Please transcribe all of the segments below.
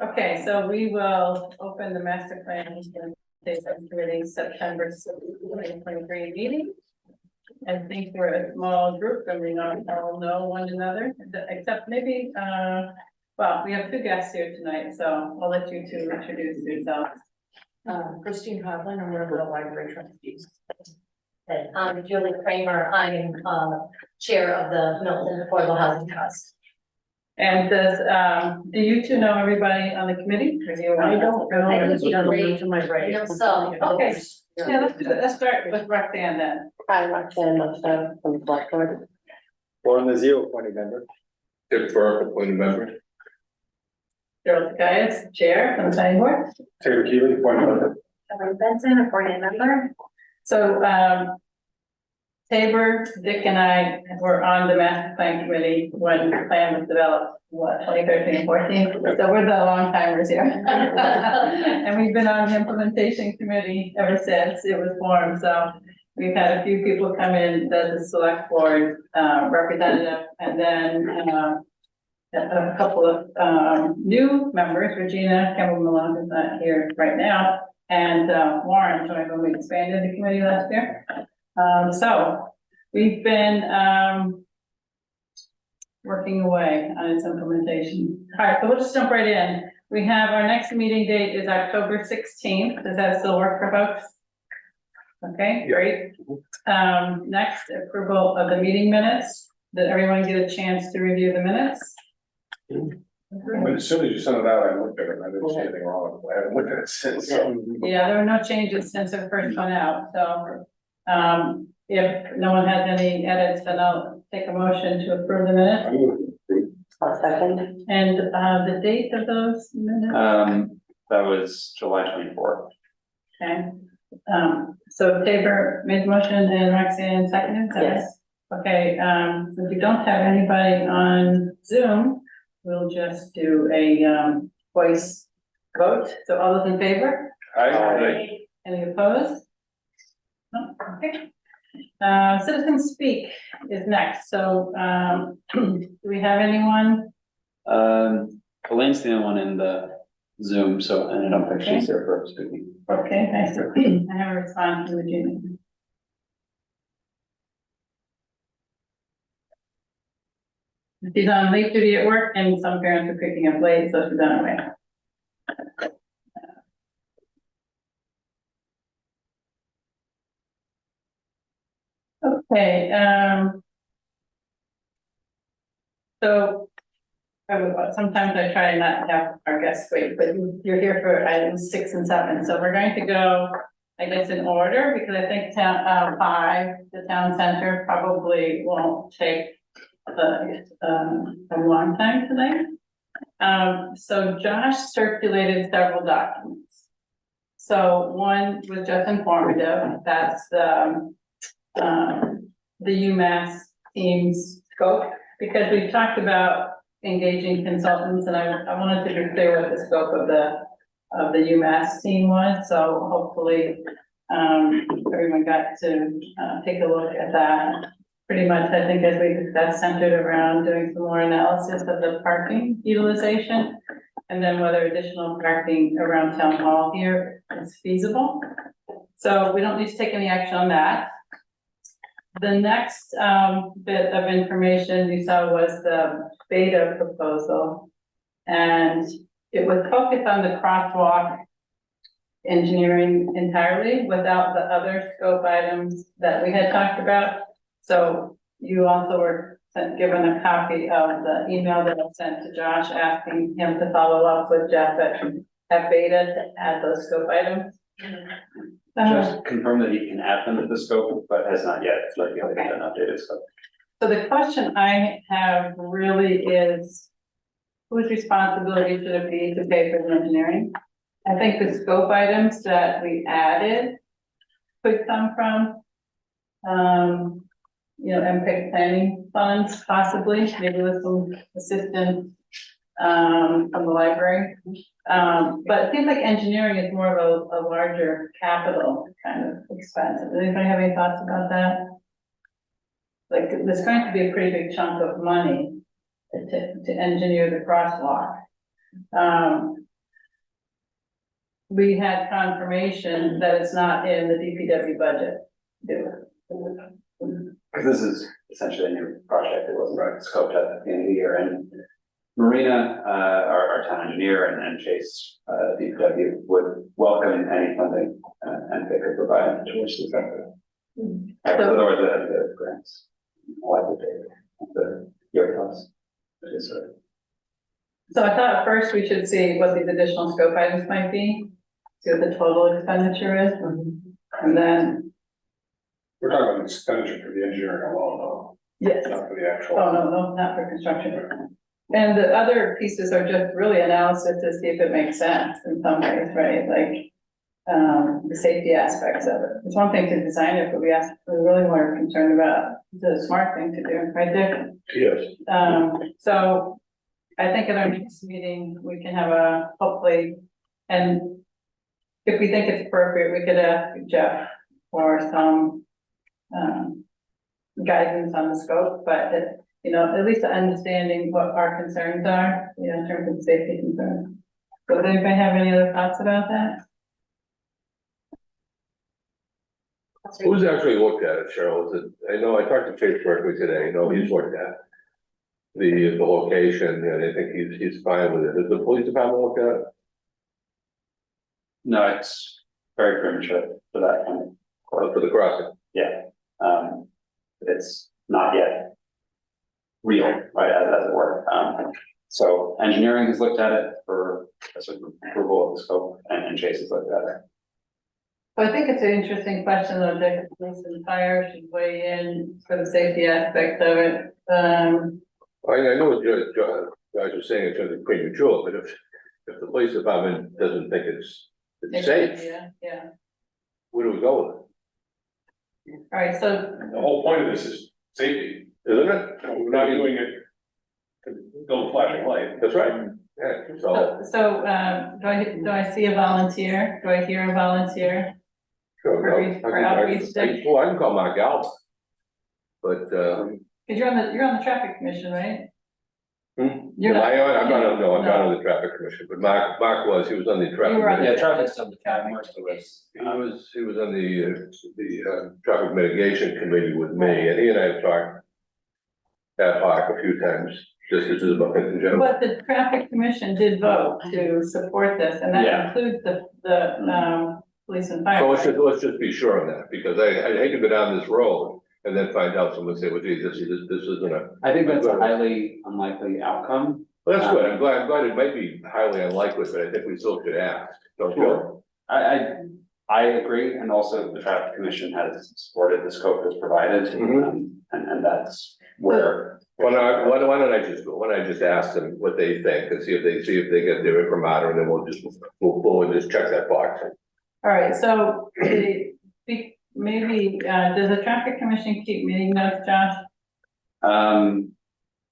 Okay, so we will open the master plan committee September 2023 meeting. I think we're a small group and we all know one another, except maybe, well, we have two guests here tonight, so I'll let you two introduce yourselves. Christine Hodlin, I'm one of the library trustees. I'm Julie Kramer. I'm chair of the Milton Affordable Housing Trust. And does, do you two know everybody on the committee? I don't know. I There's a think gentleman great. to my right. I know so. Okay, yeah, let's do it. Let's start with Roxanne then. Hi, Roxanne, from the Select Board. Lauren Lazio, appointed member. Dick Burke, appointed member. Gerald Gaius, chair of the planning board. Taylor Keeley, appointed member. Evan Benson, appointed member. So, Tabor, Dick and I were on the master plan committee when the plan was developed, what, 2013, 14? So we're the long timers here. And we've been on the implementation committee ever since it was formed. So we've had a few people come in as a select board representative, and then a couple of new members, Regina Campbell Malone, who's not here right now, and Warren joined when we expanded the committee last year. So we've been working away on its implementation. All right, so we'll just jump right in. We have our next meeting date is October 16th. Does that still work for folks? Okay, great. Next, approval of the meeting minutes. Did everyone get a chance to review the minutes? But as soon as you sent it out, I looked at it, and I didn't see anything wrong with it. I haven't looked at it since. Yeah, there were no changes since the first one out, so, if no one has any edits, then I'll take a motion to approve the minutes. I'm gonna approve. I'll second. And, the date of those minutes, That was July 24th. okay? So Tabor made the motion and Roxanne seconded, is that right? Yes. Okay, if we don't have anybody on Zoom, we'll just do a, voice vote. So all those in favor? Aye. Any opposed? No, okay. Citizen speak is next, so, do we have anyone? Elaine's the only one in the Zoom, so, and I don't think she's there for speaking. Okay, nice. I have a response from Virginia. She's on late duty at work and some parents are picking up late, so she's on her way. Okay, so sometimes I try not to have our guests wait, but you're here for items 6 and 7. So we're going to go, I guess, in order, because I think town 5, the town center, probably won't take a long time tonight. So Josh circulated several documents. So one was just informative. That's the UMass team's scope, because we talked about engaging consultants, and I wanted to be clear what the scope of the UMass team was. So hopefully everyone got to take a look at that. Pretty much, I think, as we discussed, centered around doing some more analysis of the parking utilization, and then whether additional parking around town hall here is feasible. So we don't need to take any action on that. The next bit of information we saw was the beta proposal, and it was focused on the crosswalk engineering entirely without the other scope items that we had talked about. So you also were given a copy of the email that I sent to Josh asking him to follow up with Jeff at beta to add those scope items. Just confirm that he can add them to the scope, but has not yet circulated an updated scope. So the question I have really is, whose responsibility should it be to pay for the engineering? I think the scope items that we added could come from, MPIC planning funds, possibly, maybe with some assistance from the library. But it seems like engineering is more of a larger capital kind of expense. Does anybody have any thoughts about that? Like, there's going to be a pretty big chunk of money to engineer the crosswalk. we had confirmation that it's not in the DPW budget. Do it. Because this is essentially a new project, it wasn't scoped at the beginning of the year, and Marina, our town engineer, and Chase, DPW would welcome any funding, and they could provide it, which is that. Otherwise, the grants, why would they, the year costs. So I thought first we should see what these additional scope items might be, see what the total expenditure is, and then, We're talking about expenditure for the engineering alone, though, yes. not for the actual. Oh, no, not for construction. And the other pieces are just really analysis to see if it makes sense in some ways, right? Like, the safety aspects of it. It's one thing to design it, but we really were concerned about the smart thing to do, right there. Yes. So I think at our next meeting, we can have hopefully, and if we think it's appropriate, we could ask Jeff for some, guidance on the scope, but at least understanding what our concerns are, in terms of safety concerns. So does anybody have any other thoughts about that? Who's actually looked at it, Cheryl? I know I talked to Chase Berkeley today, he's looked at the location, and I think he's fine with it. Does the police department look at it? No, it's very premature for that kind of. For the crossing? Yeah, it's not yet real, right, as it were. So engineering has looked at it for a sort of approval of the scope, and Chase has looked at it. So I think it's an interesting question, though, that police and fire should weigh in for the safety aspect of it. I know what Judge was saying in terms of premature, but if the police department doesn't think it's safe, Yeah, where do we go with all right, so, The whole point of this is safety. it? Isn't it? We're not doing it to build a flashing light. That's right. Yeah, so. do I see a volunteer? Do I hear a volunteer? Sure, For outreach day? Well, I can call Mark Galvin. But, Cause you're on the traffic commission, right? You're I'm not. not on the traffic commission, but Mark he was on the traffic. You were on the- Yeah, traffic's on the Traffic. He was on the traffic mitigation committee with me, and he and I have talked ad hoc a few times, just as about it in general. But the traffic commission did vote to support this, and that Yeah. includes the police and fire. So let's just be sure on that, because I hate to go down this road and then find out someone say, well, geez, this isn't a. I think that's a highly unlikely outcome. Well, that's good, I'm glad it might be highly unlikely, but I think we still should ask, don't you? I agree, and also the traffic commission has supported the scope that's provided, Mhm. and that's where. Why don't I just ask them what they think and see if they get their imprimatur, and then we'll move forward and just check that box. All right, so maybe, does the traffic commission keep meeting notes, Josh?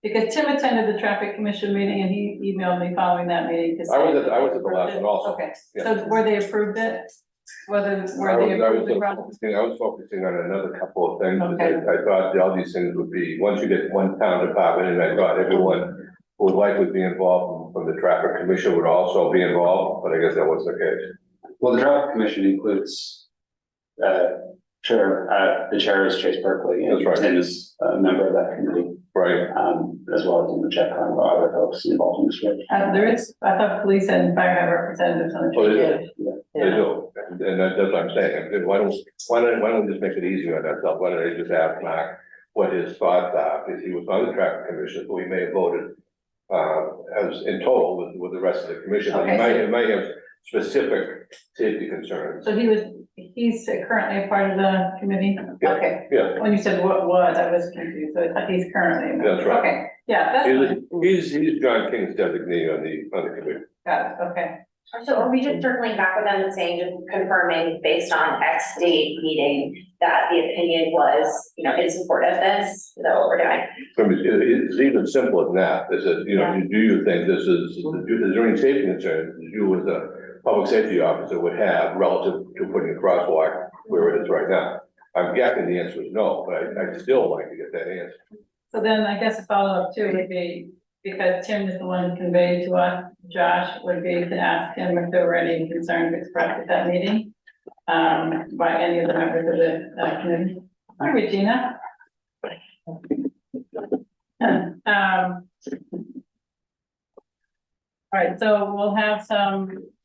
Because Tim attended the traffic commission meeting and he emailed me following that meeting to say. I was at the last one also. Okay, Yeah. so were they approved it? Were they I approved the project? was focusing on another couple of things, Okay. I thought all these things would be, once you get one town department, and I thought everyone who would likely be involved from the traffic commission would also be involved, but I guess that wasn't the case. Well, the traffic commission includes, the chair is Chase Berkeley, and That's right. Tim is a member of that committee, Right, as well as in the check on other folks involved in the script. I thought police and fire have representatives on the. Oh, they committee. do. They do, and that's what I'm saying, why don't we just make it easier on ourselves, why don't I just ask Mark what his thoughts are, because he was on the traffic commission, so he may have voted as in total with the rest of the commission, but he Okay, might have specific safety concerns. So he's currently a part of the committee? Yeah. Okay, Yeah, when you said what was, I was confused, so I thought he's currently. a member. That's right. Okay, yeah, that's fine. he's John King's designee on the committee. Got it, okay. So are we just circling back with them and saying, just confirming based on X date meeting that the opinion was, in support of this? Is that what we're doing? I mean, it's even simpler than that, is that, do you think is there any safety concerns that you as a public safety officer would have relative to putting a crosswalk where it is right now? I'm guessing the answer is no, but I'd still like to get that answer. So then I guess a follow-up too would be, because Tim is the one who conveyed to us, Josh, would be to ask him if there were any concerns expressed at that meeting by any of the members of the committee. Hi, Regina. All right, so we'll have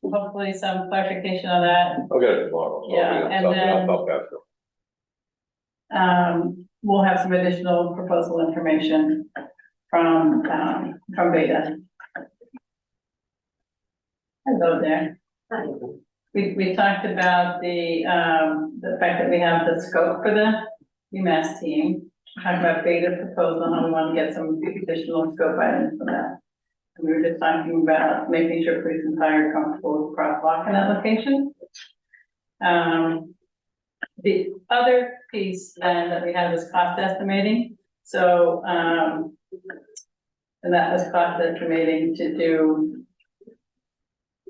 hopefully some clarification on that. I'll get it tomorrow. So Yeah, I'll- and I'll- then- I'll pass it. We'll have some additional proposal information from Beta. Hello there. We talked about the fact that we have the scope for the UMass team. Talked about Beta proposal, how we want to get some additional scope items for that. And we were just talking about making sure police and fire are comfortable with crosswalk in that location. The other piece then that we had was cost estimating, so, and that was cost estimating to do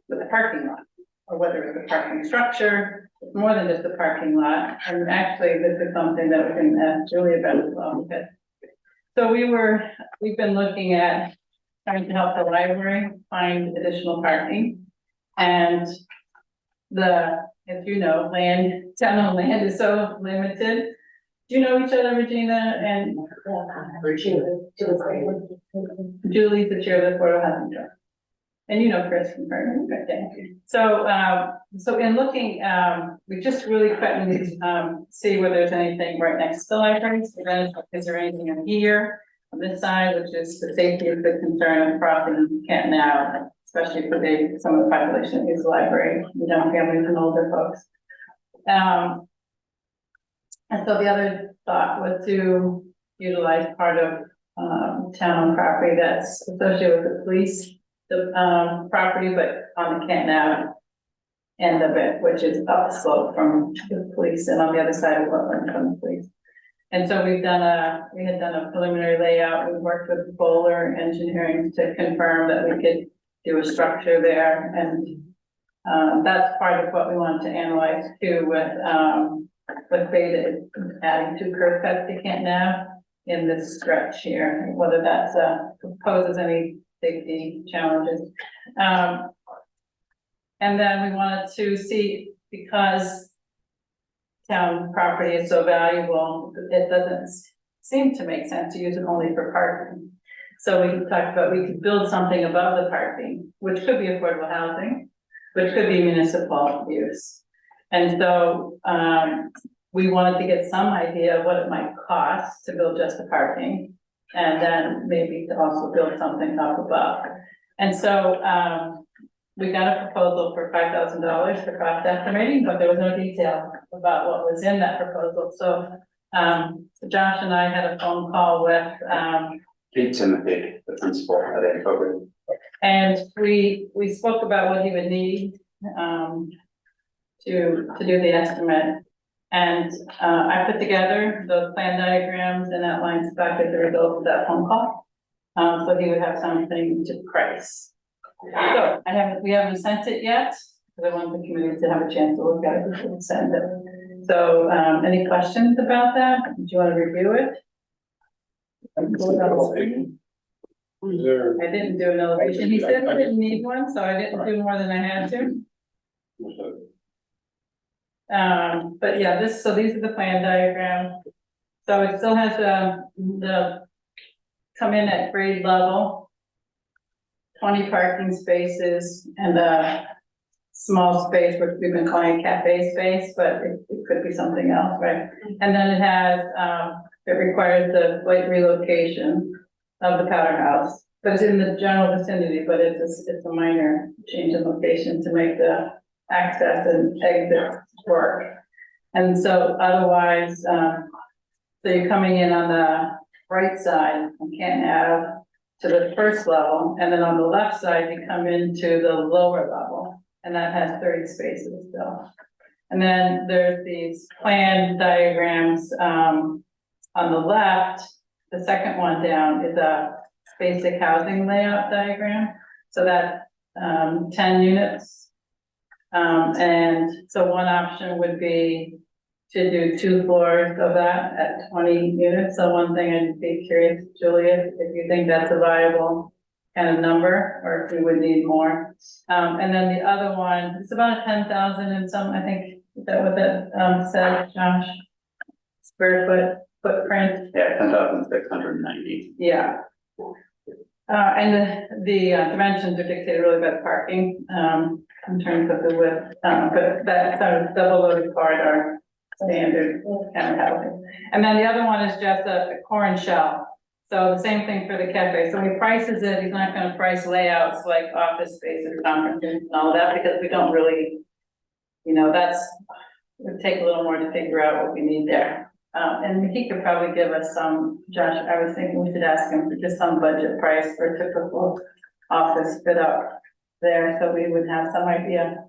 with the parking lot, or whether it's a parking structure, it's more than just a parking lot, and actually, this is something that we can ask Julie about as well, because. So we've been looking at trying to help the library find additional parking, and as you know, town land is so limited. Do you know each other, Regina and Julie's the chair of the Board of Housing Trust? And you know Chris from Vernon, okay. So in looking, we just really couldn't see whether there's anything right next to the library. So then, is there anything in here on this side, which is the safety is the concern of crossing Canton now, especially for some of the population that use the library, young families and older folks. And so the other thought was to utilize part of town property that's associated with the police, property, but on the Canton Ave end of it, which is upslope from the police and on the other side of Rutland from the police. And so we had done a preliminary layout. We worked with Bowler Engineering to confirm that we could do a structure there, and that's part of what we wanted to analyze too with Beta adding 2 curb cuts to Canton Ave in this stretch here, whether that's poses any safety challenges. And then we wanted to see, because town property is so valuable, it doesn't seem to make sense to use it only for parking. So we talked about, we could build something above the parking, which could be affordable housing, which could be municipal use. And so, we wanted to get some idea of what it might cost to build just the parking, and then maybe to also build something up above. And so, we got a proposal for $5,000 for cost estimating, but there was no detail about what was in that proposal. So, Josh and I had a phone call with, Pete Timothy, the principal at a program. and we spoke about what he would need, to do the estimate. And, I put together the plan diagrams and outlines back as a result of that phone call. So he would have something to price. So we haven't sent it yet, because I want the committee to have a chance to look at it before we send it. So, any questions about that? Do you want to review it? Is there? I didn't do an elevation. He said I didn't need one, so I didn't do more than I had to. But yeah, these are the plan diagrams. So it still has the come in at grade level, 20 parking spaces, and a small space, which we've been calling cafe space, but it could be something else, right? And then it has, it requires the slight relocation of the powder house, but it's in the general vicinity, but it's a minor change in location to make the access and exit work. And so otherwise, so you're coming in on the right side on Canton Ave to the first level, and then on the left side, you come into the lower level, and that has 30 spaces still. And then there's these plan diagrams on the left. The second one down is a basic housing layout diagram. So that's 10 units. And so one option would be to do 2 floors of that at 20 units. So one thing I'd be curious, Julia, if you think that's a viable kind of number, or if we would need more. And then the other one, it's about 10,000 and some, I think, is that what that, said, Josh? Square footprint, Yeah, 10,690. yeah. And the dimensions are dictated really by the parking, in terms of the width, but that sort of double loaded corridor standard kind of housing. And then the other one is just a core and shell. So the same thing for the cafe. So when he prices it, he's not gonna price layouts like office spaces, conferences and all of that, because we don't really, it would take a little more to figure out what we need there. And he could probably give us some, Josh, I was thinking we should ask him for just some budget price for a typical office fit up there, so we would have some idea.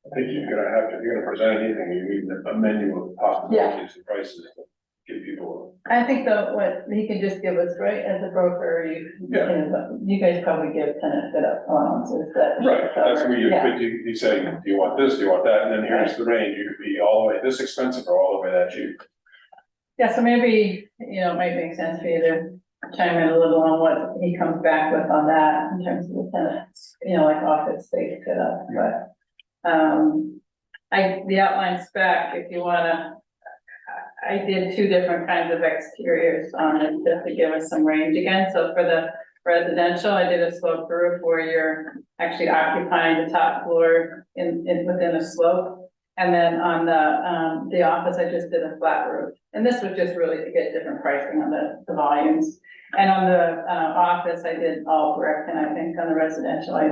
I think if you're gonna present anything, you need a menu of possibilities and prices to give people. I think though, what he can just give us, right, as a broker, you guys probably give tenant fit up allowances that. Right, that's where Yeah. but you say, do you want this, do you want that, and then here's the range, you could be all the way this expensive or all the way that cheap. Yeah, so maybe, it might make sense for you to chime in a little on what he comes back with on that in terms of the tenants, like office space fit up, but. The outline spec, if you wanna, I did two different kinds of exteriors on it, just to give us some range again. So for the residential, I did a sloped roof where you're actually occupying the top floor within a slope. And then on the office, I just did a flat roof. And this was just really to get different pricing on the volumes. And on the office, I did all brick, and I think on the residential, I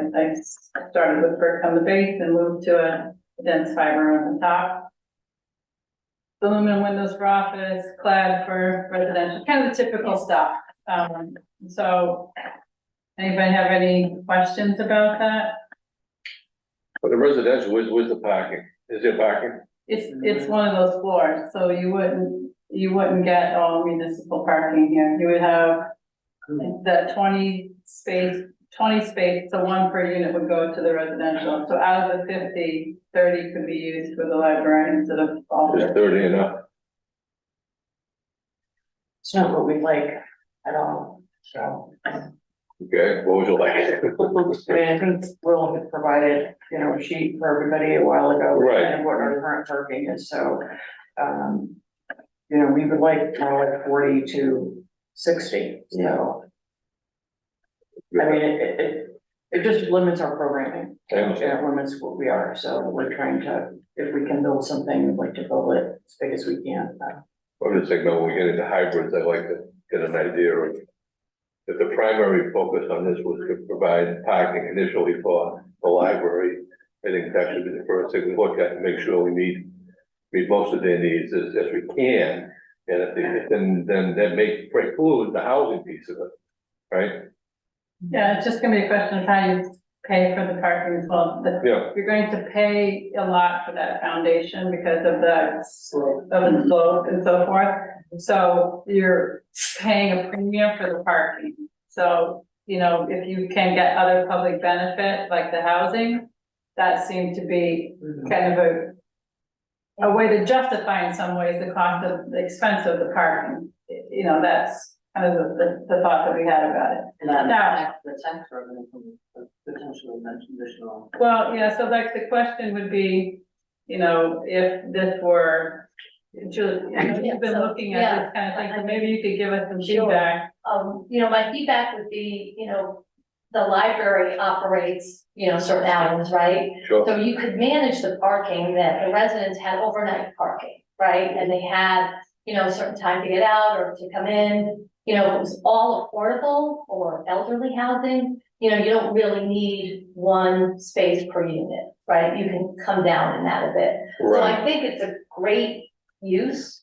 started with brick on the base and moved to a dense fiber on the top. Aluminum windows for office, clad for residential, kind of the typical stuff. So anybody have any questions about that? For the residential, where's the parking? Is there parking? It's one of those floors, so you wouldn't get all municipal parking here. You would have that 20 space, so one per unit would go to the residential. So out of the 50, 30 could be used for the library instead of all. Is 30 enough? It's not what we like at all, so. Okay, what would you like? I mean, I think Will had provided, a sheet for everybody a while ago. Right. And what our current parking is, so, we would like more like 40 to 60, so. I mean, it just limits our programming, I and understand. it limits what we are, so we're trying to, if we can build something, we'd like to build it as big as we can. I'm just thinking, when we get into hybrids, I'd like to get an idea of if the primary focus on this was to provide parking initially for the library. I think that should be the first thing we look at to make sure we meet most of their needs as we can. And if they, then that may preclude the housing piece of it, right? Yeah, it's just gonna be a question of how you pay for the parking as well. Yeah. You're going to pay a lot for that foundation because of the slope and so forth. So you're paying a premium for the parking. So, if you can get other public benefit like the housing, that seemed to be kind of a way to justify in some ways the cost of the expense of the parking. That's kind of the thought that we had about it. Now, The tax revenue from potentially mentioned additional. well, yeah, so like the question would be, if this were, Julie, you've been looking at this kind of thing, so maybe you could give us some Sure. feedback. My feedback would be, the library operates, certain hours, right? Sure. So you could manage the parking that the residents had overnight parking, right? And they had, a certain time to get out or to come in. If it was all affordable or elderly housing, you don't really need one space per unit, right? You can come down in that a bit. So I think it's a great use,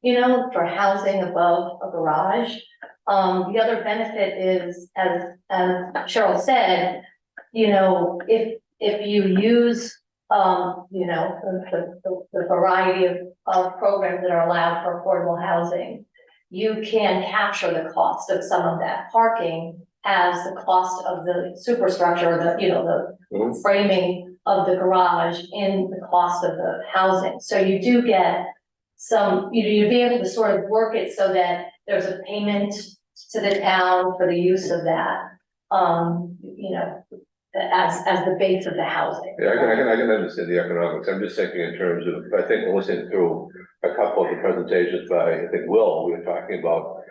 for housing above a garage. The other benefit is, as Cheryl said, if you use, the variety of programs that are allowed for affordable housing, you can capture the cost of some of that parking as the cost of the superstructure, the framing of the garage in the cost of the housing. So you do get some, you'd be able to sort of work it so that there's a payment to the town for the use of that. you know, as the base of the housing. Yeah, I can understand the economics. I'm just thinking in terms of, I think listening through a couple of the presentations by, I think, Will, we were talking about,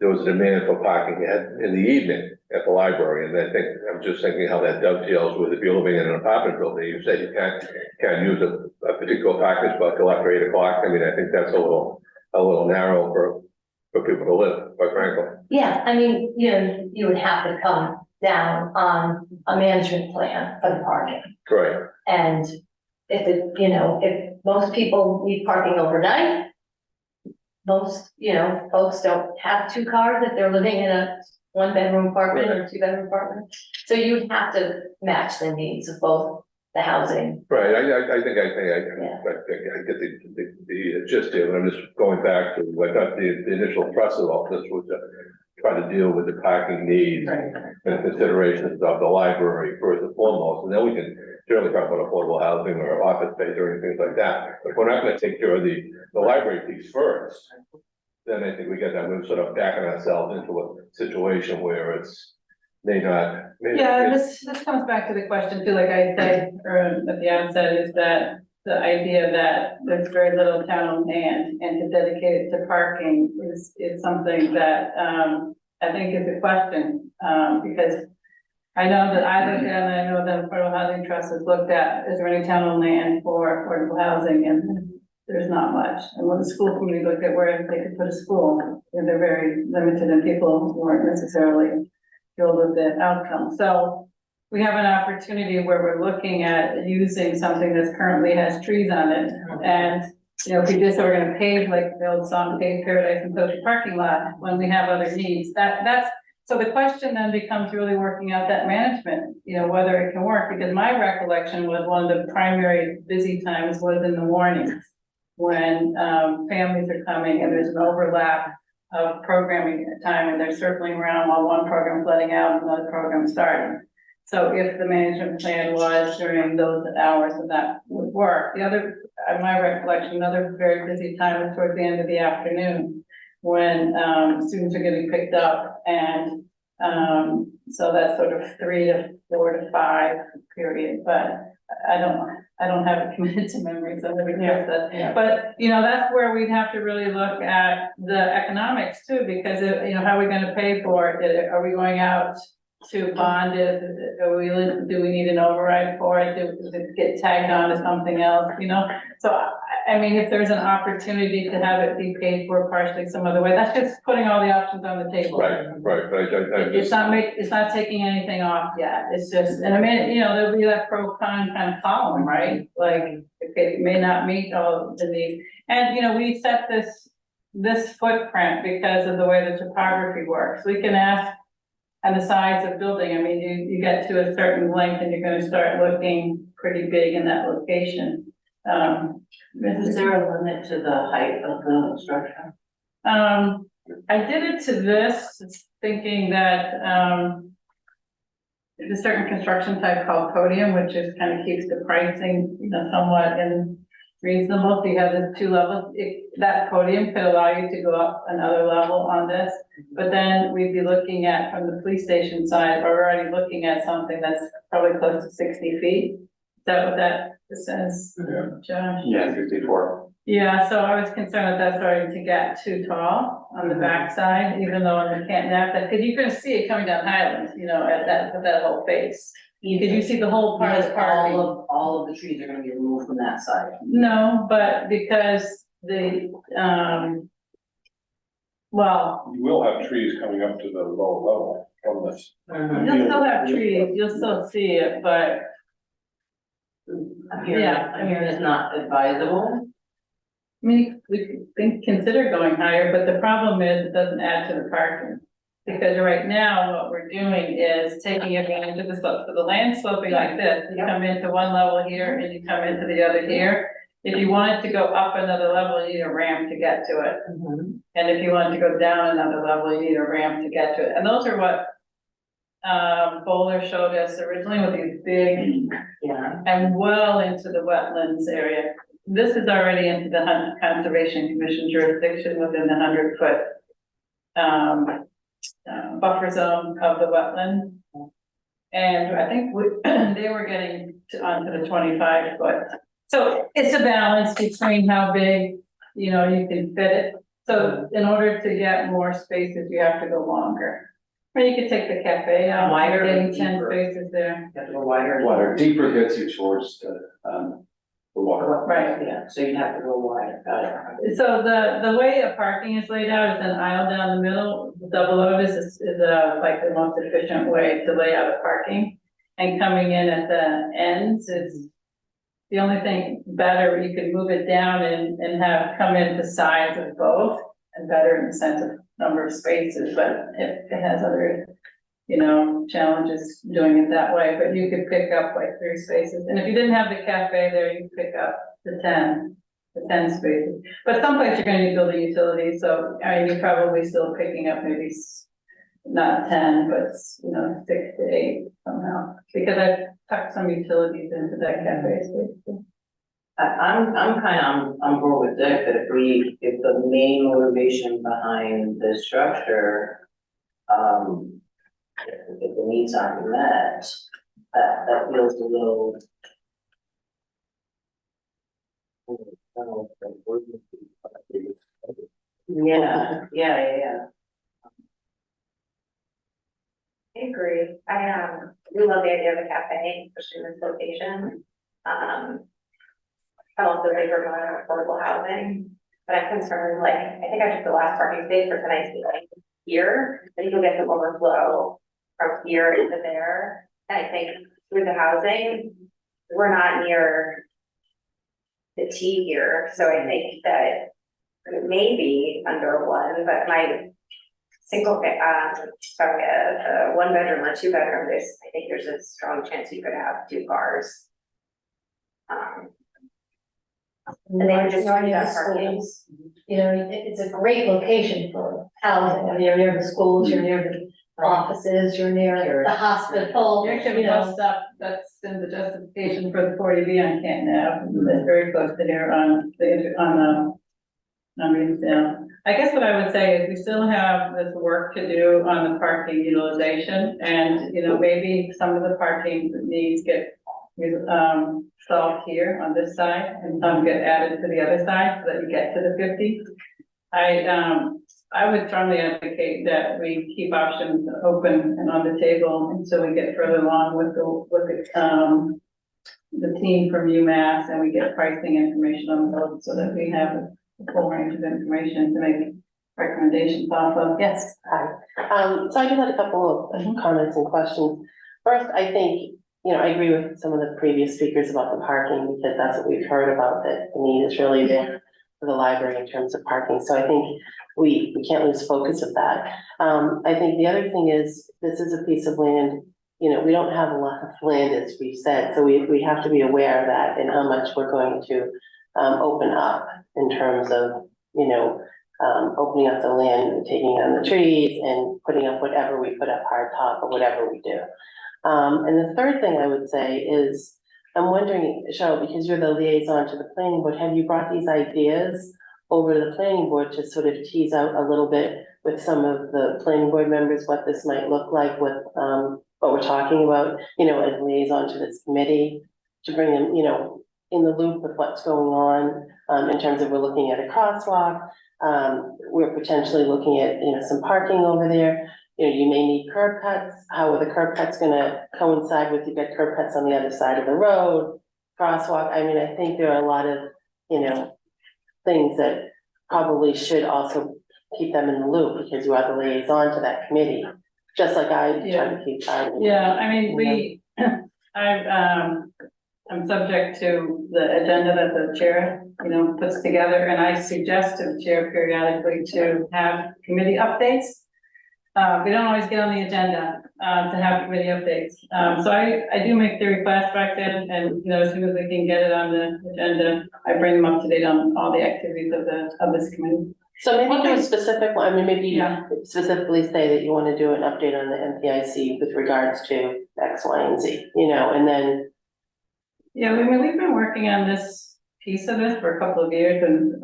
there was a demand for parking in the evening at the library, and I think, I'm just thinking how that dovetails with if you're living in an apartment building, you say you can't use a particular parking spot till after 8 o'clock. I mean, I think that's a little narrow for people to live, quite frankly. Yeah, I mean, you know, you would have to come down on a management plan for the parking. Right. And if it, you know, if most people need parking overnight, most, you know, folks don't have 2 cars if they're living in a 1-bedroom apartment or 2-bedroom apartment. So you would have to match the needs of both the housing. Right, I think I get the gist here, but I'm just going back to, I thought the initial thrust of all this was to try to deal with the parking needs and considerations of the library first and foremost, and then we can certainly talk about affordable housing or office space or anything like that. But if we're not gonna take care of the library piece first, then I think we get that, we're sort of backing ourselves into a situation where it's Yeah, this comes back to the question too, like I said, at the outset, is that the idea that there's very little town land and to dedicate it to parking is something that, I think is a question, because I know that I looked at, and I know that Affordable Housing Trust has looked at, is there any town land for affordable housing, and there's not much. And when the school committee looked at where they could put a school, they're very limited, and people weren't necessarily thrilled with the outcome. So we have an opportunity where we're looking at using something that currently has trees on it. And, you know, if we just are gonna pave, like the old song, pave paradise and coach parking lot, when we have other needs, so the question then becomes really working out that management, you know, whether it can work, because my recollection was one of the primary busy times was in the mornings when, families are coming and there's an overlap of programming at a time, and they're circling around while one program's letting out and another program starting. So if the management plan was during those hours, then that would work. The other, my recollection, another very busy time was towards the end of the afternoon when students are getting picked up, and so that's sort of 3 to 4 to 5 period, but I don't have it committed to memory, so let me guess that. Yeah. But, you know, that's where we'd have to really look at the economics too, because, you know, how are we gonna pay for it? Are we going out to bond it? Do we need an override for it? Does it get tagged on to something else, you know? So, I mean, if there's an opportunity to have it be paid for partially some other way, that's just putting all the options on the table. Right. It's not taking anything off yet. It's just, and I mean, you know, there'll be that pro con kind of column, right? Like, it may not meet all the needs. And, you know, we set this footprint because of the way the topography works. We can ask, and the size of building, I mean, you get to a certain length and you're gonna start looking pretty big in that location. Is there a limit to the height of the structure? I did it to this, thinking that, there's a certain construction type called podium, which is kind of keeps the pricing, you know, somewhat in reasonable. So you have this 2 levels. That podium could allow you to go up another level on this, but then we'd be looking at, from the police station side, we're already looking at something that's probably close to 60 feet. Is that what that says, Josh? Yeah, 64. Yeah, so I was concerned that that's starting to get too tall on the backside, even though I can't nap that, because you can see it coming down Highland, you know, at that whole face. Because you see the whole part of the parking. All of the trees are gonna be removed from that side. No, but because the, well, You will have trees coming up to the low level from this. you'll still have trees, you'll still see it, but I'm hearing, Yeah. I'm hearing it's not advisable. I mean, we could consider going higher, but the problem is it doesn't add to the parking. Because right now, what we're doing is taking advantage of the slope. So the land sloping like this, you come into one level here and you come into the other here. If you wanted to go up another level, you need a ramp to get to it. And if you wanted to go down another level, you need a ramp to get to it. And those are what Bowler showed us originally with these big Yeah. and well into the wetlands area. This is already into the Conservation Commission jurisdiction within the 100-foot buffer zone of the wetland. And I think they were getting onto the 25 foot. So it's a balance between how big, you know, you can fit it. So in order to get more spaces, you have to go longer. Or you could take the cafe out, Wider you're getting and 10 deeper. spaces there. You have to go wider. Water deeper gets you towards the water. Right. Yeah, so you'd have to go wide, got it. So the way a parking is laid out is an aisle down the middle. Double lotus is like the most efficient way to lay out a parking. And coming in at the ends is the only thing better, you could move it down and have come in the sides of both. And better in the sense of number of spaces, but it has other, you know, challenges doing it that way. But you could pick up like 3 spaces. And if you didn't have the cafe there, you could pick up the 10 spaces. But someplace you're gonna need building utilities, so I mean, you're probably still picking up maybe not 10, but you know, 6 to 8 somehow. Because I've tucked some utilities into that cafe space. I'm kind of on board with Dick, that if the main motivation behind the structure, if the needs aren't met, that feels a little. Yeah. I agree. We love the idea of a cafe, especially in this location. I'm also a big proponent of affordable housing, but I'm concerned, like, I think I took the last parking space for tonight's meeting here, and you'll get some overflow from here into there. And I think through the housing, we're not near the T here, so I think that it may be under 1, but my single, a 1 bedroom or 2 bedroom, I think there's a strong chance you could have 2 cars. And they would just You're near use the that parking. schools. You know, it's a great location for housing. I mean, you're near the schools, you're near the offices, you're near the hospital, You actually you have a bus know. stop, that's been the justification for the 40B on Canton Ave, it's very close to here I guess what I would say is we still have this work to do on the parking utilization, and, you know, maybe some of the parking needs get solved here on this side, and some get added to the other side, so that you get to the 50. I would strongly advocate that we keep options open and on the table until we get further along with the team from UMass, and we get pricing information on those, so that we have a full range of information to make recommendations off of. Yes, hi. So I just had a couple of comments and questions. First, I think, you know, I agree with some of the previous speakers about the parking, because that's what we've heard about, that the need is really there for the library in terms of parking. So I think we can't lose focus of that. I think the other thing is, this is a piece of land, you know, we don't have a lot of land, as we said, so we have to be aware of that and how much we're going to open up in terms of, you know, opening up the land and taking down the trees and putting up whatever we put up hard top or whatever we do. And the third thing I would say is, I'm wondering, Cheryl, because you're the liaison to the planning board, have you brought these ideas over to the planning board to sort of tease out a little bit with some of the planning board members, what this might look like with, what we're talking about, you know, as liaison to this committee, to bring them, you know, in the loop with what's going on, in terms of we're looking at a crosswalk, we're potentially looking at, you know, some parking over there. You know, you may need curb cuts. How are the curb cuts gonna coincide with, you get curb cuts on the other side of the road, crosswalk? I mean, I think there are a lot of, you know, things that probably should also keep them in the loop, because you are the liaison to that committee, just like I try to keep. Yeah, I mean, I'm subject to the agenda that the chair, you know, puts together, and I suggest to the chair periodically to have committee updates. We don't always get on the agenda, to have committee updates. So I do make the request back then, and, you know, as soon as we can get it on the agenda, I bring them up to date on all the activities of this committee. So maybe do a specific one, I mean, maybe Yeah. specifically say that you wanna do an update on the MPIC with regards to X, Y, and Z, you know, and then. Yeah, I mean, we've been working on this piece of this for a couple of years, and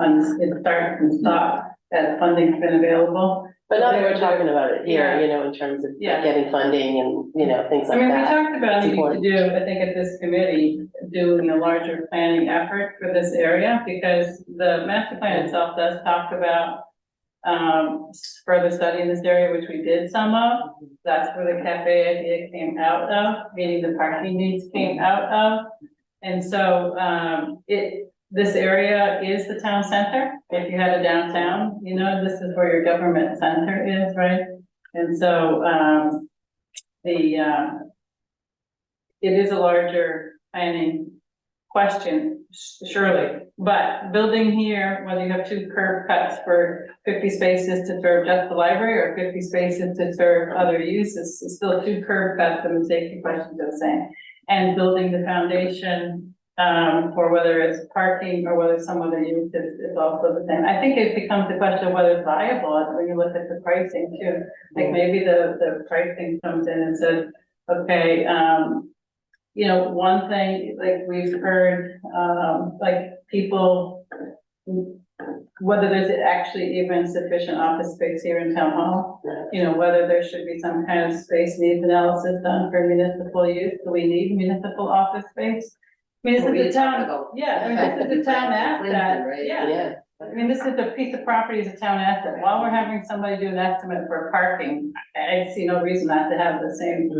it starts and stops. as funding's been available. But now that we're talking about it here, Yeah. you know, in terms of Yeah. getting funding and, you know, things I like mean, we that. talked about It's needing to important. do, I think at this committee, doing a larger planning effort for this area, because the master plan itself does talk about further study in this area, which we did some of. That's where the cafe idea came out of, meaning the parking needs came out of. And so, this area is the town center. If you had a downtown, you know, this is where your government center is, right? And so, it is a larger planning question, surely. But building here, whether you have 2 curb cuts for 50 spaces to serve just the library or 50 spaces to serve other uses, it's still 2 curb cuts and the safety questions are the same. And building the foundation, for whether it's parking or whether some other use is also the same. I think it becomes a question of whether it's viable when you look at the pricing too. Like maybe the pricing comes in and says, okay, you know, one thing, like we've heard, like people, whether there's actually even sufficient office space here in town hall, you know, whether there should be some kind of space needs analysis done for municipal use. Do we need municipal office space? I mean, this is a town, yeah, I mean, this is a town asset, yeah. Yeah. I mean, this is a piece of property, is a town asset. While we're having somebody do an estimate for parking, I see no reason not to have the same,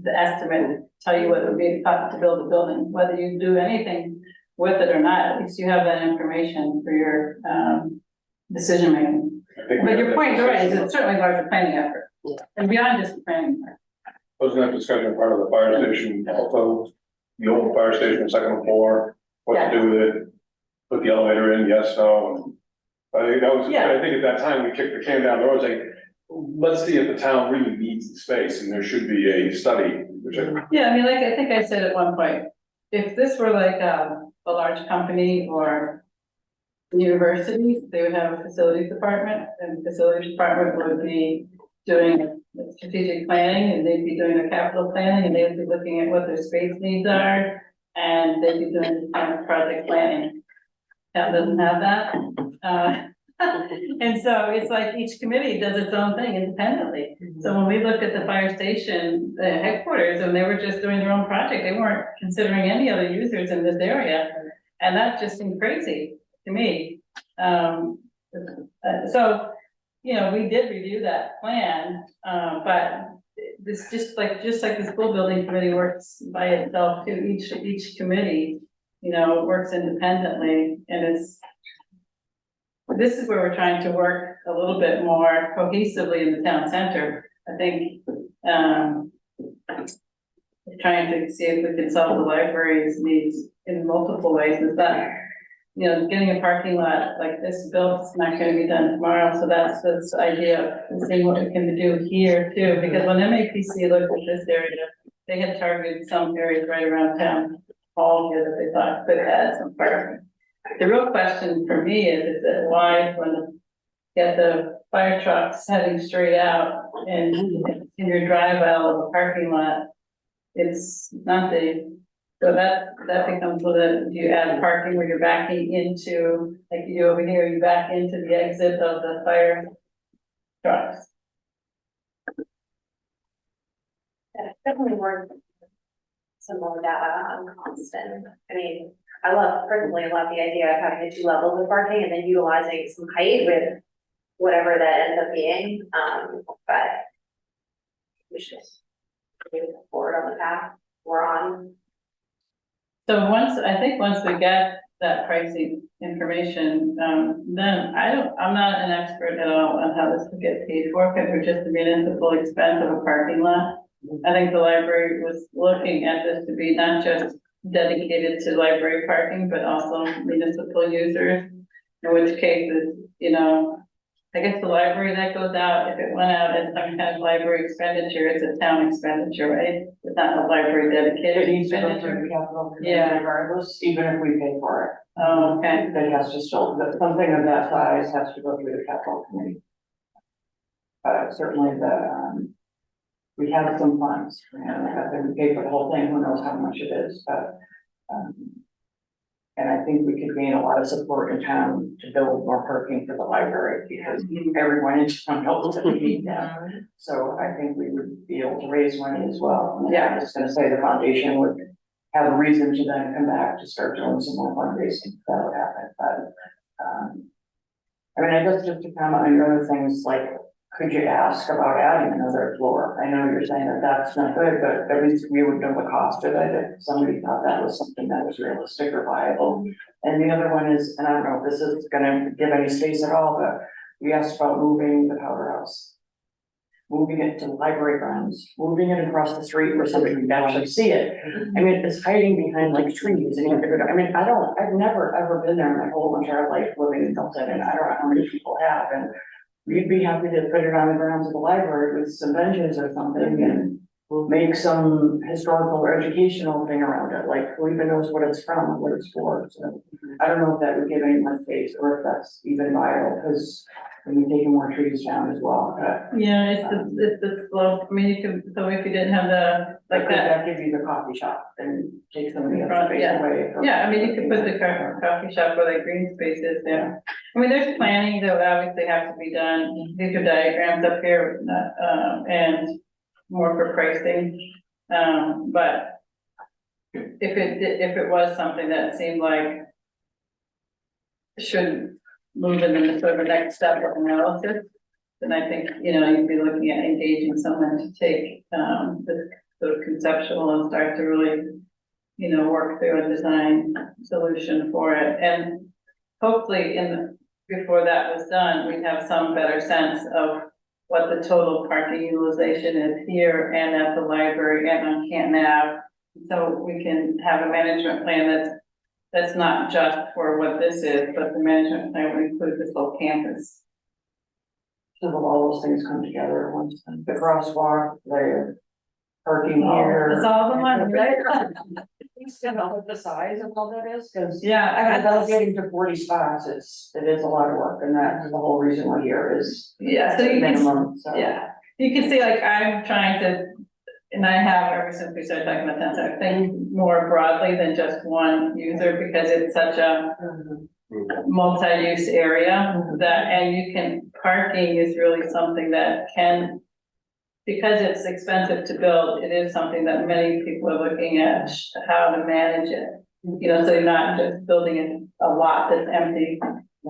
the estimate, tell you what it would be to build a building, whether you do anything with it or not, at least you have that information for your, decision making. I think we But have your that point is right, discussion. it's certainly a larger planning effort, Yeah. and beyond just planning. Wasn't that discussion part of the fire station, also the old fire station, second floor, what to do with it? Put the elevator in, yes, no. I think that was, Yeah. I think at that time, we kicked the can down the road, saying, let's see if the town really needs the space, and there should be a study, which I. Yeah, I mean, like, I think I said at one point, if this were like, a large company or university, they would have a facilities department, and the facilities department would be doing strategic planning, and they'd be doing their capital planning, and they'd be looking at what their space needs are, and they'd be doing kind of project planning. Town doesn't have that, and so it's like each committee does its own thing independently. So when we looked at the fire station headquarters, and they were just doing their own project, they weren't considering any other users in this area, and that just seemed crazy to me. So, you know, we did review that plan, but this just like the school building committee works by itself too, each committee, you know, works independently, and this is where we're trying to work a little bit more cohesively in the town center. I think, trying to see if we can solve the library's needs in multiple ways. Is that, you know, getting a parking lot like this built is not gonna be done tomorrow, so that's this idea of seeing what we can do here too, because when MAPC looked at this area, they had targeted some areas right around town hall here that they thought could add some parking. The real question for me is it wise when you get the fire trucks heading straight out and in your drive aisle of a parking lot, it's not so that becomes do you add parking where you're backing into, like you do over here, you back into the exit of the fire trucks? Yeah, definitely worth some more data on constant. I mean, I personally love the idea of having the 2 levels of parking and then utilizing some height with whatever that ends up being, but we should move forward on the path we're on. So I think once we get that pricing information, then I'm not an expert at all on how this would get paid for, because we're just a municipal expense of a parking lot. I think the library was looking at this to be not just dedicated to library parking, but also municipal users, in which cases, you know, I guess the library that goes out, if it went out as some kind of library expenditure, it's a town expenditure, right? It's not a library dedicated It needs to go expenditure. through the capital committee Yeah. regardless, even if we pay for it. Oh, okay. It has to still, something of that size has to go through the capital committee. Certainly we have some funds, and if we pay for the whole thing, who knows how much it is, but And I think we could gain a lot of support in town to build more parking for the library, because everyone in town knows that we need that. So I think we would be able to raise money as well. And I'm just gonna say the foundation would have a reason to then come back to start doing some more fundraising, if that would happen, I mean, I guess just to comment on your other things, like, could you ask about adding another floor? I know you're saying that that's not good, but at least we would know the cost of it if somebody thought that was something that was realistic or viable. And the other one is, and I don't know if this is gonna give any space at all, but we asked about moving the powerhouse. Moving it to the library grounds, moving it across the street where somebody can actually see it. I mean, it's hiding behind like trees and, I mean, I've never ever been there my whole entire life living in Milton, and I don't know how many people have, and we'd be happy to put it on the grounds of the library with some benches or something, and we'll make some historical or educational thing around it, like who even knows what it's from, or what it's for, so. I don't know if that would give any more space, or if that's even viable, because we are taking more trees down as well, but. Yeah, it's the slope, I mean, you could, so if you didn't have the, like Could that. that give you the coffee shop and take some of the other Right, space yeah. away? from- Yeah, I mean, you could put the coffee shop where the green space is there. I mean, there's planning that would obviously have to be done. These are diagrams up here, and more for pricing. But if it was something that seemed like should move in the sort of next step of analysis, then I think, you'd be looking at engaging someone to take, this sort of conceptual and start to really, work through a design solution for it. And hopefully before that was done, we'd have some better sense of what the total parking utilization is here and at the library and on Canton Ave. So we can have a management plan that's not just for what this is, but the management plan will include this whole campus. So will all those things come together at once, the crosswalk, the parking here. It's all the money, right? You know what the size of all that is, because. Yeah, About getting to 40 spots, it is a lot of work, and that's the whole reason we're here is. Yeah, so you can, Minimum, so. yeah, you can see, like, I'm trying to, and I have ever since we started talking about that, I think more broadly than just one user, because it's such a multi-use area parking is really something that can, because it's expensive to build, it is something that many people are looking at how to manage it. So you're not just building a lot that's empty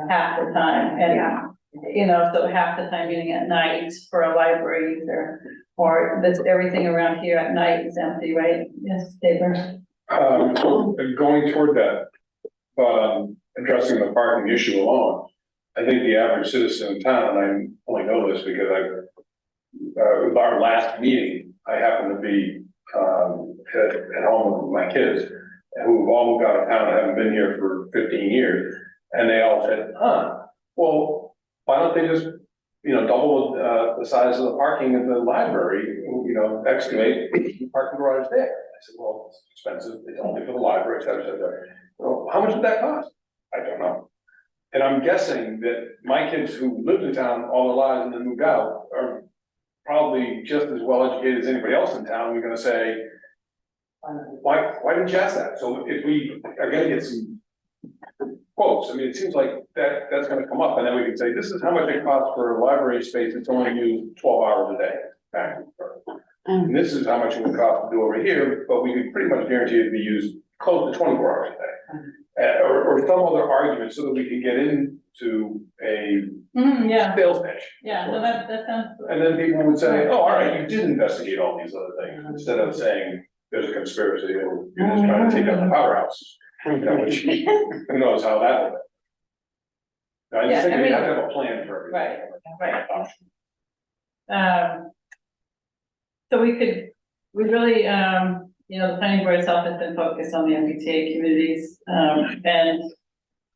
half the time, and so half the time meaning at night for a library user, or that's everything around here at night is empty, right? Yes, Tabor? So going toward that, addressing the parking issue alone, I think the average citizen in town, and I only know this because with our last meeting, I happened to be, at home with my kids, who've all moved out of town, haven't been here for 15 years, and they all said, well, why don't they just, double the size of the parking in the library, excavate the parking garage there. I said, well, it's expensive, it's only for the library, et cetera, et cetera. Well, how much would that cost? I don't know. And I'm guessing that my kids who lived in town all their lives and then moved out are probably just as well educated as anybody else in town. We're gonna say, why didn't you ask that? So if we are gonna get some quotes, I mean, it seems like that's gonna come up, and then we can say, this is how much it costs for a library space that's only used 12 hours a day. And this is how much it would cost to do over here, but we could pretty much guarantee it to be used close to 24 hours a day. Or some other argument so that we can get into a Yeah, sales pitch. yeah, no, that sounds. And then people would say, oh, all right, you did investigate all these other things, instead of saying there's a conspiracy and you're just trying to take out the powerhouse. Which, who knows how that will go. I just think we have to have a plan for everything. Right. So we really, the planning board itself has been focused on the MBTA communities, and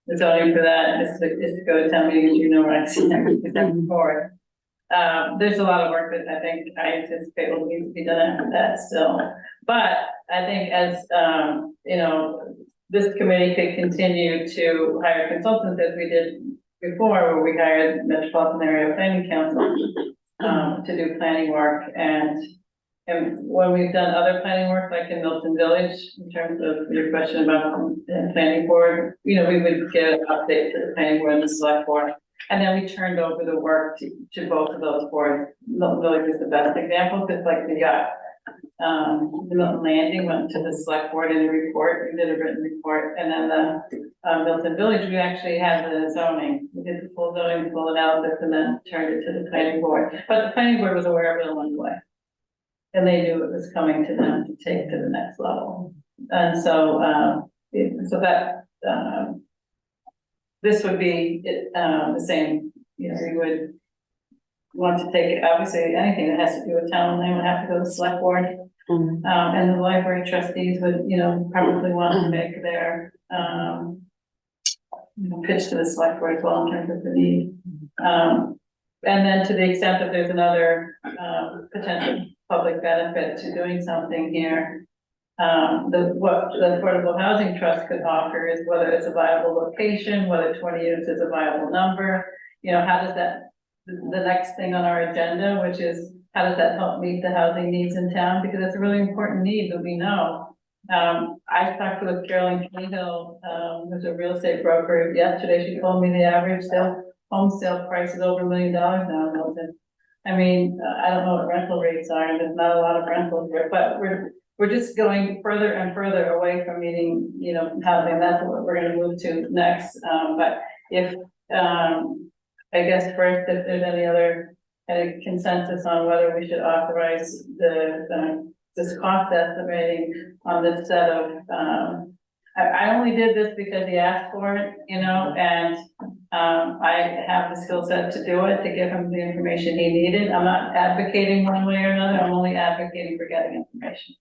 the zoning for that is to go to town meeting, right, before. There's a lot of work that I anticipate will need to be done after that still, but I think as, this committee could continue to hire consultants as we did before, where we hired Metropolitan Area Planning Council to do planning work, and And when we've done other planning work, like in Milton Village, in terms of your question about the planning board, you know, we would get an update to the planning board and the select board. And then we turned over the work to both of those boards. Milton Village is the best example, because like the Milton Landing went to the select board in a report, we did a written report, and then the Milton Village, we actually had the zoning. We did the full zoning, full analysis, and then turned it to the planning board. But the planning board was aware of it along the way. And they knew it was coming to them to take to the next level. And so, this would be, the same, you know, we would want to take it, obviously, anything that has to do with town land would have to go to the select board. And the library trustees would, you know, probably want to make their, pitch to the select board as well in terms of the need. And then to the extent that there's another, potential public benefit to doing something here. What the Affordable Housing Trust could offer is whether it's a viable location, whether 20 units is a viable number. You know, how does that, the next thing on our agenda, which is how does that help meet the housing needs in town? Because it's a really important need that we know. I talked with Carolyn Cahill, who's a real estate broker yesterday. She told me the average home sale price is over $1 million now in Milton. I mean, I don't know what rental rates are, and there's not a lot of rentals here, but we're just going further and further away from meeting, you know, housing. That's what we're gonna move to next. But if, I guess first, if there's any other kind of consensus on whether we should authorize this cost estimating on this set of, I only did this because he asked for it, you know, and I have the skill set to do it, to give him the information he needed. I'm not advocating one way or another, I'm only advocating for getting information.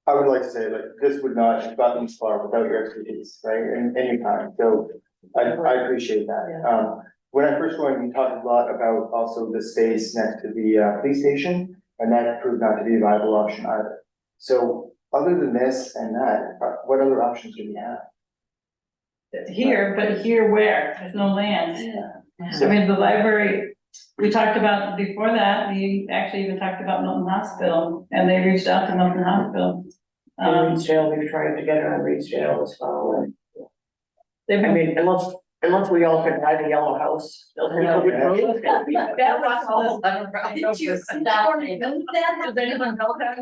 I would like to say, like, this would not have gotten this far without your expertise, right, and your time, so I appreciate that. When I first joined, we talked a lot about also the space next to the police station, and that proved not to be a viable option either. So other than this and that, what other options do we have? Here, but here where? There's no land. I mean, the library, we talked about before that, we actually even talked about Milton Hospital, and they reached out to Milton Hospital. Reed's Jail, we've tried to get it on Reed's Jail as well. They've I been, mean, unless we all could buy the yellow house. That was all. Did you stop and move that? Does anyone know that?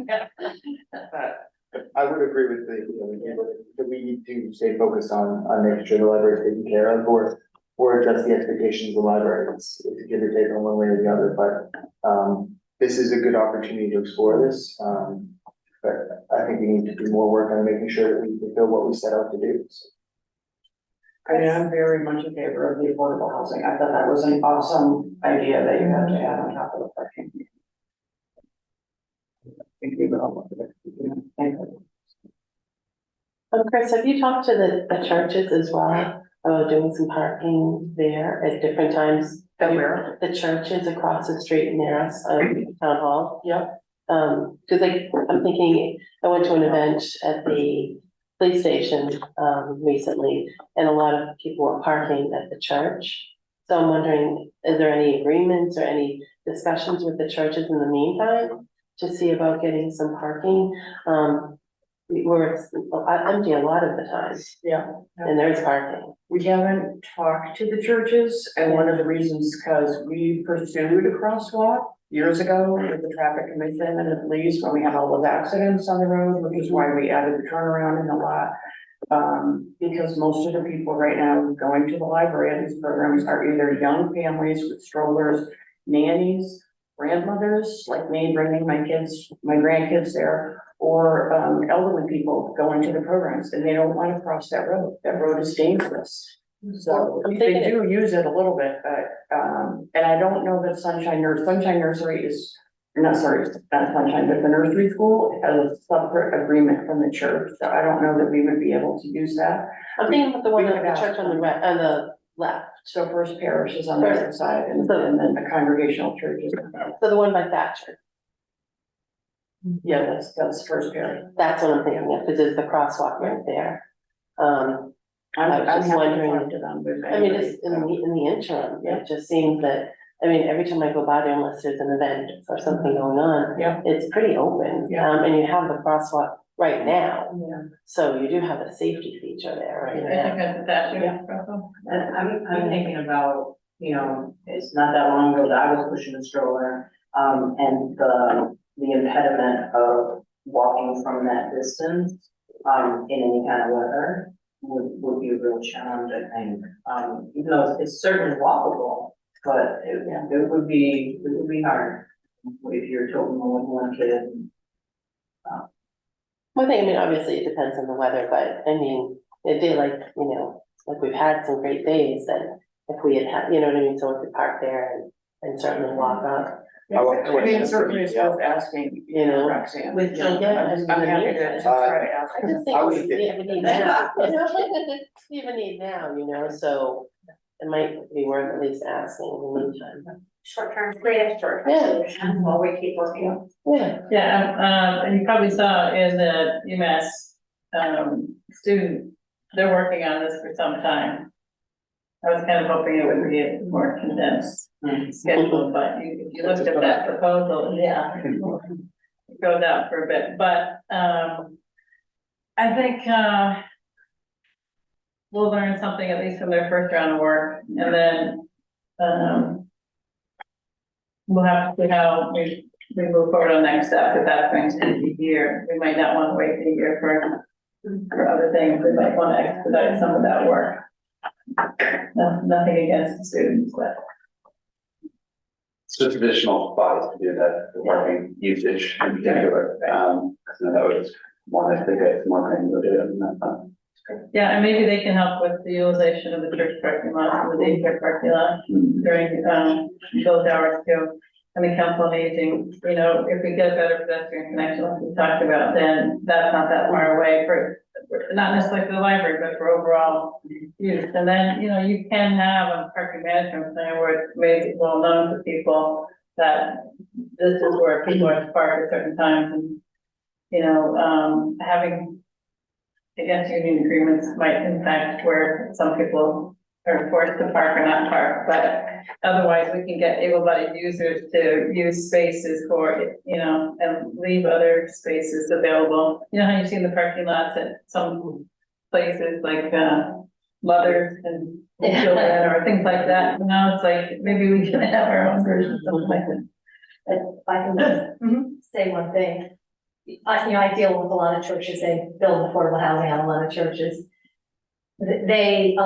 I would agree with that we need to stay focused on making sure the library is taken care of, or adjust the expectations of the library. It's a give or take on one way or the other, but this is a good opportunity to explore this. But I think we need to do more work on making sure that we fulfill what we set out to do. So. I mean, I'm very much in favor of the affordable housing. I thought that was an awesome idea that you had to add on top of the parking. Thank you. Chris, have you talked to the churches as well about doing some parking there at different times? Where? The churches across the street near us, town hall. Yep. Cause I'm thinking, I went to an event at the police station, recently, and a lot of people were parking at the church. So I'm wondering, is there any agreements or any discussions with the churches in the meantime to see about getting some parking? Where it's empty a lot of the time. Yeah. And there's parking. We haven't talked to the churches, and one of the reasons, because we pursued a crosswalk years ago with the traffic commission and the police when we had all those accidents on the road, which is why we added the turnaround in the lot. Because most of the people right now going to the library at these programs are either young families with strollers, nannies, grandmothers, like me bringing my grandkids there, or elderly people going to the programs, and they don't want to cross that road. That road is dangerous. So they do use it a little bit, but, and I don't know that Sunshine Nursery is, not Sunshine, but the nursery school has a separate agreement from the church, so I don't know that we would be able to use that. I'm thinking about the one at the church on the left. So First Parish is on the other side, and then the congregational church is. So the one by Thatcher. Yeah, that's First Parish. That's what I'm thinking of, because there's the crosswalk right there. I was I'm just happy to wondering, talk to them. I mean, just in the interim, Yeah. it just seems that, I mean, every time I go by there, unless there's an event or something going on. Yeah. It's pretty open, Yeah. and you have the crosswalk right now, Yeah. so you do have a safety feature there I right think now. that's attachment. And I'm thinking about, you know, it's not that long ago that I was pushing a stroller, and the impediment of walking from that distance, in any kind of weather would be a real challenge, I think. Even though it's certainly walkable, but it would be hard if you're talking with one kid. One thing, I mean, obviously it depends on the weather, but I mean, a day like, you know, like we've had some great days, then if we had, you know what I mean, so we could park there and certainly walk up. I mean, certainly it's worth asking, You know, Roxanne. with children. I'm happy to try to ask. I just think I was you even need now, you know, you even need now, you know, so it might be worth at least asking in the meantime. Short-term, creative short-term Yeah. solution while we keep working. Yeah, Yeah, and you probably saw in the UMass, student, they're working on this for some time. I was kind of hoping it would be a more condensed schedule, but if you looked at that proposal, yeah. It goes out for a bit, but, I think, we'll learn something at least from their first round of work, and then, we'll have to see how we move forward on next steps, if that's going to take a year. We might not want to wait a year for other things, we might want to expedite some of that work. Nothing against the students, but. It's just additional bodies to do that, the parking usage in particular, so that was one of the big, more granular than that. Yeah, and maybe they can help with the utilization of the church parking lot, and the daycare parking lot during, those hours too. And the council on aging, you know, if we get a better pedestrian connection, like we talked about, then that's not that far away not necessarily for the library, but for overall use. And then, you know, you can have a parking management plan where it's made well known to people that this is where people are to park at certain times, and, you know, having against union agreements might impact where some people are forced to park or not park, but otherwise we can get able-bodied users to use spaces for, you know, and leave other spaces available. You know how you see in the parking lots at some places like, mothers and children or things like that, you know, it's like, maybe we can have our own version, something like that. If I can just say one thing. I deal with a lot of churches, they build affordable housing on a lot of churches. They,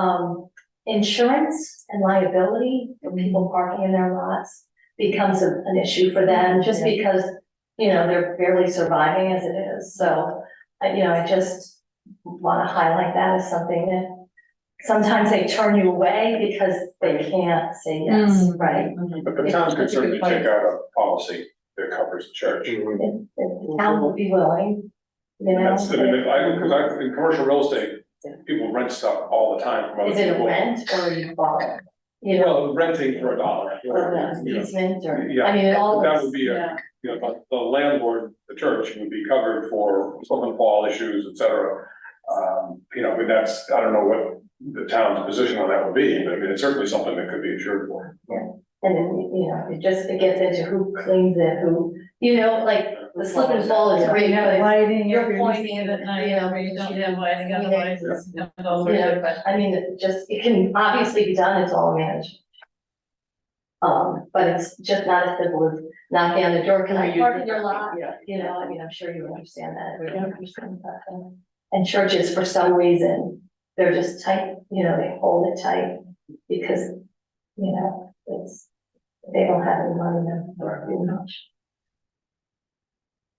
insurance and liability for people parking in their lots becomes an issue for them, just because, you know, they're barely surviving as it is. So, I just want to highlight that as something that sometimes they turn you away because they can't say yes, right? But the town could certainly take out a policy that covers the church. If the town would be willing, you know. That's, I mean, in commercial real estate, people rent stuff all the time from other Is it a people. rent or you borrow? You know, Well, renting for $1. or an you know. easement or, Yeah, I mean, it all. that would be Yeah. you know, but the landlord, the church would be covered for slip and fall issues, et cetera. You know, I mean, that's, I don't know what the town's position on that would be, but I mean, it's certainly something that could be insured for. And then, it gets into who cleans it, who, like, the slip and fall is great, but Lighting, you're you're pointing pointing at at, night, you know, where you don't have lighting, you know, otherwise it's, you know, all sorts of questions. I mean, it can obviously be done, it's all managed. But it's just not as simple as knocking on the door, can I park in your lot? I mean, I'm sure you understand that, everyone understands that. And churches, for some reason, they're just tight, they hold it tight, because, they don't have any money to do much.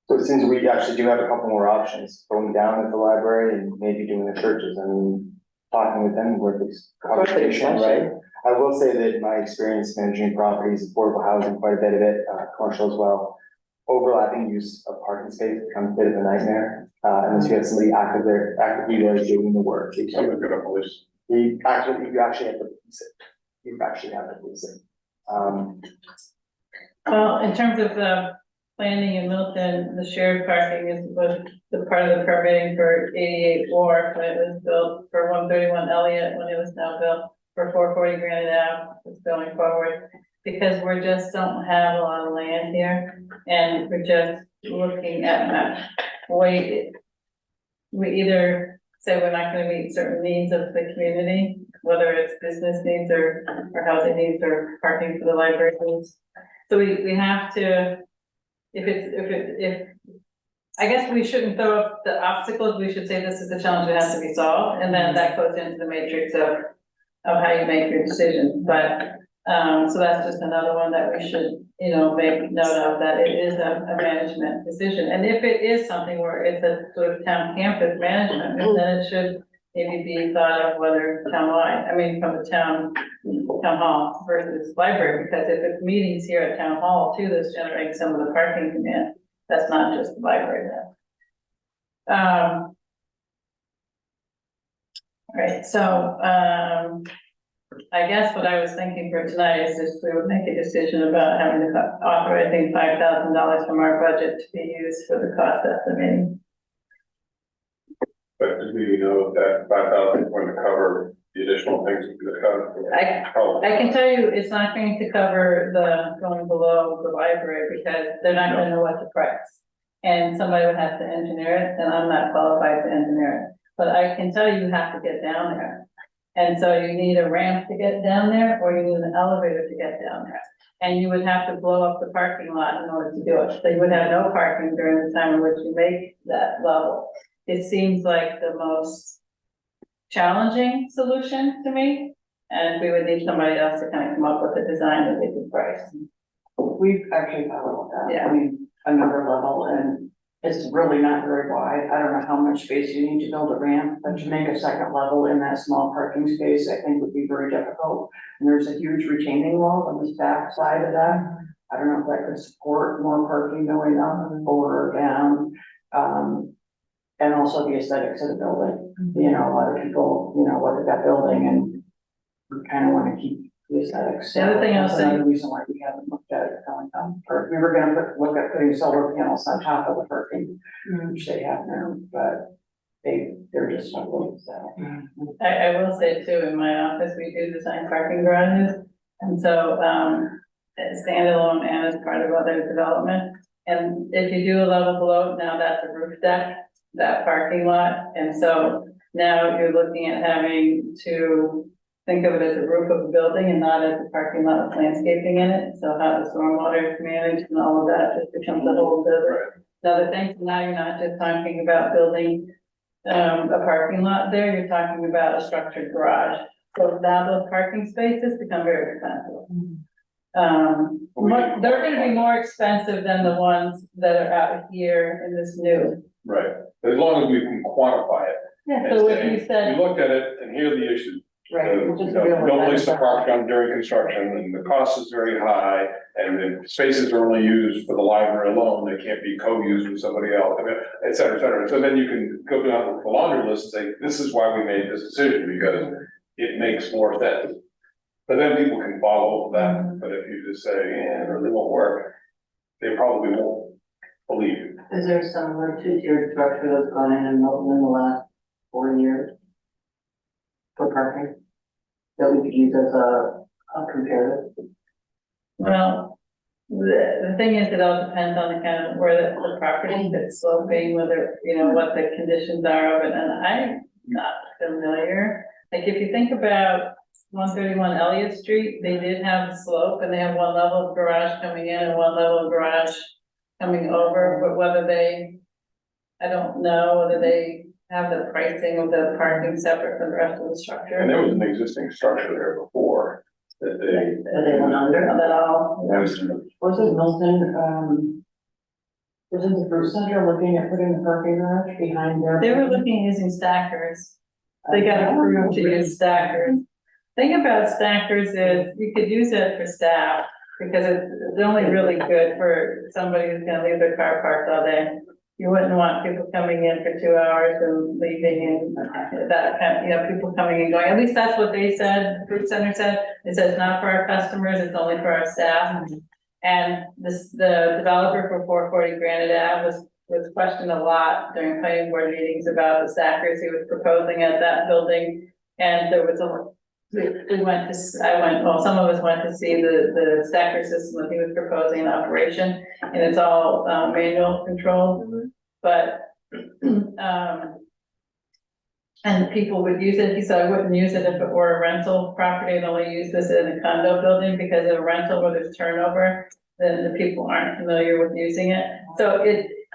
So it seems we actually do have a couple more options, going down at the library and maybe doing the churches, I mean, talking with them, worth this conversation, right? I will say that my experience managing properties, affordable housing, quite a bit of it, commercial as well. Overlapping use of parking space becomes a bit of a nightmare, unless you have somebody actively there doing the work. Someone could have police. You actually have to police it. You actually have to police it. Well, in terms of the planning in Milton, the shared parking was the part of the permitting for 88 Wharf when it was built, for 131 Elliott when it was now built, for 440 Granite Ave, it's going forward. because we just don't have a lot of land here, and we're just looking at that. We either say we're not gonna meet certain needs of the community, whether it's business needs or housing needs or parking for the library needs. So we have to, if I guess we shouldn't throw up the obstacles, we should say this is the challenge that has to be solved, and then that goes into the matrix of how you make your decisions, but, so that's just another one that we should, make note of, that it is a management decision, and if it is something where it's a sort of town campus management, then it should maybe be thought of whether townwide, from the town hall versus library, because if it's meetings here at town hall too, that's generating some of the parking demand, that's not just the library then. Right, so, I guess what I was thinking for tonight is just we would make a decision about having to authorizing $5,000 from our budget to be used for the cost estimating. But do we know that 5,000 is going to cover the additional things we discussed? I can tell you it's not going to cover the going below the library because they're not gonna know what to price. And somebody would have to engineer it, and I'm not qualified to engineer it. But I can tell you have to get down there. And so you need a ramp to get down there, or you need an elevator to get down there. And you would have to blow up the parking lot in order to do it. So you would have no parking during the time in which you make that level. It seems like the most challenging solution to me. And we would need somebody else to kind of come up with a design that they could price. We've actually thought about that. Yeah. Another level, and it's really not very wide. I don't know how much space you need to build a ramp, but to make a second level in that small parking space, I think would be very difficult. And there's a huge retaining wall on this back side of that. I don't know if that could support more parking going up or down. And also the aesthetics of the building. A lot of people, look at that building and we kind of want to keep the aesthetics. The other thing I'll That's say- another reason why we haven't looked at it going down. Or we were gonna look at putting solar panels on top of the parking, which they have now, but they're just not willing, so. I will say too, in my office, we do design parking garages. And so, standalone and as part of other development. And if you do a level below, now that's a roof deck, that parking lot. And so now you're looking at having to think of it as a roof of a building and not as a parking lot with landscaping in it. So how the stormwater is managed and all of that just becomes a whole other thing. So now you're not just talking about building a parking lot there, you're talking about a structured garage. So now those parking spaces become very expensive. They're gonna be more expensive than the ones that are out here in this new. Right, as long as we can quantify it. Yeah, And so if say, you said. We looked at it and here are the issues. Right. No place to park on during construction, and the cost is very high, and the spaces are only used for the library alone, they can't be co-used with somebody else, et cetera, et cetera. So then you can go down the laundry list and say, this is why we made this decision, because it makes more sense. But then people can follow that, but if you just say, yeah, it really won't work, they probably won't believe you. Is there some two-tiered structure that's gone in Milton in the last 4 years? For parking, that we could use as a comparative? Well, the thing is, it all depends on the kind of where the property is sloping, whether, what the conditions are of it, and I'm not familiar. Like, if you think about 131 Elliott Street, they did have a slope, and they have one level of garage coming in and one level of garage coming over, but I don't know whether they have the pricing of the parking separate from the rest of the structure. And there was an existing structure there before that They went under. Not at all. Wasn't Milton, wasn't the fruit center looking at putting the parking garage behind their? They were looking at using stackers. They got approved to use stackers. Thing about stackers is you could use it for staff because it's only really good for somebody who's gonna leave their car parked all day. You wouldn't want people coming in for 2 hours and leaving and that kind of, people coming and going. At least that's what they said, the fruit center said. It says not for our customers, it's only for our staff. And the developer for 440 Granite Ave was questioned a lot during planning board meetings about the stackers he was proposing at that building. And there was we went to, well, some of us went to see the stacker system that he was proposing in operation, and it's all manual control, but, and people would use it, he said, I wouldn't use it if it were a rental property, I'd only use this in a condo building, because in a rental where there's turnover, then the people aren't familiar with using it, so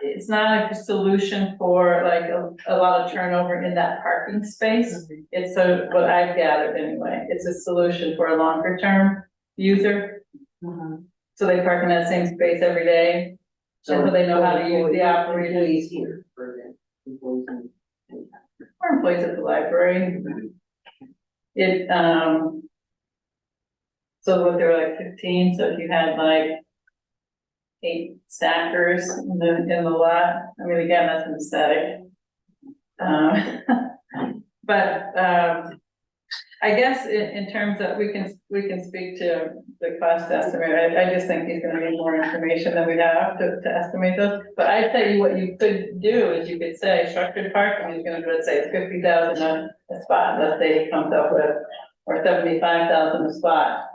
it's not a solution for like a lot of turnover in that parking space. It's sort of what I've gathered anyway. It's a solution for a longer term user. So they park in that same space every day. And so they know how to use the operator. Employees here, for example, employees in- Or employees at the library. It, so what, there were like 15, so if you had like 8 stackers in the lot, I mean, again, that's an aesthetic. But, I guess in terms of, we can speak to the cost estimate, I just think he's gonna need more information than we have to estimate those. But I'd tell you what you could do is you could say structured parking is gonna, let's say it's 50,000 a spot, let's say he comes up with, or 75,000 a spot.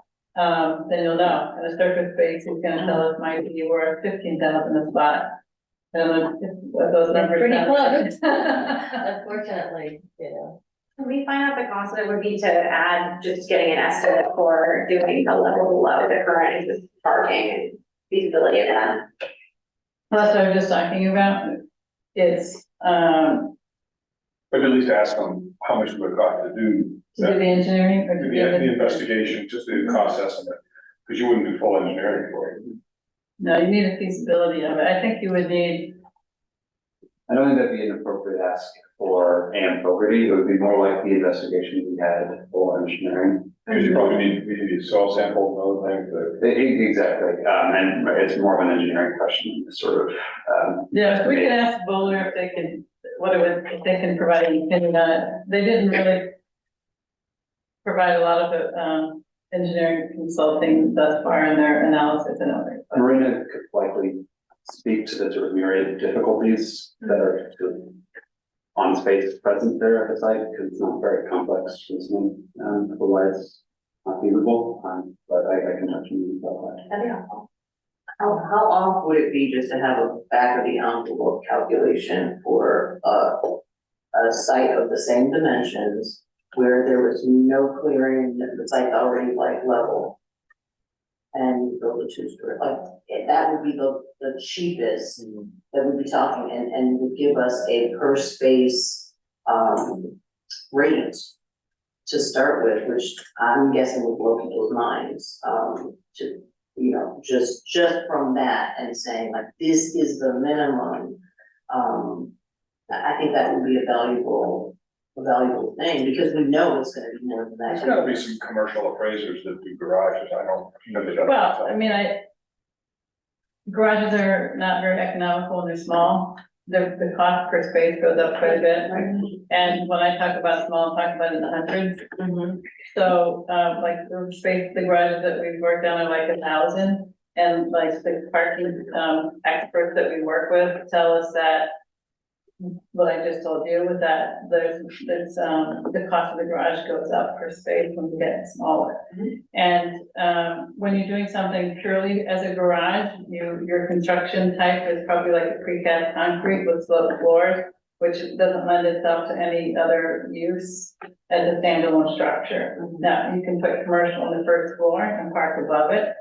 Then you'll know, and a surface space is gonna tell us might be worth 15,000 a spot. And if those numbers. Pretty sound- close. Unfortunately, you know. Can we find out the cost that it would be to add, just getting an estimate for doing a level below the current existing parking and feasibility of that? Well, that's what I was just talking about. It's, But at least ask them how much it would cost to do to do the engineering or to the do the the, investigation, just the cost estimate, because you wouldn't do full engineering for it. no, you need a feasibility of it. I think you would need, I don't think that'd be an appropriate ask for AM Fogarty. It would be more like the investigation we had for engineering. Because you probably need soil samples and other things, Exactly, and it's more of an engineering question, sort of, yeah, if we could ask Bowler if they can, if they can provide any opinion on it. They didn't really provide a lot of, engineering consulting thus far in their analysis and others. Marina could likely speak to the sort of myriad difficulties that are sort of on space present there at the site, because it's not very complex, otherwise not feasible, but I can touch on you about that. That'd be helpful. How off would it be just to have a back of the envelope calculation for a site of the same dimensions where there was no clearing, the site's already like level? And you build a 2-story, like, that would be the cheapest that we'd be talking, and would give us a per space rate to start with, which I'm guessing would blow people's minds, to, you know, just from that and saying like, this is the minimum. I think that would be a valuable thing, because we know it's gonna be more than that. There's gotta be some commercial appraisers that do garages, I don't, they don't. Well, I mean, garages are not very economical and they're small. The cost per space goes up quite a bit. And when I talk about small, I'm talking about in the hundreds. So, like the garages that we've worked on are like 1,000. And like the parking, experts that we work with tell us that what I just told you was that there's, the cost of the garage goes up per space when you get smaller. And, when you're doing something purely as a garage, your construction type is probably like a precast concrete with sloped floors, which doesn't lend itself to any other use as a standalone structure. Now, you can put commercial on the first floor and park above it.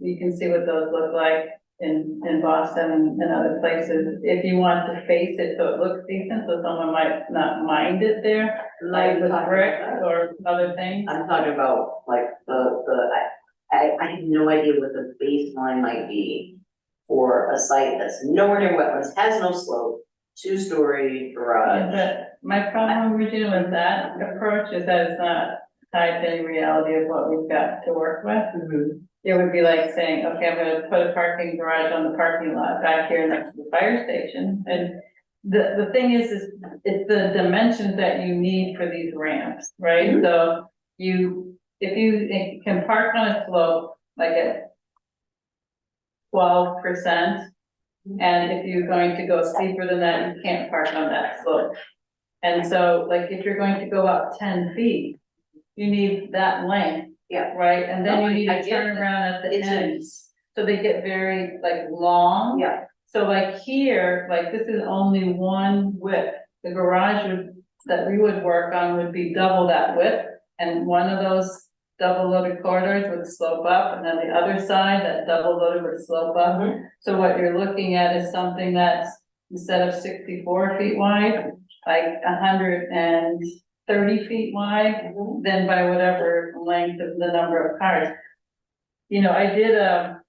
You can see what those look like in Boston and other places, if you want to face it so it looks decent, so someone might not mind it there, like with brick or other things. I'm talking about like I have no idea what the baseline might be for a site that's nowhere near wetlands, has no slope, 2-story garage. But my problem, Regina, with that approach is that it's not tied to any reality of what we've got to work with. It would be like saying, okay, I'm gonna put a parking garage on the parking lot back here next to the fire station. And the thing is it's the dimensions that you need for these ramps, right? So if you can park on a slope, like at 12%, and if you're going to go steeper than that, you can't park on that slope. And so, like, if you're going to go up 10 feet, you need that length. Yeah. Right, and then No, you need I to get turn that. around at the It's a- ends, so they get very like long. Yeah, So like here, like this is only one width, the garage that we would work on would be double that width. And one of those double loaded corridors would slope up, and then the other side, that double loaded would slope up. So what you're looking at is something that's, instead of 64 feet wide, like 130 feet wide, then by whatever length of the number of cars. You know, I did a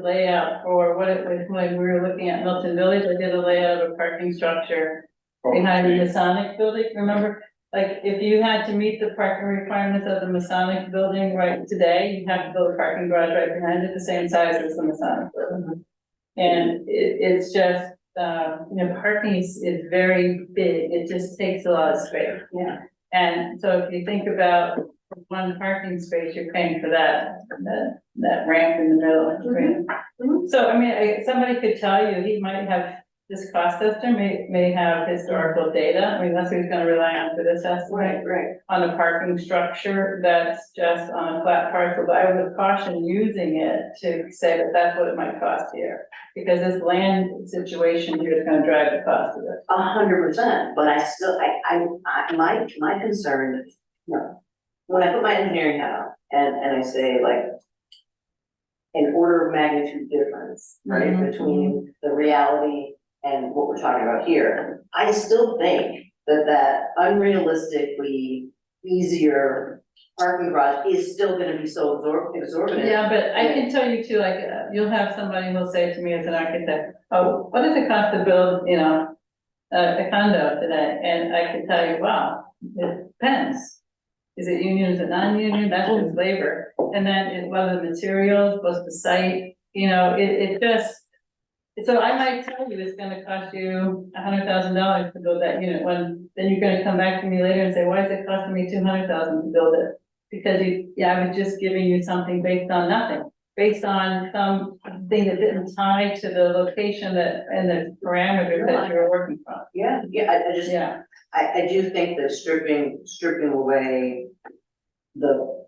layout for what it was, when we were looking at Milton Village, I did a layout of a parking structure behind the Masonic building, remember? Like, if you had to meet the parking requirements of the Masonic building right today, you have to build a parking garage right behind it, the same size as the Masonic building. And it's just, you know, parking is very big, it just takes a lot of space. Yeah. And so if you think about one parking space, you're paying for that ramp in the middle. So, I mean, somebody could tell you, he might have, this cost estimate may have historical data, I mean, that's what he's gonna rely on for this estimate. right. On a parking structure that's just on a flat parcel, but I would caution using it to say that that's what it might cost here. Because this land situation here is gonna drive the cost of it. 100%, but I still, my concern, you know, when I put my engineering hat on and I say like an order of magnitude difference, right, Mhm. between the reality and what we're talking about here, I still think that unrealistically easier parking garage is still gonna be so exorbitant. Yeah, but I can tell you too, like, you'll have somebody who'll say to me as an architect, oh, what does it cost to build, you know, a condo today? And I can tell you, wow, it depends. Is it union, is it non-union? That's just labor. And then what are the materials, what's the site, you know, it just, so I might tell you it's gonna cost you $100,000 to build that unit, when, then you're gonna come back to me later and say, why is it costing me $200,000 to build it? Because I was just giving you something based on nothing, based on something that didn't tie to the location that, and the parameters that you were working from. Yeah, I just, Yeah, I do think that stripping away the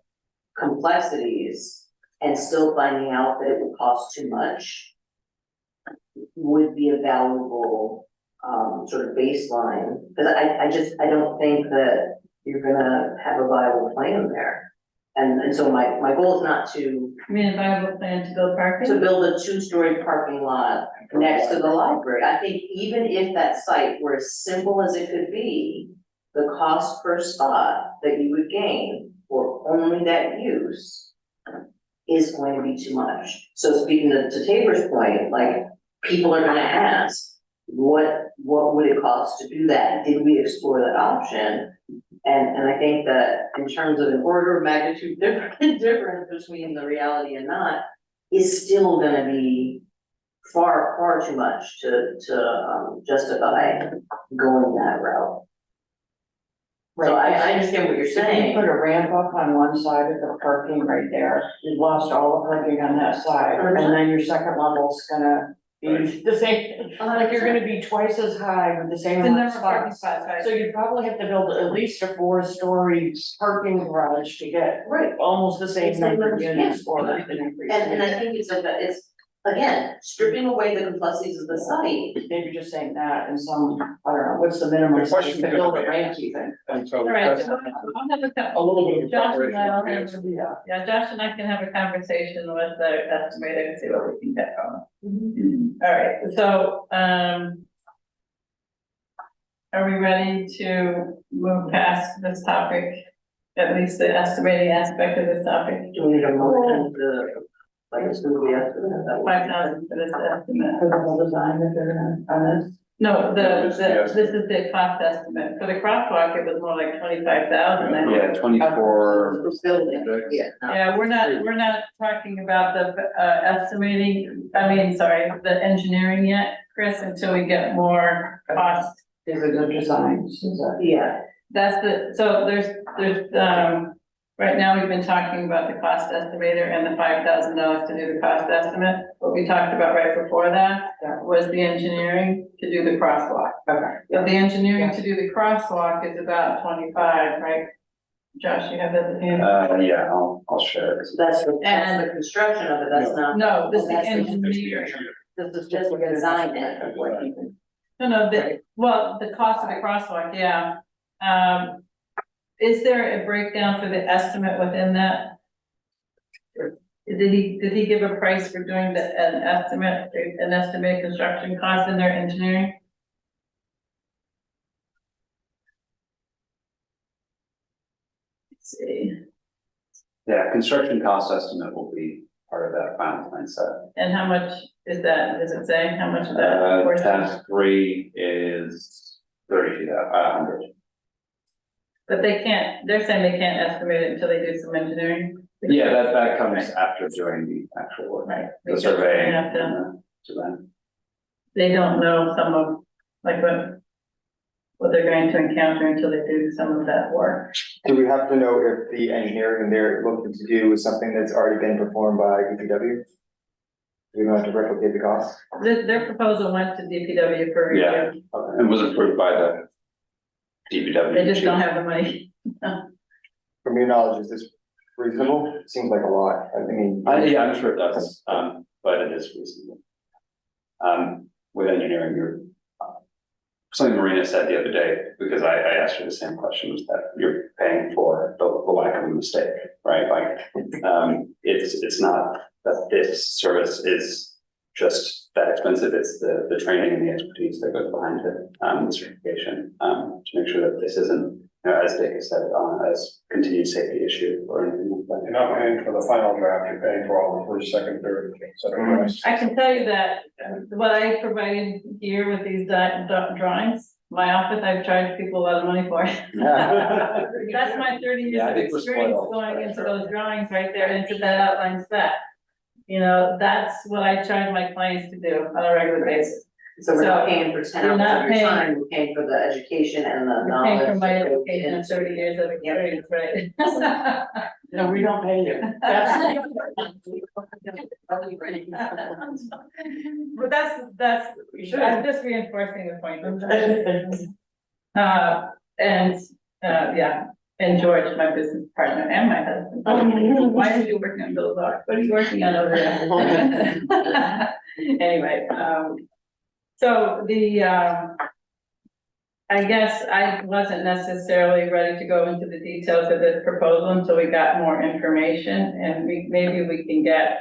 complexities and still finding out that it would cost too much would be a valuable, sort of baseline, because I don't think that you're gonna have a viable plan there. And so my goal is not to I mean, a viable plan to build parking. build a two-story parking lot next to the library. I think even if that site were as simple as it could be, the cost per spot that you would gain for only that use is going to be too much. So speaking to Tabor's point, like, people are gonna ask, what would it cost to do that? Did we explore that option? And I think that in terms of an order of magnitude difference between the reality and not, is still gonna be far too much to justify going that route. So I understand what you're If you saying. put a ramp up on one side of the parking right there, you've lost all the parking on that side, and then your second level's gonna be the same. Like, you're gonna be twice as high with the same It's a amount number of of parking spots. spots, right? So you'd probably have to build at least a 4-story parking garage to get Right. almost the same number of Yeah. units for an increase. And I think it's again, stripping away the complexities of the site. Maybe just saying that and some, I don't know, what's the minimum The size question to is- build a ramp even? And so All right, that's so I'll have a little bit of a Josh and preparation. I will of the have answer. Yeah, Josh and I can have a conversation with the estimator and see what we can get from it. All right, so, are we ready to move past this topic? At least the estimating aspect of this topic, Do we need a motion to, like, it's gonna be estimate that way? 5,000 for this estimate. For the whole design that they're gonna, on this? No, This is the this is the cost estimate. For the crosswalk, it was more like 25,000. I Yeah, think. 24. For building, yeah. Yeah, we're not talking about the, estimating, the engineering yet, Chris, until we get more cost. These are the designs, is that? Yeah, That's so there's, right now, we've been talking about the cost estimator and the $5,000 to do the cost estimate. What we talked about right before that was the engineering to do the crosswalk. Okay. So the engineering to do the crosswalk is about 25, right? Josh, you have that at hand? Yeah, I'll share it. That's the construction of it, that's not. No, this is That's the engineer. This is just the design of what you can. No, well, the cost of the crosswalk, yeah. Is there a breakdown for the estimate within that? Did he give a price for doing an estimated construction cost in their engineering? Let's see, Yeah, construction cost estimate will be part of that final plan set. and how much is that, does it say how much of that? portion? Task 3 is 100. But they can't, they're saying they can't estimate it until they do some engineering? Yeah, that comes after doing the actual work, Right. the Because survey. they have to- and the design. They don't know some of, like, what they're going to encounter until they do some of that work. Do we have to know if the engineering they're looking to do is something that's already been performed by DPW? We don't have to replicate the cost? Their proposal went to DPW for review. Yeah. And was approved by the DPW. They just don't have the money. From your knowledge, is this reasonable? Seems like a lot. I mean. Yeah, I'm sure it does, but it is reasonable. With engineering, something Marina said the other day, because I asked her the same question, was that you're paying for the lack of a mistake, right? Like, it's not that this service is just that expensive, it's the training and the expertise that goes behind it, the certification, to make sure that this isn't, as Dick has said, as continued safety issue or anything like that. You're not paying for the final draft, you're paying for all the first, second, third, set of prices. I can tell you that what I provided here with these drawings, my office, I've charged people a lot of money for. That's my 30 years Yeah, I of think we're experience spoiled. going into those drawings right there, into that outline spec. You know, that's what I charge my clients to do on a regular basis. So we're not So, paying for 10 you're hours not of your paying- time, we're paying for the education and the I'm knowledge. paying for my that goes education and into- 30 years of experience, right? No, we don't pay you. That's. But I'm just reinforcing the point. Yeah, and George, my business partner, and my husband. Why are you working on Bill's Arc? What are you working on over there? Anyway, so I guess I wasn't necessarily ready to go into the details of this proposal until we got more information, and maybe we can get,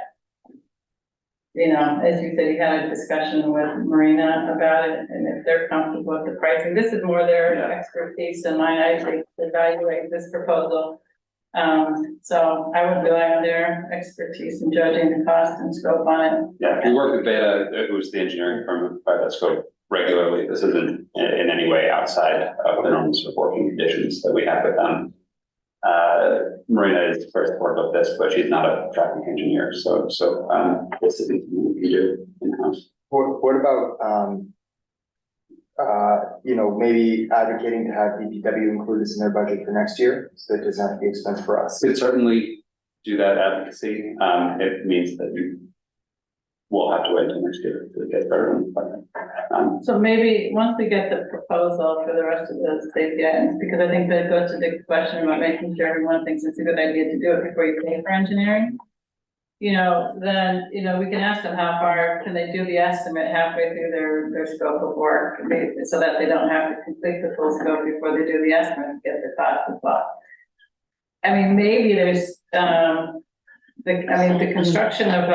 you know, as you said, you had a discussion with Marina about it, and if they're comfortable with the pricing, this is more their expertise than mine. I evaluate this proposal. So I would rely on their expertise in judging the cost and scope on it. Yeah, we work with Beta, who's the engineering firm by that scope regularly. This isn't in any way outside of the normal sort of working conditions that we have with them. Marina is very supportive of this, but she's not a traffic engineer, so this isn't something we can do in-house. What about, you know, maybe advocating to have DPW include this in their budget for next year, so it doesn't have to be expense for us? Could certainly do that advocacy. It means that you will have to wait until next year to get better. So maybe once we get the proposal for the rest of the safety items, because I think that goes to the question about making sure everyone thinks it's a good idea to do it before you pay for engineering. You know, then, you know, we can ask them how far can they do the estimate halfway through their scope of work, so that they don't have to complete the full scope before they do the estimate and get the cost as well. I mean, maybe there's, the construction of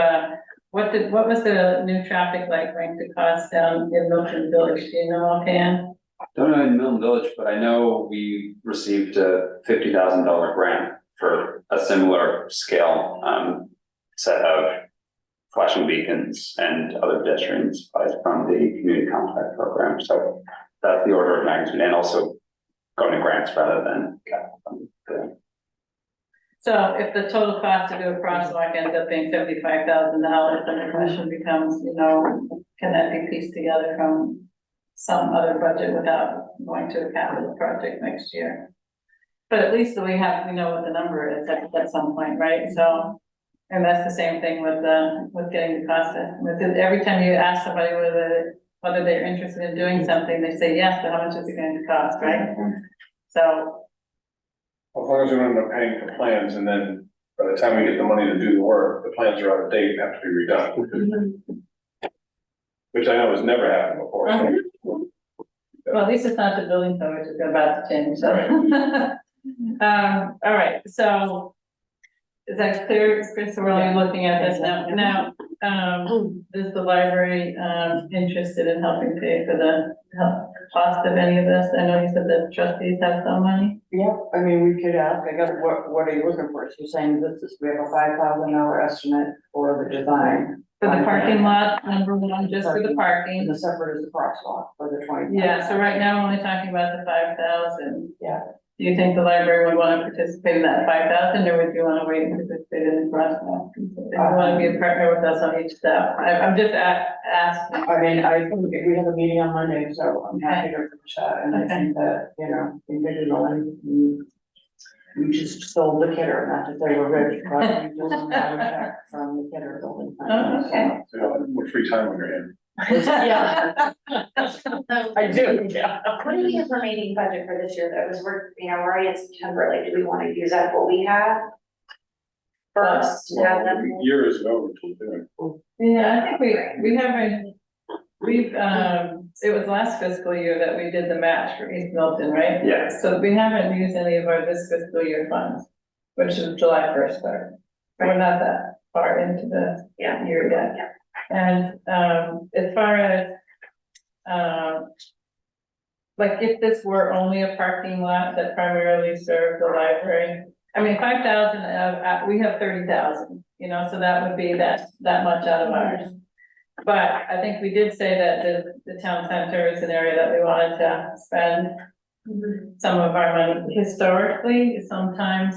what was the new traffic light going to cost down in Milton Village, do you know offhand? Don't know in Milton Village, but I know we received a $50,000 grant for a similar scale, set of flashing beacons and other pedestrian supplies from the community compact program. So that's the order of magnitude, and also going to grants rather than capital funding. So if the total cost to do a crosswalk ends up being $75,000, then the question becomes, you know, can that be pieced together from some other budget without going to a capital project next year? But at least we know what the number is at some point, right? So, and that's the same thing with getting the cost estimate. Every time you ask somebody whether they're interested in doing something, they say yes, but how much is it going to cost, right? So As long as we don't end up paying for plans and then by the time we get the money to do the work, the plans are out of date and have to be redone. Which I know has never happened before. so. Well, at least it's not the building code, which is about to change, so. All right, so. Is that clear, Chris? So we're only looking at this now. Now, is the library, interested in helping pay for the cost of any of this? I know you said the trustees have some money. Yeah, I mean, we could ask, I guess, what are you looking for? So you're saying this is, we have a $5,000 estimate for the design. For the parking lot, number one, just for the And parking. the separate is the crosswalk for the 20. Yeah, so right now, we're only talking about the 5,000. Yeah. Do you think the library would want to participate in that 5,000, or would you want to wait and participate in the crosswalk? Do you want to be a partner with us on each step? I'm just asking. I mean, I think we have a meeting on Monday, so I'm happy to push that, and I think that, you know, individually, we just sold the kidder, not to say we're rich, but we just got a check from the kidder building. Oh, okay. So, what free time on your hands? Yeah. I do, yeah. What do we have remaining budget for this year though? Because we're, you know, we're already in September, like, do we want to use up what we have? First, have them. Years ago, which was doing. Yeah, I think we haven't, it was last fiscal year that we did the match for East Milton, right? Yeah. So we haven't used any of our this fiscal year funds, which is July 1st start. We're not that far into the year yet. Yeah. And, as far as, like, if this were only a parking lot that primarily served the library, I mean, 5,000 of, we have 30,000, you know, so that would be that much out of ours. But I think we did say that the town center is an area that we wanted to spend some of our money. Historically, sometimes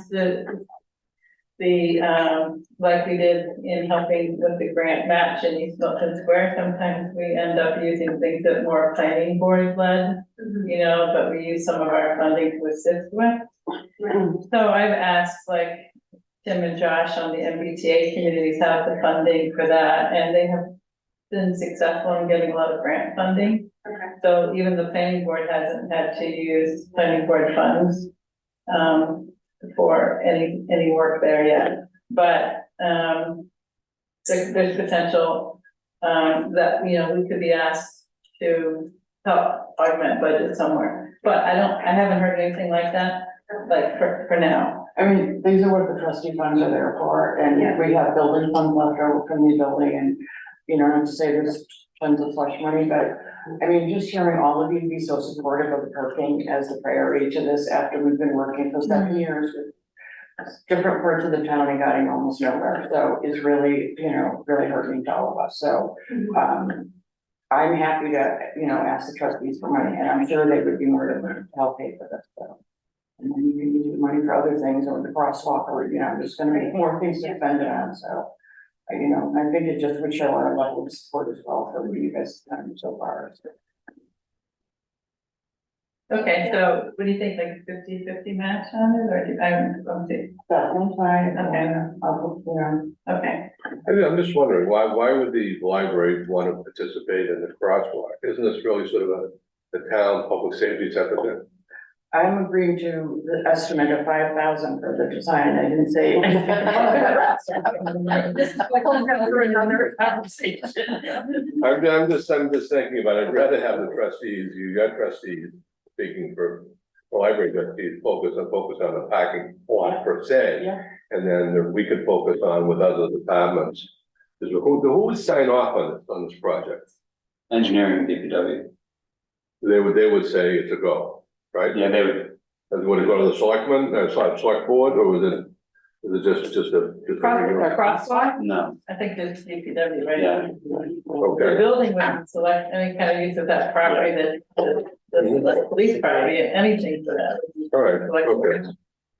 like we did in helping with the grant match in East Milton Square, sometimes we end up using things that more planning board led, you know, but we use some of our funding to assist with. So I've asked like Tim and Josh on the MBTA communities have the funding for that, and they have been successful in getting a lot of grant funding. Okay. So even the planning board hasn't had to use planning board funds for any work there yet. But there's potential that, you know, we could be asked to help augment budget somewhere. But I haven't heard anything like that, like for now. I mean, these are what the trustee funds are there for, and if we have building funds left over from the building, and, you know, not to say there's tons of flush money, but I mean, just hearing all of you be so supportive of the parking as the priority to this after we've been working for 7 years with different parts of the town and getting almost nowhere, so is really, you know, really hurting to all of us, so, I'm happy to, you know, ask the trustees for money, and I'm sure they would be more than willing to help pay for this, so. And then you can use the money for other things, or the crosswalk, or, you know, there's gonna be more things to spend it on, so. You know, I think it just would show our level of support as well for what you guys have done so far. Okay, so what do you think, like 50-50 match on it, or I'm see, That one's fine. Okay. I'll, you know. okay. I'm just wondering, why would the library want to participate in the crosswalk? Isn't this really sort of the town public safety type of thing? I'm agreeing to the estimate of 5,000 for the design, I didn't say. This is like another conversation. I'm just thinking about it, I'd rather have the trustees, you got trustees speaking for the library trustees, focus on the parking lot per se. Yeah. And then we could focus on with other departments. Who would sign off on this project? Engineering, DPW. They would say it's a go, right? Yeah, they would. Would it go to the selectmen, select board, or was it just a? Crosswalk? No, I think there's DPW, right? Yeah. The Okay, building would select any kind of use of that property, the police property, anything for that. all right, okay.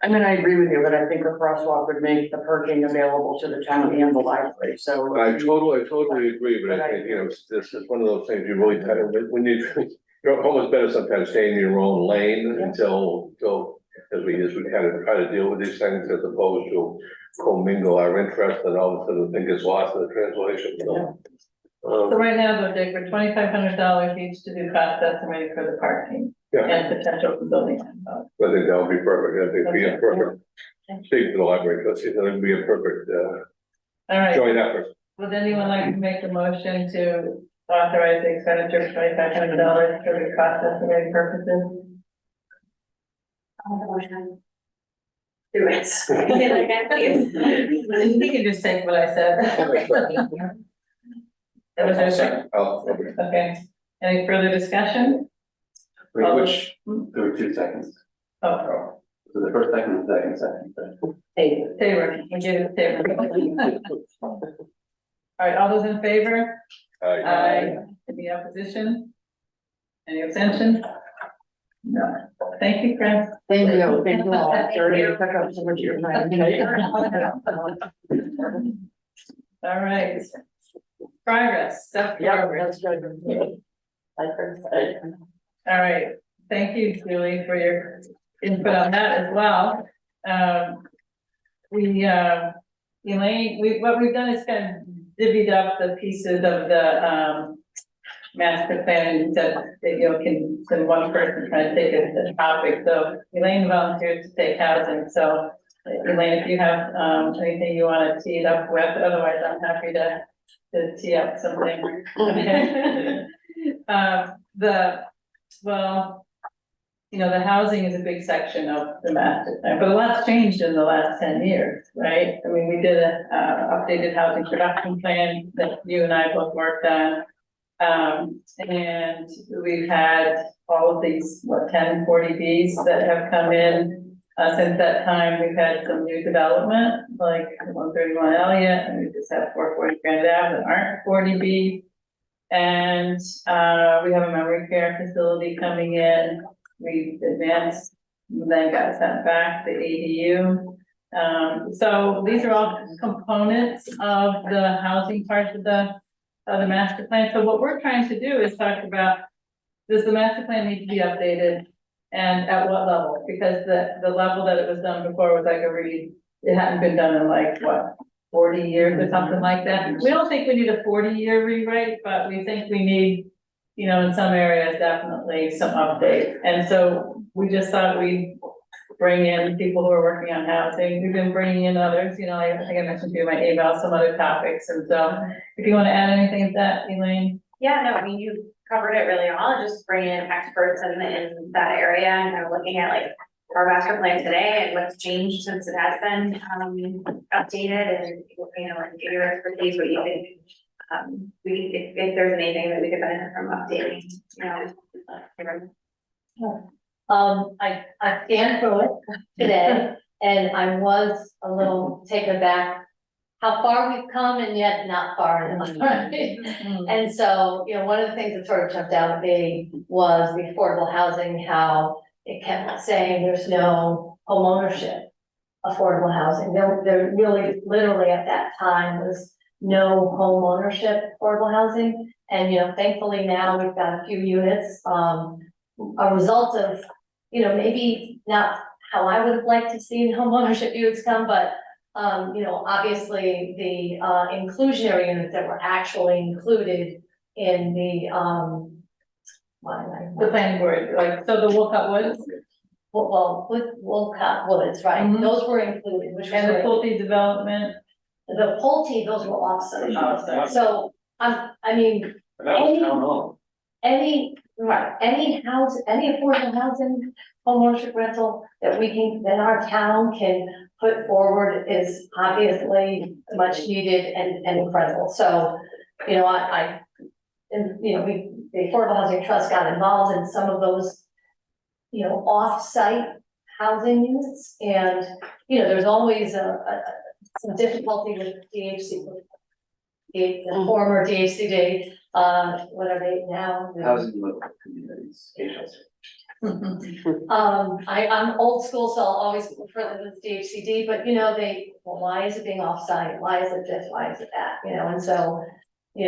I mean, I agree with you, but I think a crosswalk would make the parking available to the town and the library, so. I totally agree, but I think, you know, this is one of those things you really kind of, when you're almost better sometimes staying in your own lane until, as we kind of try to deal with these things as opposed to commingle our interest and all of a sudden the thing gets lost in the translation, so. So right now, they're digging for $2,500 each to do cost estimating for the parking Yeah, and potential for building. I think that would be perfect, I think it'd be a perfect, speak to the library trustees, that would be a perfect, All right, joint effort. would anyone like to make a motion to authorize the expenditure of $2,500 for the cost estimating purposes? I'll make a motion. Do it. Say that again, please. You can just take what I said. That was it. Okay, any further discussion? Wait, which, there were 2 seconds. Oh, So the first second, the second. Tabor, we give it Tabor. All right, all those in favor? Aye. Any opposition? Any abstention? No. Thank you, Chris. Thank you all. Sorry to pick up so much of your time. All right. Progress, step Yeah, forward. that's good. All right, thank you, Julie, for your input on that as well. Elaine, what we've done is kind of divvied up the pieces of the, master plan that, can one person try to take a topic. So Elaine volunteered to take housing, so Elaine, if you have, anything you want to tee it up with, otherwise I'm happy to tee up something. The housing is a big section of the master plan, but a lot's changed in the last 10 years, right? I mean, we did a, updated housing production plan that you and I both worked on. And we've had all of these, 1040Bs that have come in. Since that time, we've had some new development, like 131 Elliott, and we just have 440 Grand Ave that aren't 40B. And, we have a memory care facility coming in. We advanced, then got sent back the ADU. So these are all components of the housing part of the master plan. So what we're trying to do is talk about, does the master plan need to be updated? And at what level? Because the level that it was done before was like it hadn't been done in like, 40 years or something like that. We don't think we need a 40-year rewrite, but we think we need, in some areas, definitely some updates. And so we just thought we'd bring in people who are working on housing. We've been bringing in others, I think I mentioned to you in my email, some other topics. And so if you want to add anything to that, Elaine? Yeah, no, I mean, you covered it really well, just bring in experts in that area and kind of looking at like our master plan today and what's changed since it has been, updated and, and get your expertise, what you think. If there's anything that we could benefit from updating, I scanned through it today, and I was a little taken aback how far we've come and yet not far enough. And so, one of the things that sort of jumped out at me was the affordable housing, how it kept saying there's no homeownership affordable housing. There really, literally at that time was no home ownership affordable housing. And, thankfully now we've got a few units, a result of, maybe not how I would have liked to see home ownership units come, but, obviously the, inclusionary units that were actually included in the, The planning board, like, so the Wolcott Woods with Wolcott Woods, right? Mhm. Those were included, which was and the great. Pulte development. The Pulte, those were offsite. Offsite. So, I mean, And that was town hall. any affordable housing, homeownership rental that our town can put forward is obviously much needed and incredible. So, the Affordable Housing Trust got involved in some of those, off-site housing units. And, there's always some difficulty with DHC, the former DHCD, what are they now? Housing local communities, I'm old school, so I'll always refer to the DHCD, but why is it being offsite? Why is it this? Why is it that? And so, the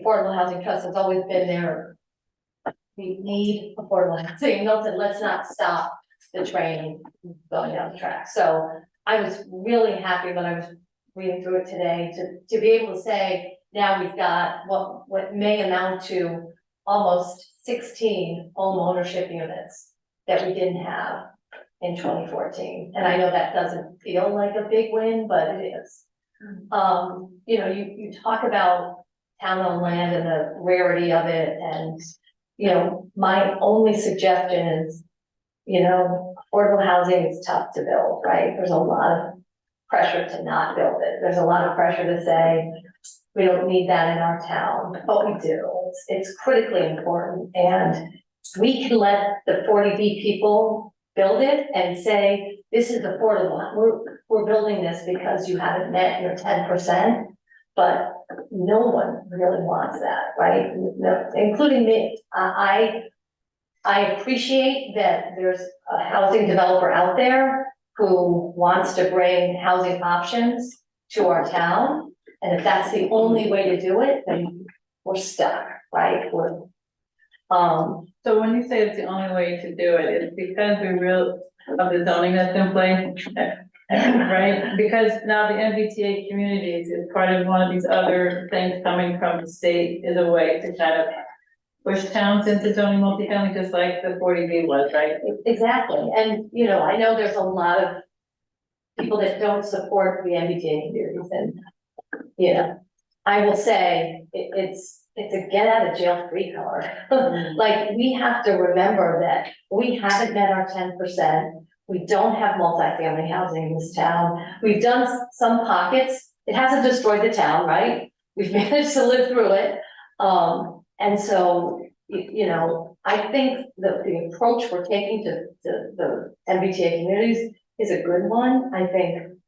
Affordable Housing Trust has always been there. We need affordable housing. Milton, let's not stop the train going down the track. So I was really happy when I was reading through it today to be able to say, now we've got what may amount to almost 16 home ownership units that we didn't have in 2014. And I know that doesn't feel like a big win, but it is. You know, you talk about town-owned land and the rarity of it, and, you know, my only suggestion is, you know, affordable housing is tough to build, right? There's a lot of pressure to not build it. There's a lot of pressure to say, we don't need that in our town, but we do. It's critically important, and we can let the 40B people build it and say, this is affordable. We're building this because you haven't met your 10%, but no one really wants that, right? No, including me. I appreciate that there's a housing developer out there who wants to bring housing options to our town. And if that's the only way to do it, then we're stuck, right? So when you say it's the only way to do it, it's because of the zoning that's in place, right? Because now the MBTA communities is part of one of these other things coming from the state, is a way to kind of push towns into zoning multifamily, just like the 40B was, right? Exactly, and, you know, I know there's a lot of people that don't support the MBTA communities, and, you know, I will say, it's a get out of jail free card. Like, we have to remember that we haven't met our 10%. We don't have multifamily housing in this town. We've done some pockets. It hasn't destroyed the town, right? We've managed to live through it. And so, you know, I think that the approach we're taking to the MBTA communities is a good one. I think,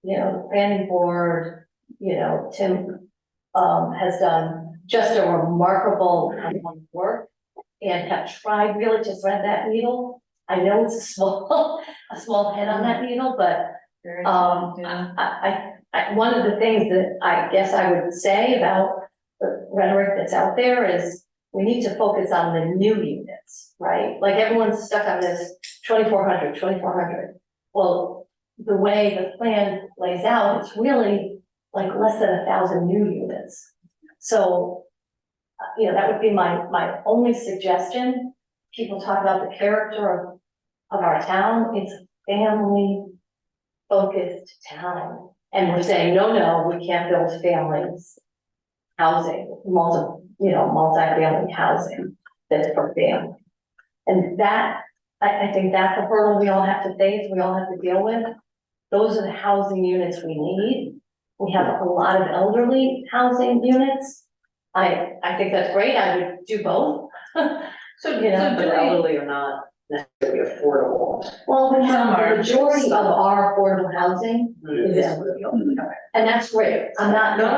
you know, the planning board, you know, Tim has done just a remarkable amount of work and have tried really to thread that needle. I know it's a small head on that needle, but one of the things that I guess I would say about the rhetoric that's out there is we need to focus on the new units, right? Like, everyone's stuck on this 2,400. Well, the way the plan lays out, it's really like less than 1,000 new units. So, you know, that would be my only suggestion. People talk about the character of our town. It's a family focused town. And we're saying, no, we can't build families housing, multi-family housing that's for family. And that, I think that's a hurdle we all have to face, we all have to deal with. Those are the housing units we need. We have a lot of elderly housing units. I think that's great, I would do both. So, You know, but elderly are not necessarily affordable. Well, we have Some are. the majority of our affordable housing is elderly, and that's great. I'm not, No,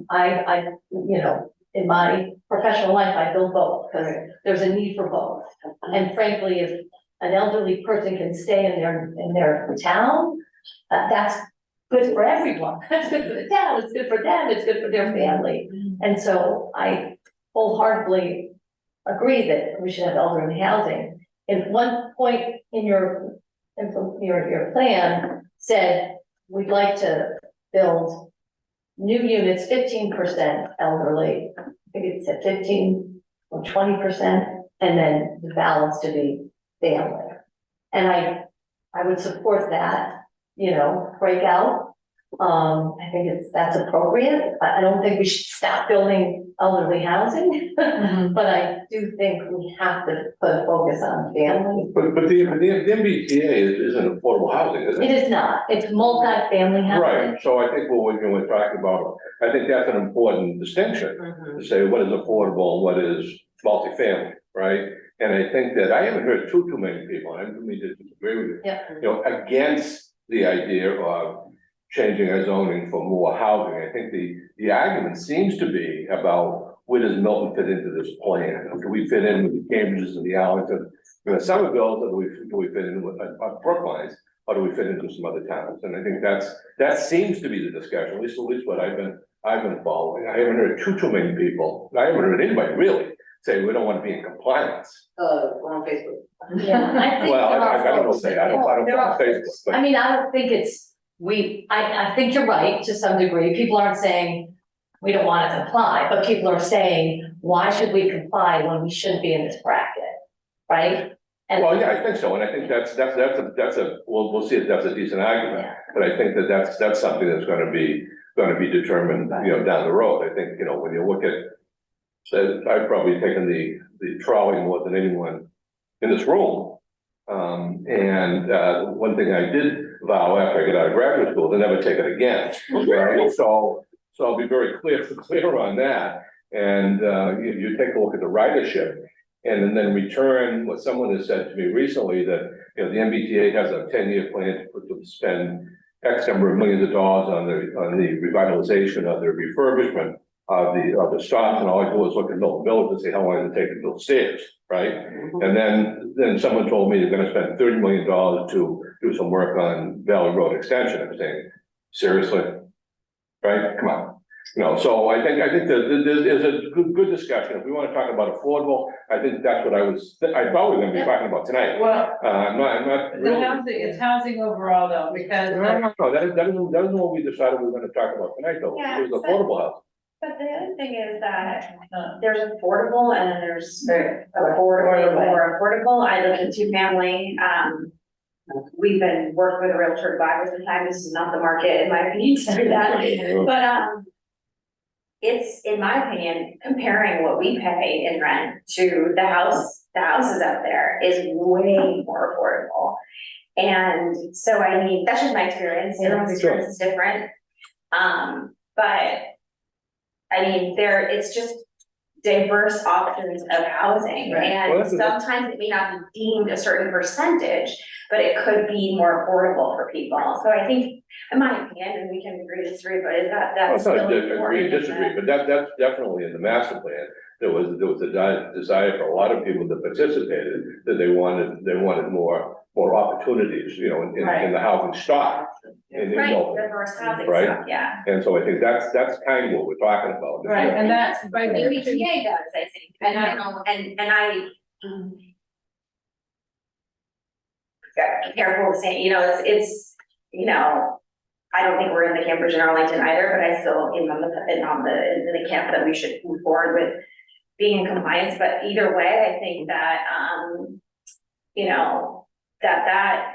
I, you know, in my professional life, I build both, because there's a need for both. And frankly, if an elderly person can stay in their town, that's good for everyone. That's good for the town, it's good for them, it's good for their family. And so I wholeheartedly agree that we should have elderly housing. If one point in your plan said, we'd like to build new units, 15% elderly, I think it said 15 or 20%, and then the balance to be family. And I would support that, you know, breakout. I think that's appropriate. I don't think we should stop building elderly housing, but I do think we have to put a focus on family. But the MBTA isn't affordable housing, is it? It is not, it's multi-family housing. Right, so I think what we're talking about, I think that's an important distinction, to say what is affordable, and what is multifamily, right? And I think that I haven't heard too many people, and I don't mean to disagree with you, Yep. you know, against the idea of changing our zoning for more housing. I think the argument seems to be about where does Milton fit into this plan? Do we fit in with the Cambridges and the Arlington, Somerville, or do we fit in with Brookline, or do we fit into some other towns? And I think that seems to be the discussion, at least what I've been following. I haven't heard too many people, I haven't heard anybody really say we don't want to be in compliance. On Facebook. Yeah, I think Well, there are I don't know, folks I that- don't there follow are Facebook, folks. but. I mean, I don't think it's, I think you're right to some degree. People aren't saying, we don't want to comply, but people are saying, why should we comply when we shouldn't be in this bracket, right? And Well, yeah, I think so, and I think that's we'll see if that's a decent argument, Yeah. but I think that's something that's gonna be determined, down the road. I think, when you look at, I've probably taken the trolley more than anyone in this room. One thing I did vow after I got out of graduate school, to never take it again, right? So I'll be very clear on that, and, you take a look at the ridership. And then return what someone has said to me recently, that, the MBTA has a 10-year plan to spend X number of millions of dollars on the revitalization of the refurbishment of the stops, and all I do is look at Milton Village and say, how long does it take to build stairs, right? And then someone told me they're gonna spend $30 million to do some work on Valley Road extension. I'm saying, seriously? Right, come on. So I think that there's a good discussion. If we want to talk about affordable, I think that's what I thought we were gonna be talking about tonight. Well, I'm not the really. housing, it's housing overall though, because No, that isn't what we decided we were gonna talk about tonight, though. Yeah, It was affordable housing. But the other thing is that there's affordable and then there's affordable or affordable. I live in two family, we've been working with a realtor advisor some time. This is not the market, in my opinion, to do that. But, it's, in my opinion, comparing what we pay in rent to the houses out there is way more affordable. And so, I mean, that's just my experience. Everyone's experience is different. But I mean, it's just diverse options of housing. Right. And sometimes it may not be deemed a certain percentage, but it could be more affordable for people. So I think, in my opinion, and we can agree to disagree, but is that's Well, it's not really agree important. and disagree, but that's definitely in the master plan. There was a desire for a lot of people that participated, that they wanted more opportunities, in the housing stock. Right, diverse housing Right. stuff, yeah. And so I think that's kind of what we're talking about. right, and that's by The the MBTA does, I think, and I know, and I. Gotta be careful to say, it's, I don't think we're in the Cambridge and Arlington either, but I still am in the camp that we should move forward with being in compliance, but either way, I think that,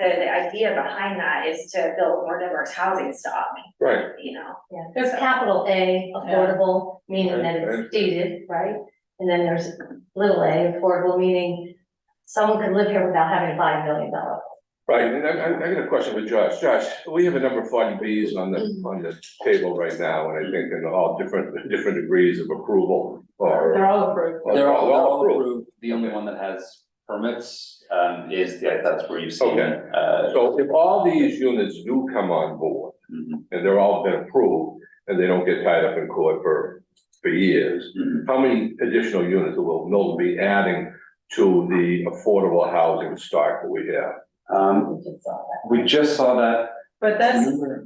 the idea behind that is to build more diverse housing stock, Right. Yeah, there's capital A, affordable, meaning that it's dated, right? And then there's little a, affordable, meaning someone could live here without having to buy $1 million. Right, and I got a question for Josh. Josh, we have a number of 40Bs on the table right now, and I think in all different degrees of approval or. they're all approved. They're all approved. The only one that has permits, that's where you see. Okay. So if all these units do come on board, Mhm. and they're all been approved, and they don't get tied up in court for years, Mhm. how many additional units will Milton be adding to the affordable housing stock that we have? We just saw that. But that's,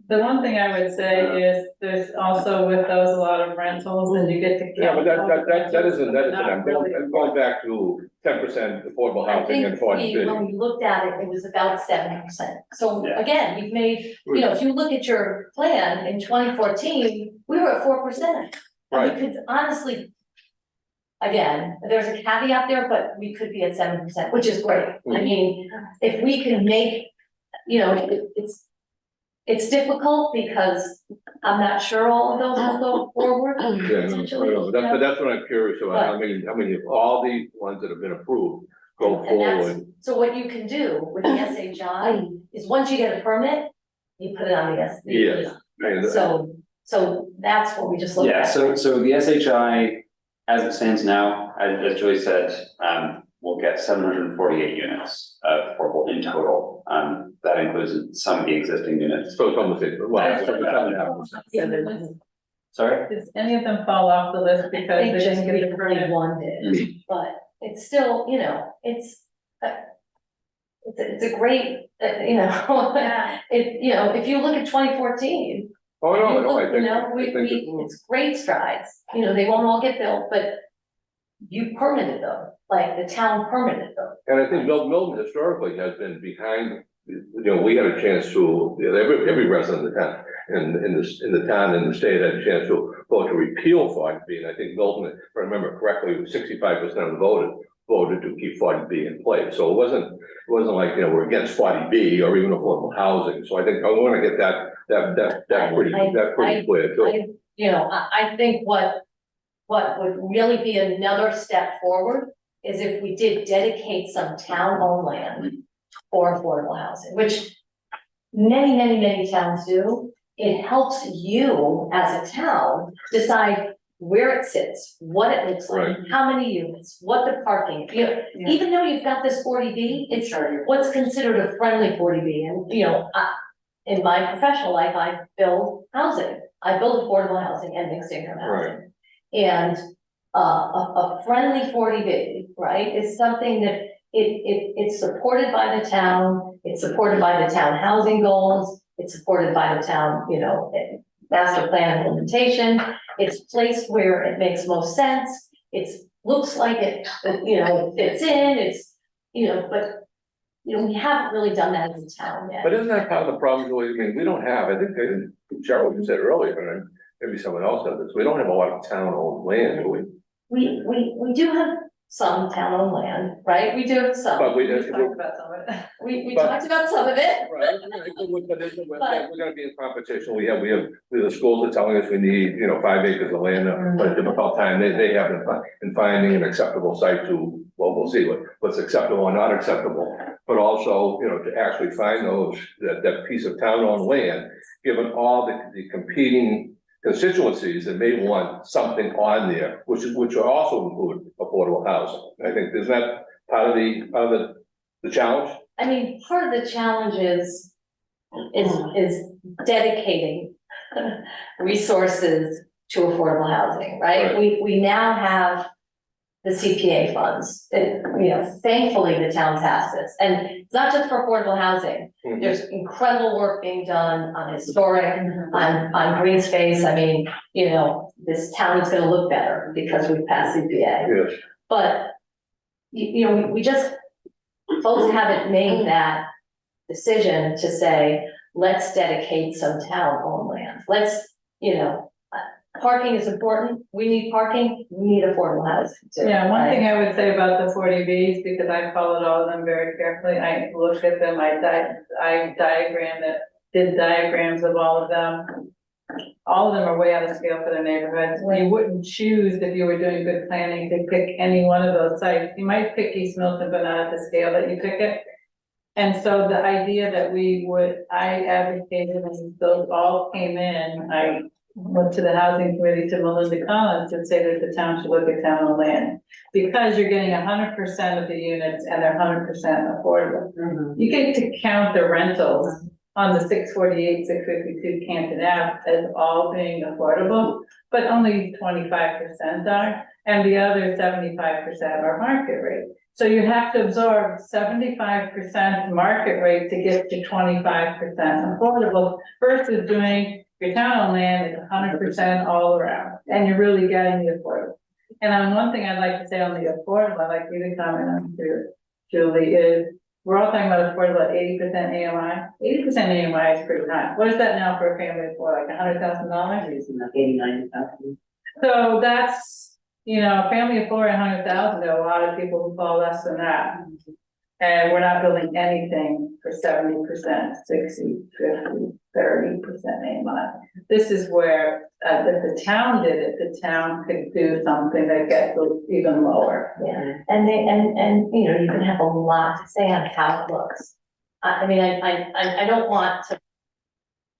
the one thing I would say is, there's also with those, a lot of rentals, and you get to. Yeah, but that isn't, Not I'm really. going back to 10% affordable I housing and think 40B. when we looked at it, it was about 70%. So Yeah. again, you've made, if you look at your plan in 2014, we were at 4%. And Right. we could honestly, again, there's a caveat there, but we could be at 7%, which is great. I mean, if we can make, it's difficult because I'm not sure all of those will go forward. Yeah, no, but that's what I'm curious about. I mean, if all the ones that have been approved go And that's- forward. So what you can do with the SHI is once you get a permit, you put it on the S. Yes. And- So that's what we just looked Yeah, at. so the SHI, as it stands now, as Joey said, we'll get 748 units of affordable in total. That includes some of the existing units. So it's almost, well, 7.5%. Sorry? Does any of them fall off the list I because think they just didn't get the because permit? one did, but it's still, it's a great, Yeah. if you look at 2014. Oh, no, you no, I look, think. it's great strides, they won't all get built, but you permitted them, like the town permitted them. And I think Milton historically has been behind, we had a chance to, every resident of the town, in the town and the state had a chance to vote to repeal 40B, and I think Milton, if I remember correctly, 65% of the voted to keep 40B in place. So it wasn't like, we're against 40B or even affordable housing. So I think I want to get that pretty clear too. I think what would really be another step forward is if we did dedicate some town-owned land for affordable housing, which many towns do. It helps you as a town decide where it sits, what it looks like, Right. how many units, what the parking, even though you've got this 40B, it's what's considered a friendly 40B. And, in my professional life, I build housing. I build affordable housing and mixed income housing. And a friendly 40B, right, is something that it's supported by the town, it's supported by the town housing goals, it's supported by the town, master plan implementation. It's placed where it makes most sense. It looks like it fits in, but we haven't really done that as a town yet. But isn't that part of the problem, Julie? I mean, we don't have, I think Cheryl, you said earlier, but maybe someone else said this, we don't have a lot of town-owned land, do we? We do have some town-owned land, right? We do have some. But we We just. talked about some of it. We but- talked about some of it. Right, we're gonna be in competition, we have the schools are telling us we need, 5 acres of land, but a difficult time, they have in finding an acceptable site to, well, we'll see what's acceptable and not acceptable. But also, to actually find that piece of town-owned land, given all the competing constituencies that may want something on there, which will also include affordable housing. I think, isn't that part of the challenge? I mean, part of the challenge is dedicating resources to affordable housing, right? We now have the CPA funds, thankfully the town passed this, and it's not just for affordable housing. Mhm. There's incredible work being done on historic, on green space. I mean, this town is gonna look better because we've passed CPA. Yes. But, we just, folks haven't made that decision to say, let's dedicate some town-owned land. Let's, parking is important. We need parking, we need affordable housing too. Yeah, one right? thing I would say about the 40Bs, because I followed all of them very carefully, I looked at them, I did diagrams of all of them. All of them are way out of scale for their neighborhoods. You wouldn't choose, if you were doing good planning, to pick any one of those sites. You might pick East Milton, but not at the scale that you pick it. And so the idea that I advocated, and those all came in, I went to the housing committee, to Melinda Collins, and say that the town should look at town-owned land. Because you're getting 100% of the units and they're 100% affordable. You get to count the rentals on the 648, 652 Canton Ave as all being affordable, but only 25% are, and the other 75% are market rate. So you have to absorb 75% market rate to get to 25% affordable versus doing your town-owned land is 100% all around, and you're really getting the affordable. And on one thing I'd like to say on the affordable, I'd like you to comment on too, Julie, is we're all talking about affordable at 80% AMI. 80% AMI is pretty high. What is that now for a family of four, like $100,000? It's in the 89,000. So that's, family of four, 100,000, there are a lot of people who fall less than that. And we're not building anything for 70%, 60, 50, 30% AMI. This is where, if the town did it, the town could do something that gets even lower. Yeah, and you can have a lot to say on how it looks. I mean, I don't want to,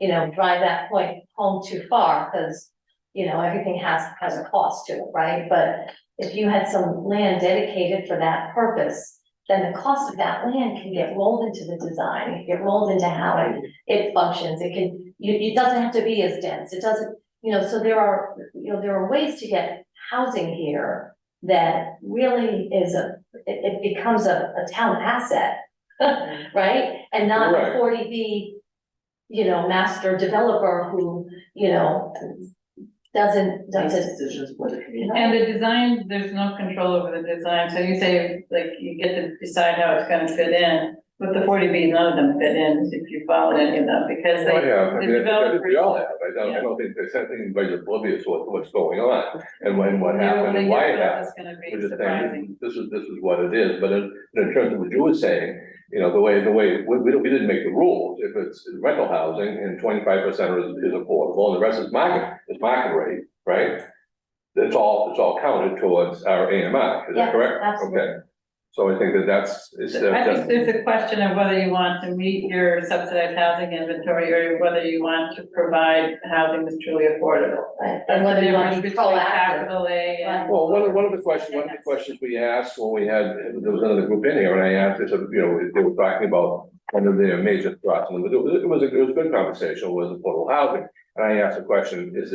drive that point home too far, because, everything has a cost to it, right? But if you had some land dedicated for that purpose, then the cost of that land can get rolled into the design, it can get rolled into how it functions, it doesn't have to be as dense, it doesn't, so there are ways to get housing here that really it becomes a town asset, right? And not a 40B, master developer who, doesn't. Decisions for the community. And the design, there's no control over the design, so you say, like, you get to decide how it's gonna fit in. with the 40B, none of them fit in, if you followed any of them, because Oh, they, yeah, I the mean, I think developers. we all have, I don't think there's anything anybody's oblivious to what's going on, and what Yeah, happened, and well, why you it thought happened. it's gonna be We're just surprising. saying, this is what it is, but in terms of what you were saying, you know, the way, we didn't make the rules, if it's rental housing and 25% is affordable, and the rest is market rate, right? It's all counted towards our AMI, is that Yes, correct? absolutely. Okay, so I think that's, it's. I think there's a question of whether you want to meet your subsidized housing inventory, or whether you want to provide housing that's truly affordable. Right, That's and whether the you want to difference be between proactive. capital A and. Well, one of the questions we asked when we had, there was another group in here, and I asked, I said, you know, they were talking about one of their major threats, and it was a good conversation, was affordable housing. And I asked the question, is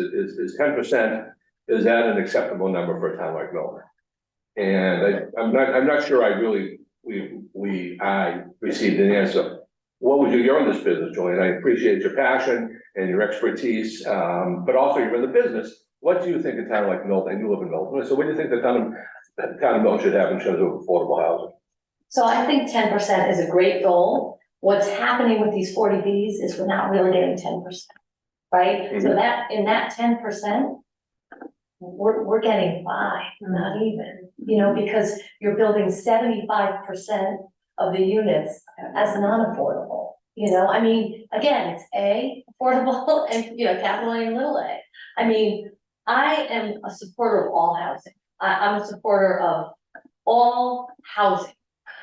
10%, is that an acceptable number for a town like Milton? And I'm not sure I received an answer. What would you, you're in this business, Julian, I appreciate your passion and your expertise, but also you're in the business. What do you think a town like Milton, and you live in Milton, so what do you think the town of Milton should have in terms of affordable housing? So I think 10% is a great goal. What's happening with these 40Bs is we're not really getting 10%, right? So that, in that 10%, we're getting 5, not even, you know, because you're building 75% of the units as non-affordable. You know, I mean, again, it's A, affordable, and, you know, capital A and little a. I mean, I am a supporter of all housing. I'm a supporter of all housing.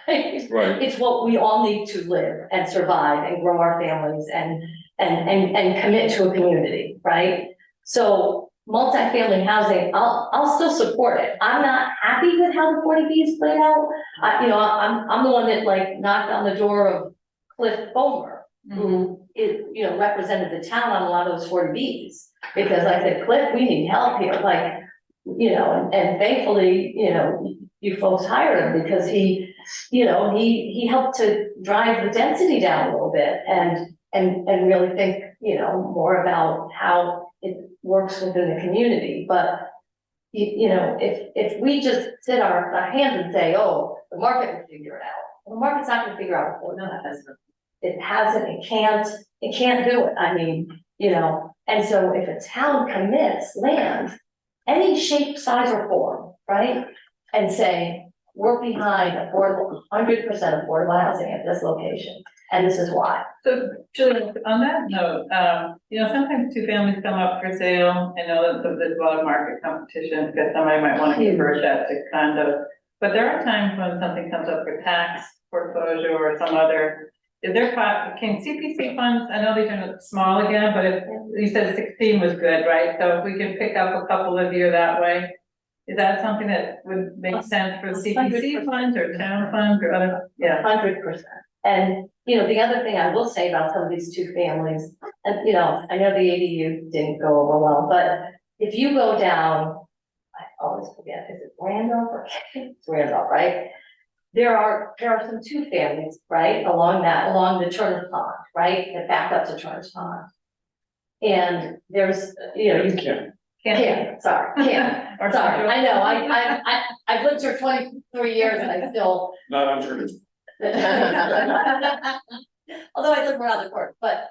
Right. It's what we all need to live and survive and grow our families and commit to a community, right? So multifamily housing, I'll still support it. I'm not happy with how the 40Bs played out. I'm the one that like knocked on the door of Cliff Bomer, who is, you know, represented the town on a lot of those 40Bs. Because I said, Cliff, we need help here, like, you know, and thankfully, you know, you folks hired him because he helped to drive the density down a little bit and really think, you know, more about how it works within the community. But you know, if we just sit our hands and say, oh, the market will figure it out, well, the market's not gonna figure out what, no, it hasn't, it can't do it. I mean, you know, and so if a town commits land, any shape, size, or form, right? And say, we're behind affordable, 100% affordable housing at this location, and this is why. So, Julie, on that note, you know, sometimes two families come up for sale. I know that there's a lot of market competition, because somebody might want to convert that to condo. But there are times when something comes up for tax, foreclosure, or some other, can CPC funds, I know these are small again, but if, you said 16 was good, right? So if we can pick up a couple of you that way, is that something that would make sense for CPC funds or town funds or other? Yeah. 100%. And, you know, the other thing I will say about some of these two families, and, you know, I know the ADU didn't go over well, but if you go down, I always forget, is it Randolph or it's Randolph, right? There are some two families, right, along the Turner's Pond, right, that back up to Turner's Pond. And there's, you know, you can't, sorry, I know, I've lived here 23 years and I still. Not on Turner. Although I live around the court, but,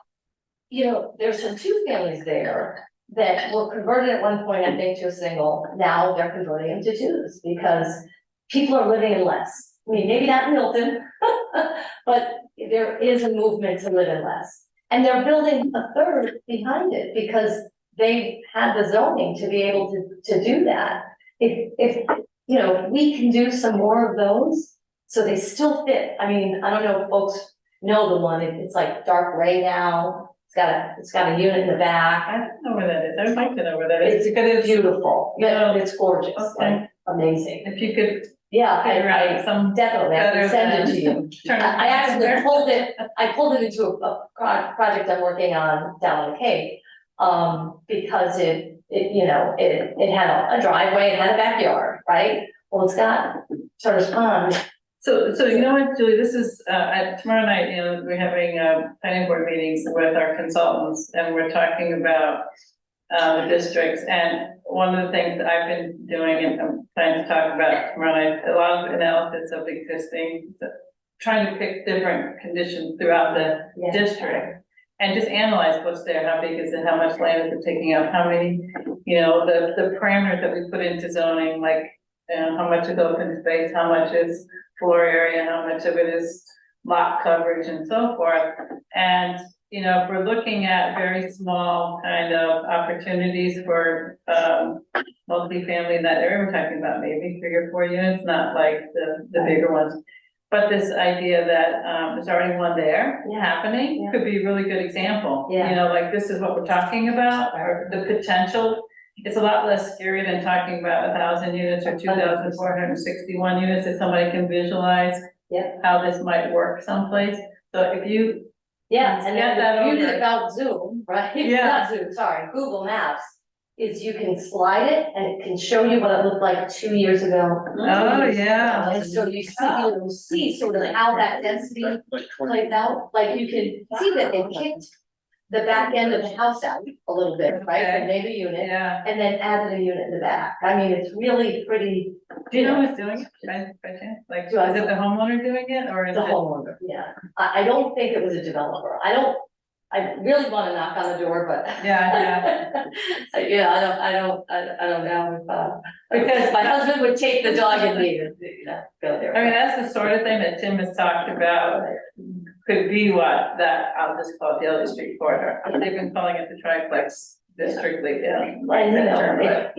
you know, there's some two families there that were converted at one point, I think, to a single. Now they're converting them to twos because people are living in less. I mean, maybe not in Milton, but there is a movement to live in less. And they're building a third behind it because they had the zoning to be able to do that. If you know, we can do some more of those, so they still fit. I mean, I don't know if folks know the one, it's like dark gray now. It's got a unit in the back. I don't know where that is. I would like to know where that is. It's beautiful. Yeah, it's gorgeous, Okay. like amazing. If you could Yeah, figure out some definitely, I can send it to you. turn. I actually pulled it into a project I'm working on down on the Cape. Because it you know, it had a driveway, it had a backyard, right? Well, it's got Turner's Pond. So you know what, Julie, this is, tomorrow night, you know, we're having, planning board meetings with our consultants, and we're talking about, the districts, and one of the things that I've been doing, and I'm planning to talk about tomorrow night, a lot of analysis of existing trying to pick different conditions throughout the Yeah. district. And just analyze what's there, how big is it, how much land is it taking up, how many, you know, the parameters that we put into zoning, like, how much is open space, how much is floor area, how much of it is lot coverage and so forth. And, you know, if we're looking at very small kind of opportunities for, multifamily in that area, we're talking about maybe 3 or 4 units, not like the bigger ones. But this idea that, there's already one there Yeah. happening Yeah. could be a really good example. Yeah. You know, like, this is what we're talking about, or the potential. It's a lot less scary than talking about 1,000 units or 2,461 units, if somebody can visualize Yeah. how this might work someplace. So if you, Yeah, and Get then that the beauty over. about Zoom, right? Yeah. Not Zoom, sorry, Google Maps, is you can slide it and it can show you what it looked like 2 years ago. Oh, yeah. And so you see sort of how that density plays out, like you can see that they kicked the back end of the house out a little bit, right? Okay. They made a unit yeah. and then added a unit in the back. I mean, it's really pretty, Do you know who's doing it by chance? Like, is Do I- it the homeowner doing it or is the it? homeowner, yeah. I don't think it was a developer. I really wanna knock on the door, but. Yeah, Yeah, I don't know if, Because my husband would take the dog and leave it, go there. I mean, that's the sort of thing that Tim has talked about, could be what, that, I'll just call it the Elliott Street corridor. They've been calling it the triplex district lately, And, you know,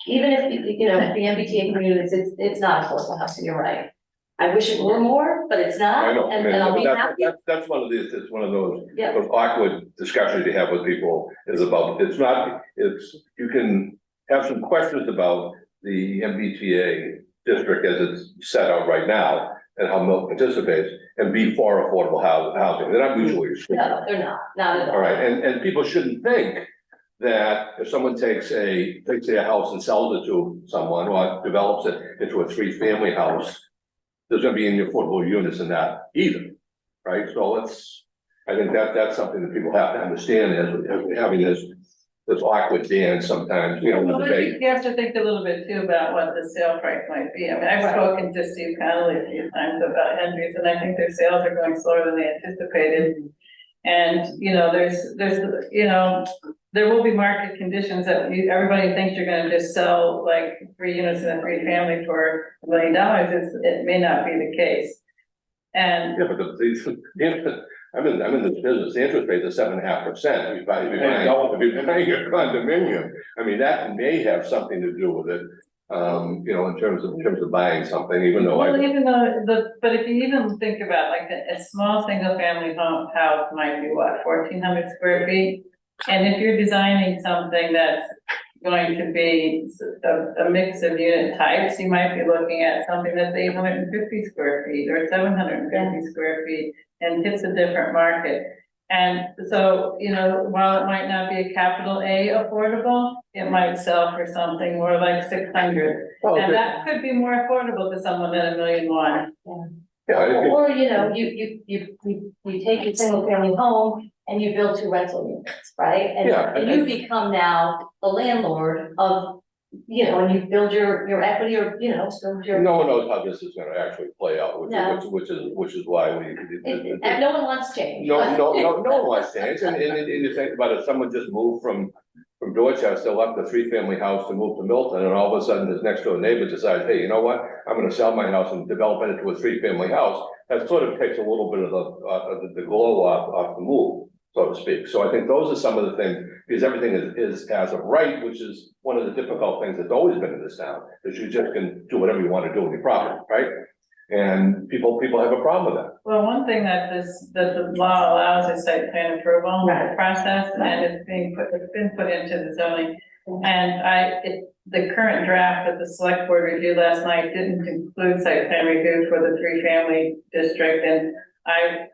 even if, you know, the MBTA communities, it's not affordable housing, you're right. I wish it were more, but it's not, I know, I and mean, I'll be that's, happy, that's one of these, it's one of those yeah. awkward discussions you have with people is about, it's not, it's, you can have some questions about the MBTA district as it's set out right now and how Milton participates and be for affordable housing. They're not mutually exclusive. No, they're not at all. All right, and people shouldn't think that if someone takes a house and sells it to someone or develops it into a 3-family house, there's gonna be any affordable units in that either, right? So I think that's something that people have to understand as we're having this awkward dance sometimes, you know, Well, the I debate. think you have to think a little bit too about what the sale price might be. I mean, I've spoken to Steve Connolly a few times about Henry's, and I think their sales are going slower than they anticipated. And, you know, there's, you know, there will be market conditions that everybody thinks you're gonna just sell like 3 units in a 3-family for $1 million. It may not be the case. And Yeah, but I'm in this business, the interest rate is 7.5%. If you're buying a condominium, I mean, that may have something to do with it. You know, in terms of buying something, even though well, even though but if you even think about like a small single family house might be what, 1,400 square feet? And if you're designing something that's going to be a mix of unit types, you might be looking at something that's 850 square feet or 750 square feet and hits a different market. And so, you know, while it might not be a capital A affordable, it might sell for something more like 600. And that could be more affordable to someone than $1.1 million. Or, you know, you take your single family home and you build 2 rental units, right? And you become now the landlord of, you know, and you build your equity or, you know, build your. no one knows how this is gonna actually play out, No. which is why we. And no one wants change. No one wants change, and you think about it, someone just moved from Dorchester, left a 3-family house to move to Milton, and all of a sudden his next door neighbor decides, hey, you know what? I'm gonna sell my house and develop it into a 3-family house. That sort of takes a little bit of the glow off the move, so to speak. So I think those are some of the things, because everything is as of right, which is one of the difficult things that's always been in this town, that you just can do whatever you want to do with your property, right? And people have a problem with that. Well, one thing that the law allows is site plan approval Right. process, and it's been put into the zoning. And the current draft that the select board reviewed last night didn't include site plan review for the 3-family district. And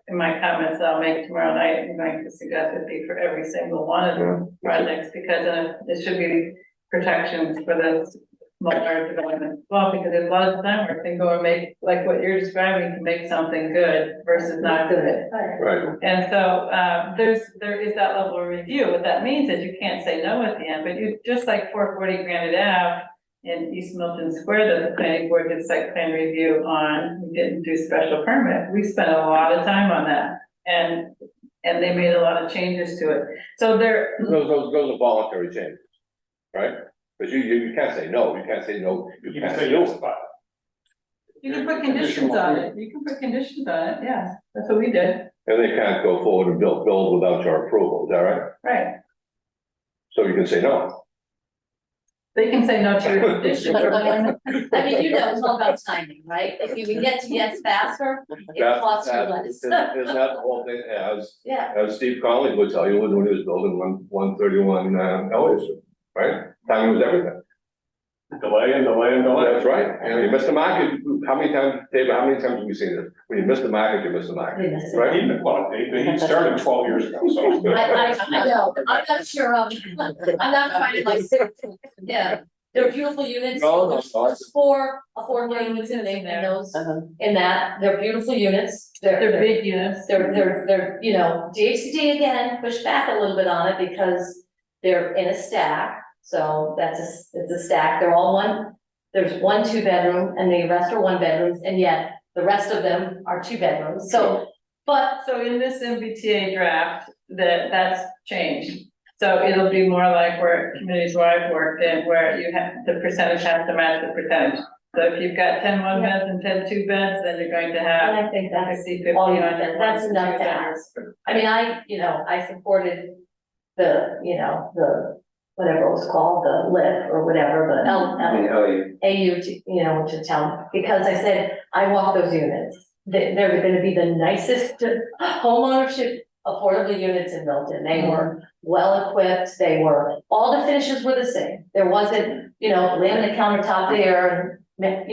in my comments that I'll make tomorrow night, I'm going to suggest it be for every single one of the projects, because it should be protections for the smaller development. Well, because there's a lot of time where they go and make, like what you're describing, to make something good versus not good. Right. And so, there is that level of review. What that means is you can't say no at the end, but you, just like 440 Granite Ave in East Milton Square that the planning board did site plan review on, we didn't do special permit, we spent a lot of time on that. And they made a lot of changes to it, so there, Those are voluntary changes, right? But you can't say no, you can't say no, you can't say no about it. you can put conditions on it, you can put conditions on it, yeah, that's what we did, And they can't go forward and build without your approval, is that right? right? So you can say no. They can say no to your condition. I mean, you know, it's all about timing, right? If you can get to yes faster, it costs you less. Isn't that the whole thing, Yeah, as Steve Conley would tell you, when he was building 131, Elliott Street, right? Timing was everything. Delay and delay and delay. That's right, you know, you missed the market, how many times, David, how many times have we seen this? When you miss the market, you miss the market, we missed it. right? Well, he started 12 years ago, so. I know, I'm not sure, I'm not trying to like, yeah, they're beautiful units. No, There's it's- 4 affordable units in those, in that, they're beautiful units. They're big units. They're, you know, DHCD again, pushed back a little bit on it because they're in a stack. So it's a stack, they're all there's 1 2-bedroom and the rest are 1-bedrooms, and yet the rest of them are 2-bedrooms, so, but. So in this MBTA draft, that's changed. So it'll be more like where communities where I've worked in, where you have, the percentage has to match the percentage. So if you've got 10 1-beds and 10 2-beds, then you're going to And have I think that's 50, all 50 you on your that's one, enough to 2 ask. I mean, I supported the, the, whatever it was called, the LIF or whatever, the AU to, to town, because I said, I want those units. They're gonna be the nicest homeownership affordable units in Milton. They were well equipped, all the finishes were the same. There wasn't, laminate countertop there and,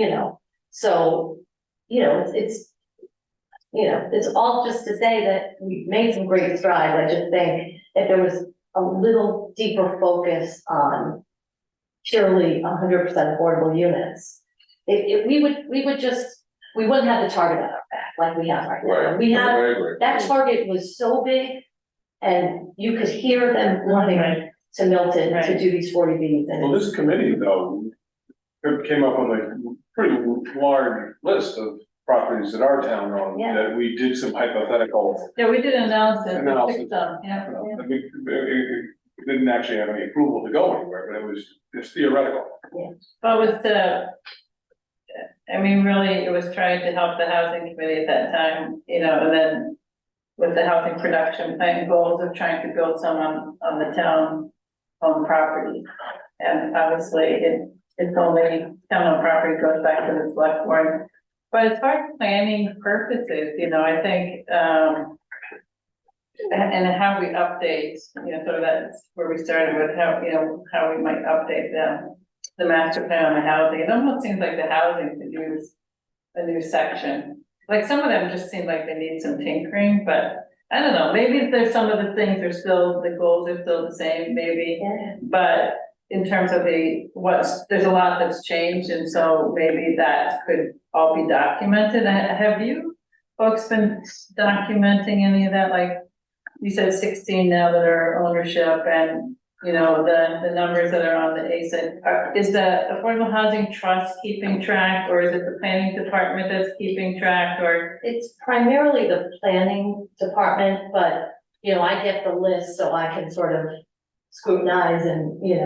so, it's all just to say that we made some great strides. I just think if there was a little deeper focus on purely 100% affordable units, we wouldn't have the target on our back like we have right now. Right. We have, I agree. that target was so big, and you could hear them running to Milton to do these 40Bs. Well, this committee though, came up with a pretty large list of properties that our town owned, Yeah. that we did some hypothetical. Yeah, we did analysis, we Analysis. picked them, yeah. I mean, it didn't actually have any approval to go anywhere, but it's theoretical. But with really, it was trying to help the housing committee at that time, and then with the housing production plan goals of trying to build some on the town owned property. And obviously, it's only town owned property goes back to the select board. But as far as planning purposes, I think, and how we update, so that's where we started with how we might update the master plan on the housing. It almost seems like the housing could use a new section. Like some of them just seem like they need some tinkering, but I don't know, maybe there's some of the things the goals are still the same, maybe. Yeah. But in terms of there's a lot that's changed, and so maybe that could all be documented. Have you folks been documenting any of that? Like you said, 16 now that are ownership, and the numbers that are on the ASIC. Is the Affordable Housing Trust keeping track, or is it the planning department that's keeping track, or? It's primarily the planning department, but, I get the list so I can sort of scrutinize and, let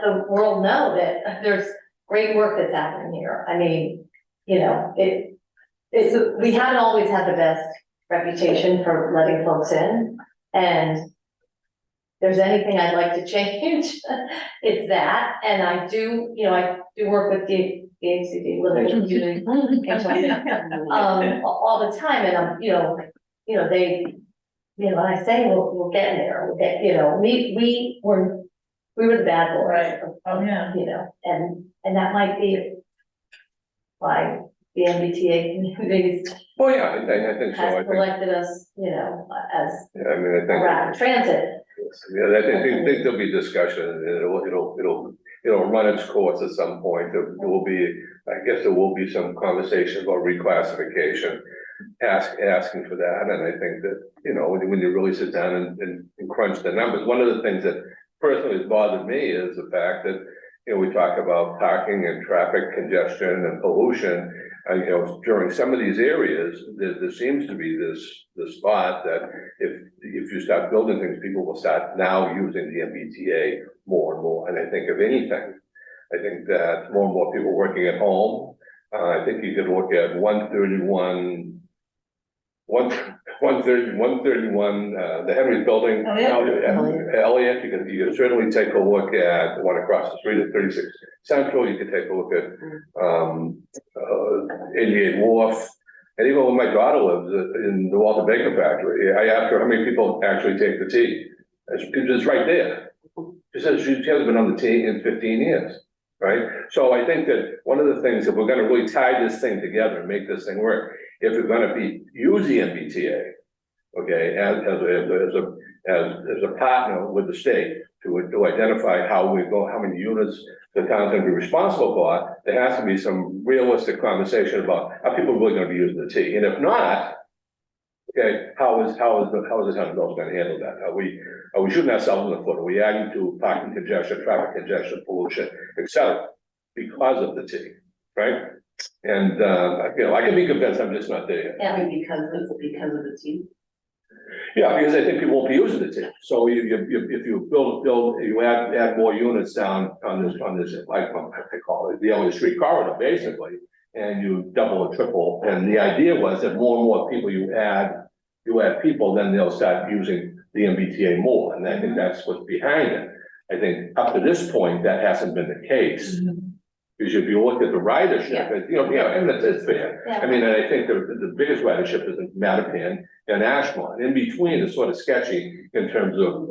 the world know that there's great work that's happening here. I mean, we haven't always had the best reputation for letting folks in, and if there's anything I'd like to change, it's that. And I do work with the HCD Living Community all the time, and I say we'll get there, we were the bad boys. Right. Oh, yeah. And that might be why the MBTA communities Well, yeah, I think so, I has think, selected us, as yeah, I mean, I think. rapid transit. Yeah, I think there'll be discussion, and it'll run its course at some point. There will be some conversation about reclassification, asking for that, and I think that, when you really sit down and crunch the numbers, one of the things that personally has bothered me is the fact that, you know, we talk about parking and traffic congestion and pollution. You know, during some of these areas, there seems to be this thought that if you start building things, people will start now using the MBTA more and more. And I think if anything, I think that more and more people working at home, I think you could look at 131, the Henry Building. Elliott, you could certainly take a look at the one across the street at 36 Central. You could take a look at 88 Wharf. And even when my daughter lives in the Walter Baker factory, I asked her how many people actually take the T. It's right there. She says she hasn't been on the T in 15 years, right? So I think that one of the things, if we're gonna really tie this thing together and make this thing work, if we're gonna use the MBTA, okay, as a partner with the state to identify how many units the town's gonna be responsible for, there has to be some realistic conversation about are people really gonna be using the T, and if not, okay, how is the town of Milton gonna handle that? Are we shooting ourselves in the foot? Are we adding to parking congestion, traffic congestion, pollution, et cetera, because of the T, right? And, you know, I can be convinced, I'm just not there yet. Yeah. Because of the team. Yeah, because I think people won't be using the T. So if you build, you add more units down on this, like, what they call it, the Elliott Street corridor, basically, and you double or triple, and the idea was that more and more people you add people, then they'll start using the MBTA more, and I think that's what's behind it. I think up to this point, that hasn't been the case. Because if you look at the ridership, you know, and it's fair. Yeah. I mean, I think the biggest ridership is in Mattapan and Ashland. In between is sort of sketchy in terms of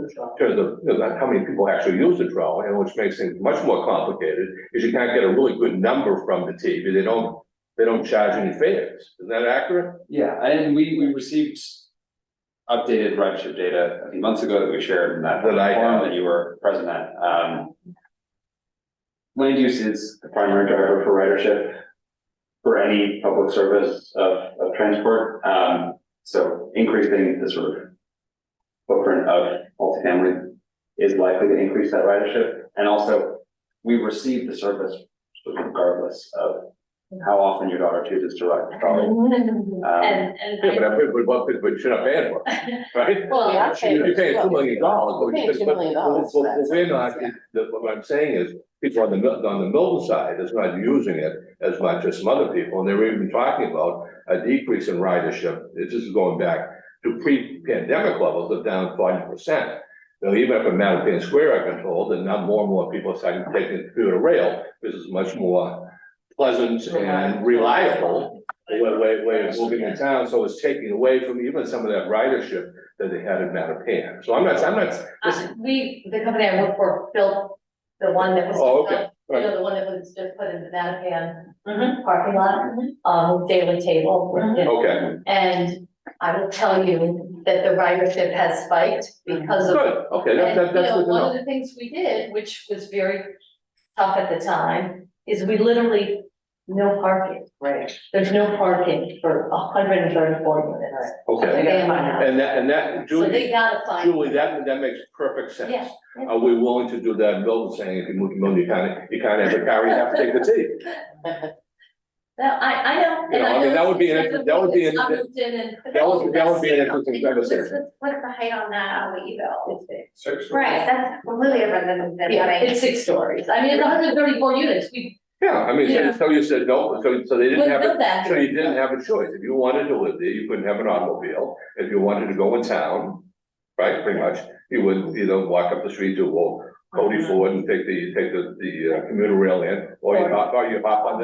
how many people actually use the trolley, and which makes things much more complicated, is you can't get a really good number from the T, because they don't charge any fares. Is that accurate? Yeah, and we received updated ridership data a few months ago that we shared in that That I forum have. that you were present at. Land use is the primary driver for ridership for any public service of transport. So increasing the sort of footprint of multifamily is likely to increase that ridership. And also, we receive the service regardless of how often your daughter chooses to ride the trolley. But should I pay for it, right? Well, Yeah, You're paying $2 million. We're paying $2 million for that We're not, service, what I'm saying is, people on the Milton side is not using it as much as some other people, and they're even talking about a decrease in ridership. This is going back to pre-pandemic levels of down 40%. Now, even up in Mattapan Square, I've been told that now more and more people are starting to take the commuter rail. This is much more pleasant and reliable way of moving in town, so it's taking away from even some of that ridership that they had in Mattapan. So I'm not, the company I work for built the one that was. Oh, okay. You know, the one that was just put in the Mattapan parking lot, daily table. okay, And I will tell you that the ridership has spiked because of. good, okay, And, that's you know, good to one of know. the things we did, which was very tough at the time, is we literally, no parking. Right. There's no parking for 134 units. Okay, and that, So they Julie, gotta find. that makes perfect sense. Yeah. Are we willing to do that in Milton, saying if you move to Milton, you can't have a car, you have to take the T? Now, I know. You know, I mean, that would be an it's Milton and. That would be an interesting conversation. What's the height on that, on what you built? It's big. 6 Right, that's completely different than Yeah, having. it's 6 stories. I mean, it's 134 units. Yeah, I mean, Yeah. so you said no, so they didn't Wouldn't have build it, that. so you didn't have a choice. If you wanted to live there, you couldn't have an automobile. If you wanted to go in town, right, pretty much, you would either walk up the street to Cody Ford and take the commuter rail in, or you hop on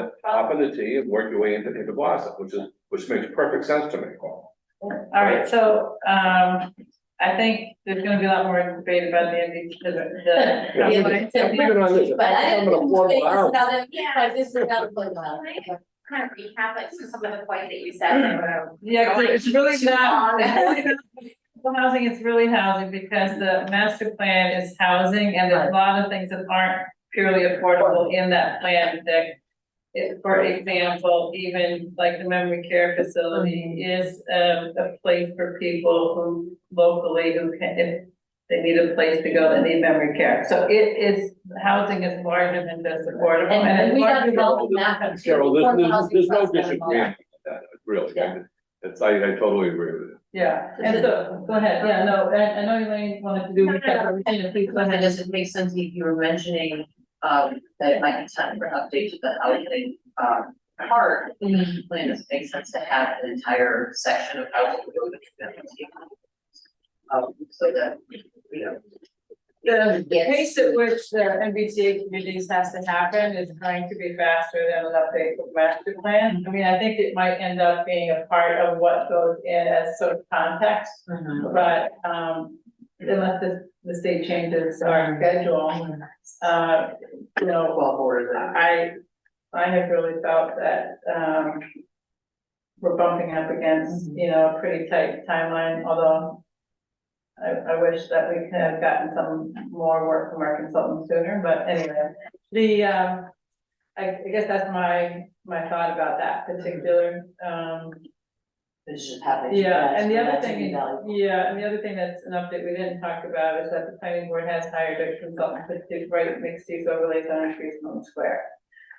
the T and work your way into Boston, which makes perfect sense to me. All right, so, I think there's gonna be a lot more debate about the MVP, Yeah. Even on this, But I I'm didn't gonna think afford this one. is about it, but this is about affordable Can housing. I kind of recap like some of the points that you said? that were- Yeah, 'cause it's really Too long. housing, it's really housing, because the master plan is housing, and there's a lot of things that aren't purely affordable in that plan that. For example, even like the memory care facility is, a place for people who locally who can, they need a place to go, they need memory care. So it is, housing is larger than just affordable. And it's we got larger than- involved in that one too. Cheryl, Affordable there's no housing trust got disagreement involved. with that, really. Yeah. It's, I totally agree with it. Yeah, and so, go ahead, yeah, no, and I know Elaine wanted to do recap everything, and please go And ahead. does it make sense if you were mentioning, that it might be time for an update to the housing, part? Plan, does it make sense to have an entire section of housing go to community? So that, you know. The pace at which the MBTA communities has to happen is going to be faster than an update of master plan. I mean, I think it might end up being a part of what goes in as sort of context, but, unless the state changes our schedule, you know, Well, or the. I have really felt that, we're bumping up against, you know, a pretty tight timeline, although I wish that we could have gotten some more work from our consultants sooner, but anyway, I guess that's my thought about that particular, It's just happening. yeah, and the other thing, and the other thing that's an update we didn't talk about is that the planning board has hired a consultant to write mixed use overlays on Milton Square.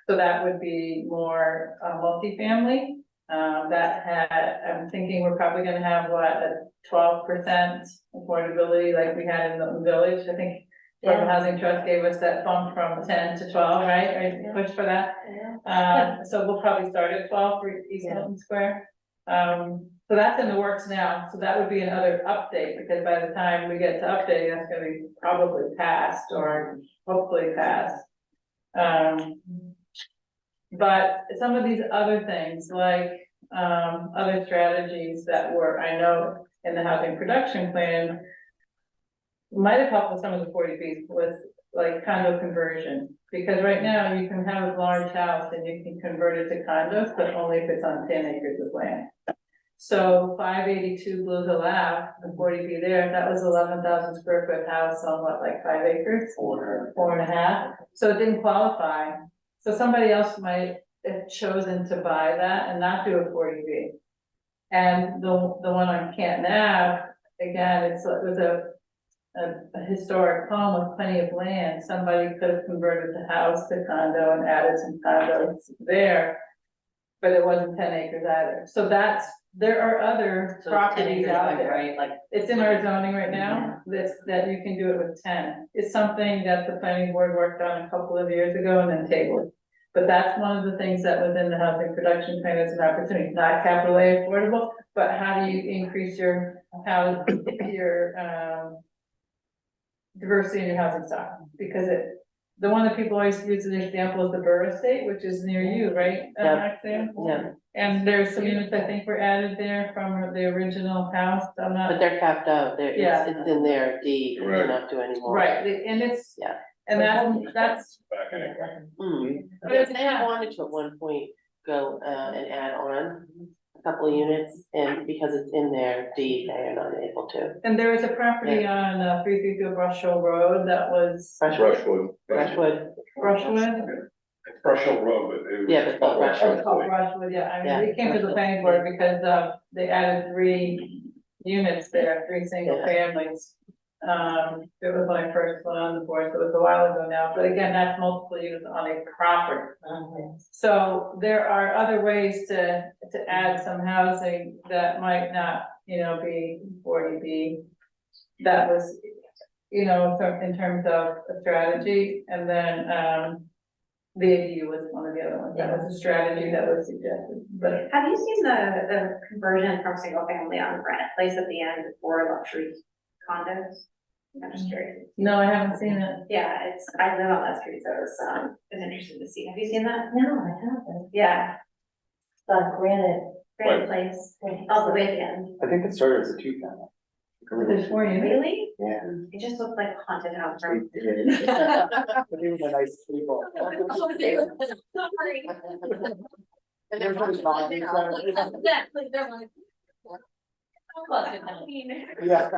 So that would be more multifamily. That had, I'm thinking we're probably gonna have what, a 12% affordability like we had in Milton Village. I think Affordable Housing Trust gave us that bump from 10 to 12, right? Or push for that. So we'll probably start at 12 for East Milton Square. So that's in the works now. So that would be another update, because by the time we get to update, that's gonna be probably passed or hopefully passed. But some of these other things, like, other strategies that were, I know, in the housing production plan, might have helped with some of the 40Bs with like condo conversion. Because right now you can have a large house and you can convert it to condos, but only if it's on 10 acres of land. So 582 Blue Hill Ave, the 40B there, that was 11,000 square foot house on what, like 5 acres? 4.5. So it didn't qualify. So somebody else might have chosen to buy that and not do a 40B. And the one on Canton Ave, again, it was a historic home with plenty of land. Somebody could have converted the house to condo and added some condos there, but it wasn't 10 acres either. So there are other properties out there. Right, like. It's in our zoning right now, that you can do it with 10. It's something that the planning board worked on a couple of years ago and then tabled. But that's one of the things that was in the housing production plan as an opportunity, not capital A affordable, but how do you increase your diversity in your housing stock? Because the one that people always use as an example is the Burr Estate, which is near you, right? Maxine? Yeah, And there's some units I think were added there from the original house, I'm not. but they're capped out, Yeah. it's in their deed, you Right. cannot do anymore. Right, and it's. Yeah. And that's. Back anyway. But if they had wanted to at one point go, and add on a couple of units, and because it's in their deed, they are not able to. And there was a property on 332 Brush Hill Road that was Brushwood. Brushwood, Brushwood. It's Brush Hill Road, but it was. Yeah, but it's not Brushwood. It's called Brushwood, yeah, I Yeah. mean, it came to the planning board because they added 3 units there, 3 single families. It was when I first went on the board, so it was a while ago now, but again, that's multiple units on a property. So there are other ways to add some housing that might not, be 40B. That was, in terms of a strategy, and then, the ADU was one of the other ones, that was a strategy that was suggested, but. Have you seen the conversion from single family on Granite Place at the end for luxury condos? I'm just curious. No, I haven't seen it. Yeah, I live on that street, so it's interesting to see. Have you seen that? No, I haven't. Yeah, Granite. Granite Place, all the way at the end. I think it started as a 2-family. There's 4 units. Really? Yeah. It just looked like a haunted house from. But they were nice people. And There's they're- just not- Exactly, they're like. Yeah.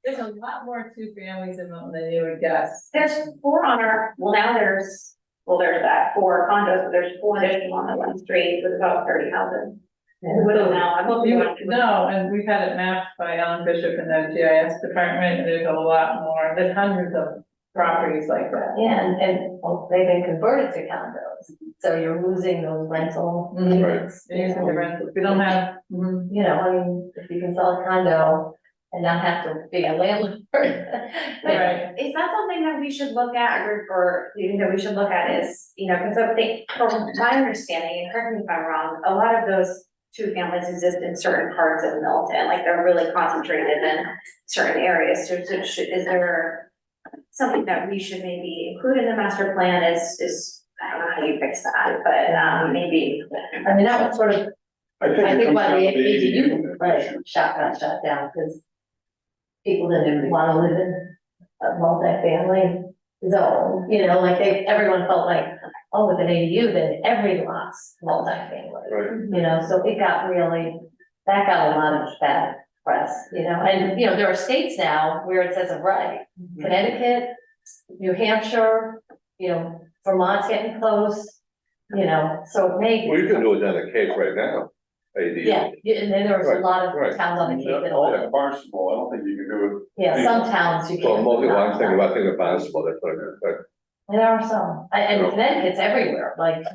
There's a lot more 2 families in Milton than you would guess. There's 4 on there's that 4 condos, but there's 4 additional on the one street with about 30 houses. We wouldn't know, I'm hoping. No, and we've had it mapped by Ellen Bishop in the GIS department, and there's a lot more, there's hundreds of properties like that. Yeah, and well, they've been converted to condos, so you're losing those rental Mhm. units. They're using the rentals, we don't have, You know, I mean, if you can sell a condo and not have to be a landlord. right, Is that something that we should look at, or you know, we should look at is, you know, because I think, from my understanding, and correct me if I'm wrong, a lot of those two families exist in certain parts of Milton, like they're really concentrated in certain areas, so is there something that we should maybe include in the master plan is, I don't know how you fix that, but, maybe. I mean, that was sort of, I think I it think comes why down the to the ADU, right, issue. got shut down, because people didn't wanna live in a multifamily zone, you know, like everyone felt like, oh, with an ADU, then every lot's multifamily. Right. You know, so it got really, that got a lot of bad press, you know, and, you know, there are states now where it says a right. Connecticut, New Hampshire, you know, Vermont's getting close, you know, so maybe. Well, you can do it down the Cape right now, ADU. Yeah, and then there was a lot Right, of towns on the Cape that All don't. that Barnstable, I don't think you can do Yeah, some towns you Well, can't. mostly, well, I'm thinking about Barnstable, that's what I meant, but There are some, and Connecticut's everywhere, like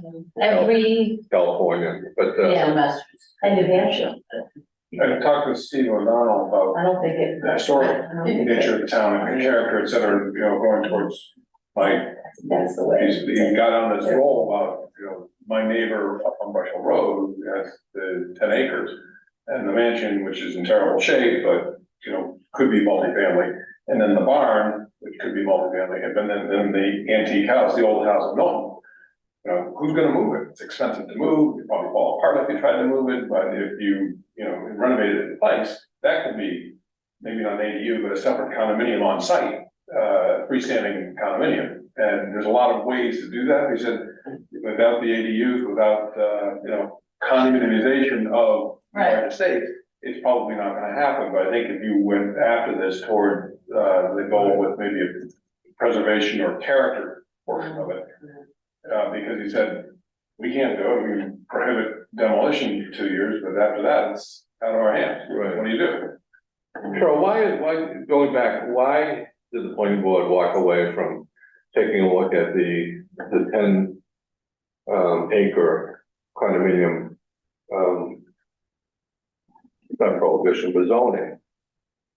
every, California, but, yeah, and New Hampshire, it. I talked to Steve O'Donnell about I don't think it. the historic I don't think nature of the town and character, et cetera, you know, going towards my, That's the way. he got on this roll about, you know, my neighbor up on Brush Hill Road has the 10 acres. And the mansion, which is in terrible shape, but, you know, could be multifamily, and then the barn, which could be multifamily, and then the antique house, the old house in Milton. You know, who's gonna move it? It's expensive to move, it probably fall apart if you try to move it, but if you know, renovate it in place, that could be maybe not an ADU, but a separate condominium on site, freestanding condominium. And there's a lot of ways to do that. He said, without the ADUs, without, you know, condominiumization of large estates, it's probably not gonna happen. But I think if you went after this toward, the goal with maybe a preservation or character portion of it, because he said, we can't do it, we prohibit demolition for 2 years, but after that, it's out of our hands. Right. What do you do? Cheryl, why, going back, why did the planning board walk away from taking a look at the 10 acre condominium, not prohibition, but zoning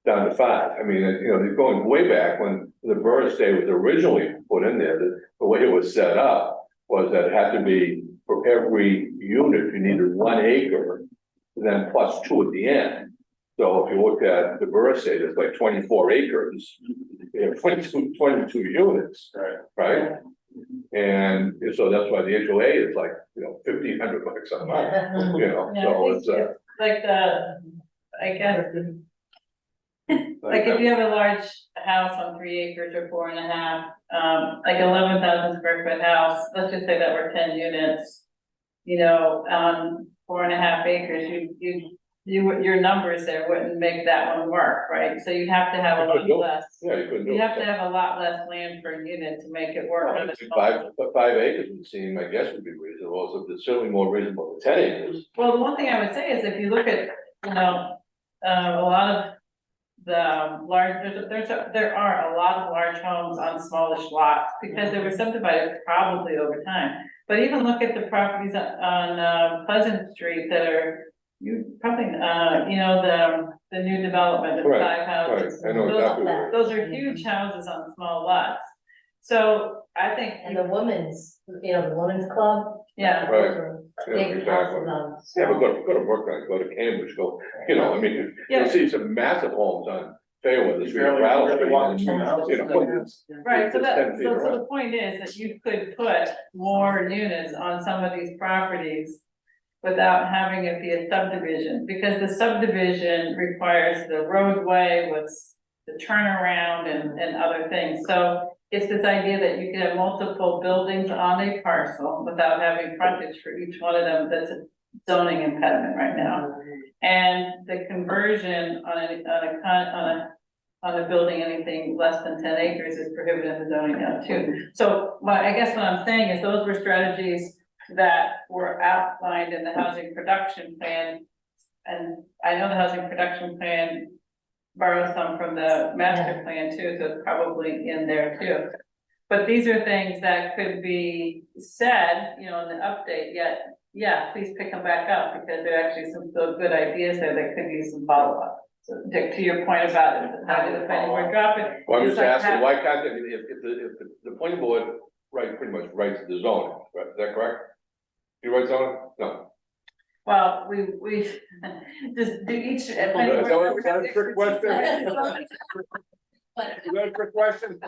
down to 5? I mean, you know, they're going way back when the Burr estate was originally put in there, the way it was set up was that it had to be for every unit, you needed 1 acre, then plus 2 at the end. So if you look at the Burr estate, it's like 24 acres, you have 22 units, right? And so that's why the HOA is like, you know, $1,500 a month, you know, yeah, so it's it's, like I guess, like if you have a large house on 3 acres or 4.5, like 11,000 square foot house, let's just say that we're 10 units. You know, 4.5 acres, your numbers there wouldn't make that one work, right? So you'd have to have a lot less. yeah, you couldn't do it. You'd have to have a lot less land per unit to make it work. on a small- 5 acres would seem, I guess, would be reasonable, so it's certainly more reasonable than 10 acres. Well, the one thing I would say is if you look at, you know, a lot of the large, there are a lot of large homes on smallish lots because they were subdivided probably over time. But even look at the properties on Pleasant Street that are, you probably, you know, the new development, the Right, 5 houses. Right, I know exactly what Those are huge houses on small lots. So I think, And the women's, you know, the women's club. yeah. Right. those are Yeah, Big exactly. houses on. Yeah, but go to Brooklyn, go to Cambridge, you know, I mean, Yeah. you'll see some massive homes on Fairwood, the street, Barely- Rattle barely Street, walk and, between the houses. you know, it's- Right, so it's that, 10 feet so around. the point is that you could put more units on some of these properties without having it be a subdivision, because the subdivision requires the roadway with the turnaround and other things. So it's this idea that you can have multiple buildings on a parcel without having frontage for each one of them. That's a zoning impediment right now. And the conversion on a building, anything less than 10 acres is prohibited in the zoning now too. So I guess what I'm saying is those were strategies that were outlined in the housing production plan. And I know the housing production plan borrows some from the master plan too, so it's probably in there too. But these are things that could be said, you know, in the update, yet, yeah, please pick them back up, because there are actually some good ideas there that could use some follow-up. So Dick, to your point about how did the planning board drop it? Well, I'm it's just like asking, why can't, I mean, if the planning board, right, pretty much writes the zoning, right, is that correct? You write zoning? No. Well, we just do each. Is that a trick question? Is that a trick question?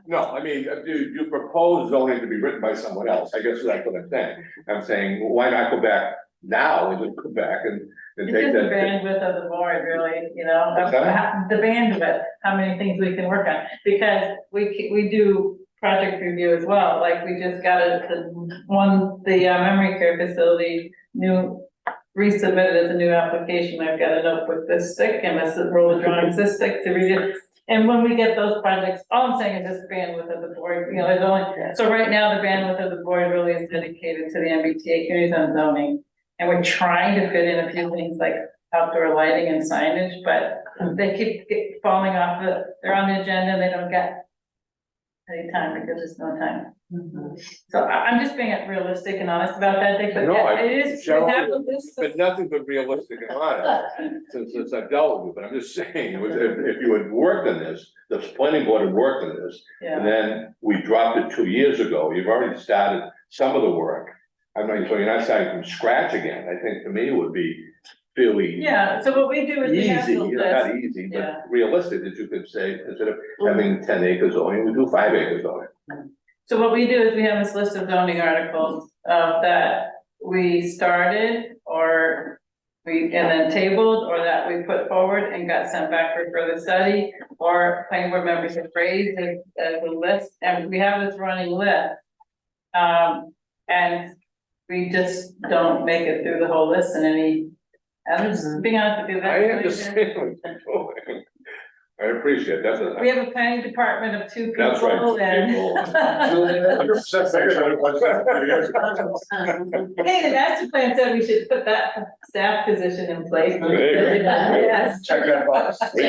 No, I mean, you propose zoning to be written by someone else, I guess that's what I'm saying. I'm saying, why not go back now and just go back and It's take just the that. bandwidth of the board, really, you know, What's that? the bandwidth, how many things we can work on. Because we do project review as well, like we just got the memory care facility resubmitted as a new application. I've got a notebook this thick and a roll of drawings this thick to read it. And when we get those projects, all I'm saying is this bandwidth of the board, you know, there's only, so right now the bandwidth of the board really is dedicated to the MBTA communities on zoning. And we're trying to fit in a few things like outdoor lighting and signage, but they keep falling off they're on the agenda and they don't get any time because there's no time. So I'm just being realistic and honest about that, Dick, but No, yeah, it is, we have a list of. But nothing but realistic and honest, since I've dealt with you, but I'm just saying, if you had worked on this, the planning board had worked on this, and Yeah, then we dropped it 2 years ago, you've already started some of the work. I'm not, so you're not starting from scratch again, I think to me it would be fairly yeah, so what we do is we have easy, the you know, not list, easy, Yeah. but realistic, that you could say, instead of having 10 acres zoning, we do 5 acres zoning. so what we do is we have this list of zoning articles, that we started or and then tabled, or that we put forward and got sent back for further study, or planning board members have raised as a list, and we have this running list. And we just don't make it through the whole list in any, I'm just being honest with you. I that's what it is. understand what you're doing. I appreciate that. We have a planning department of 2 people That's right. and. Hey, the master plan said we should put that staff position in place. There you go. Yes. Check that box. We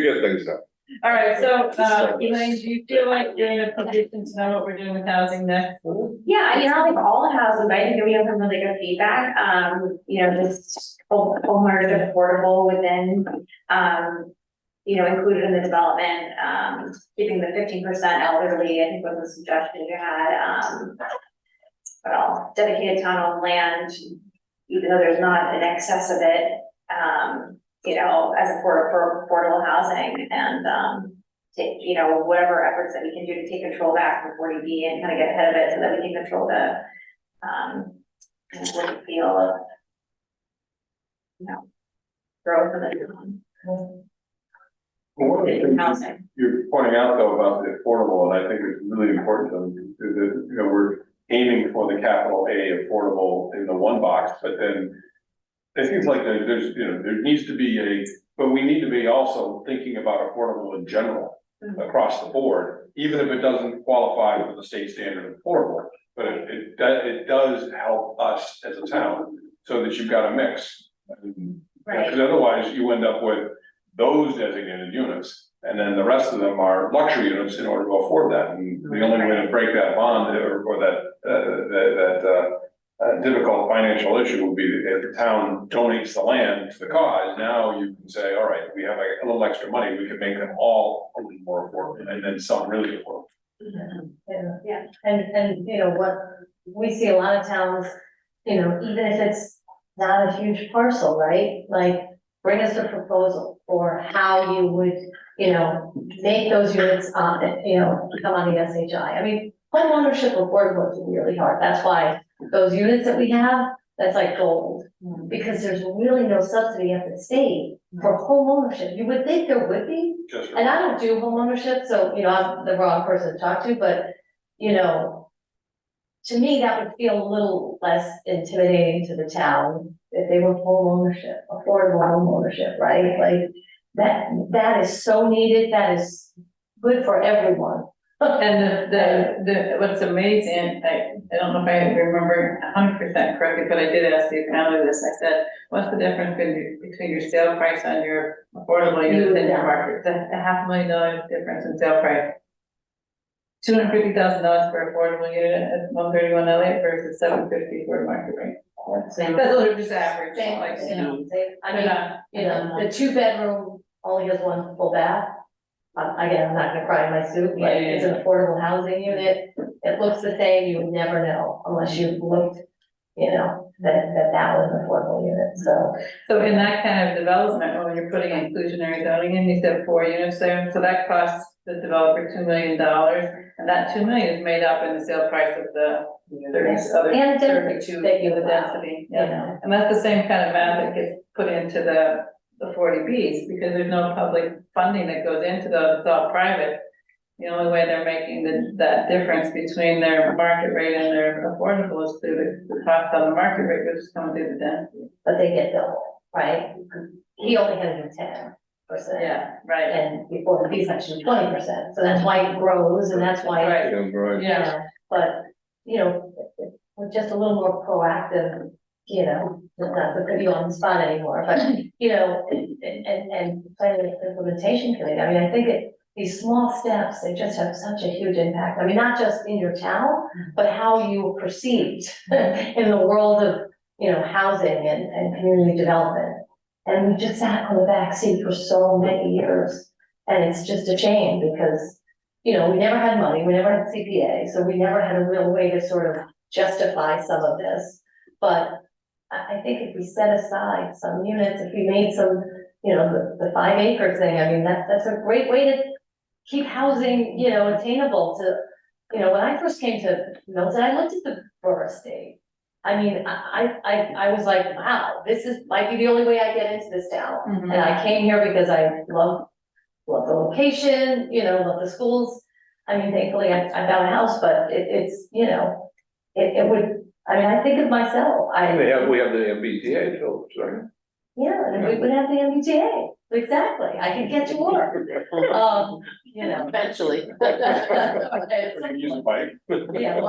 get things done. All right, so, Elaine, do you feel like you're in a position to know what we're doing with housing next? Yeah, I mean, I don't think all the houses, but I think we have some really good feedback, you know, just homeownership affordable within, you know, included in the development, keeping the 15% elderly, I think was a suggestion you had, what else, dedicated town-owned land, even though there's not an excess of it, you know, as for affordable housing and, take, you know, whatever efforts that we can do to take control back from 40B and kind of get ahead of it so that we can control the, what we feel of, you know, growth of the One of the things housing. you're pointing out though about the affordable, and I think it's really important to, you know, we're aiming for the capital A affordable in the one box, but then it seems like there's, you know, there needs to be but we need to be also thinking about affordable in general across the board, even if it doesn't qualify for the state standard of affordable. But it does help us as a town so that you've got a mix. Right. Because otherwise you end up with those designated units, and then the rest of them are luxury units in order to afford that. And the only way to break that bond or that difficult financial issue would be if the town donates the land to the cause. Now you can say, all right, we have a little extra money, we can make them all a little more affordable, and then some really affordable. Yeah, and, you know, what, we see a lot of towns, you know, even if it's not a huge parcel, right? Like, bring us a proposal for how you would, you know, make those units, you know, come on the SHI. I mean, homeownership affordable is really hard. That's why those units that we have, that's like gold. Because there's really no subsidy at the state for homeownership. You would think there would be, Just and I don't do homeownership, so, you know, I'm the wrong person to talk to, but, you know, to me, that would feel a little less intimidating to the town if they were homeownership, affordable homeownership, right? Like, that is so needed, that is good for everyone. And what's amazing, I don't know if I remember 100% correctly, but I did ask the accountant this, I said, what's the difference between your sale price on your affordable units and your market? The $500,000 difference in sale price. $250,000 for affordable unit at 131 LA versus $750 for market rate. Same. That's a little just average, Same, like, you know, I they're mean, not- you know, the 2-bedroom only has 1 full bath. Again, I'm not gonna cry in my soup, but it's an affordable housing unit, it looks the same, you would never know unless you looked, you know, that was an affordable unit, so. So in that kind of development, when you're putting inclusionary zoning in, you said 4 units there, so that costs the developer $2 million. And that $2 million is made up in the sale price of the 30 other And density 32 that you the allow, density, you know. And that's the same kind of math that gets put into the 40Bs, because there's no public funding that goes into those, it's all private. The only way they're making that difference between their market rate and their affordable is through the cost on the market rate, which is coming through the density. But they get double, right? He only had to do 10%. Yeah, right. And before the fee section, 20%, so that's why it grows, and that's why. Right. Right. You know, but, you know, we're just a little more proactive, you know, not to put you on the spot anymore, but, you know, and planning and implementation committee, I mean, I think these small steps, they just have such a huge impact, I mean, not just in your town, but how you are perceived in the world of, you know, housing and community development. And we just sat on the back seat for so many years, and it's just a shame because, you know, we never had money, we never had CPA, so we never had a real way to sort of justify some of this. But I think if we set aside some units, if we made some, you know, the 5-acre thing, I mean, that's a great way to keep housing, you know, attainable to, you know, when I first came to Milton, I looked at the borough estate. I mean, I was like, wow, might be the only way I get into this town. Mhm. And I came here because I love the location, you know, love the schools. I mean, thankfully I found a house, but it's, you know, it would, I mean, I think of myself, We have the MBTA too, right? yeah, and we would have the MBTA, exactly, I could get to work, you know. Eventually. Use a bike. Yeah,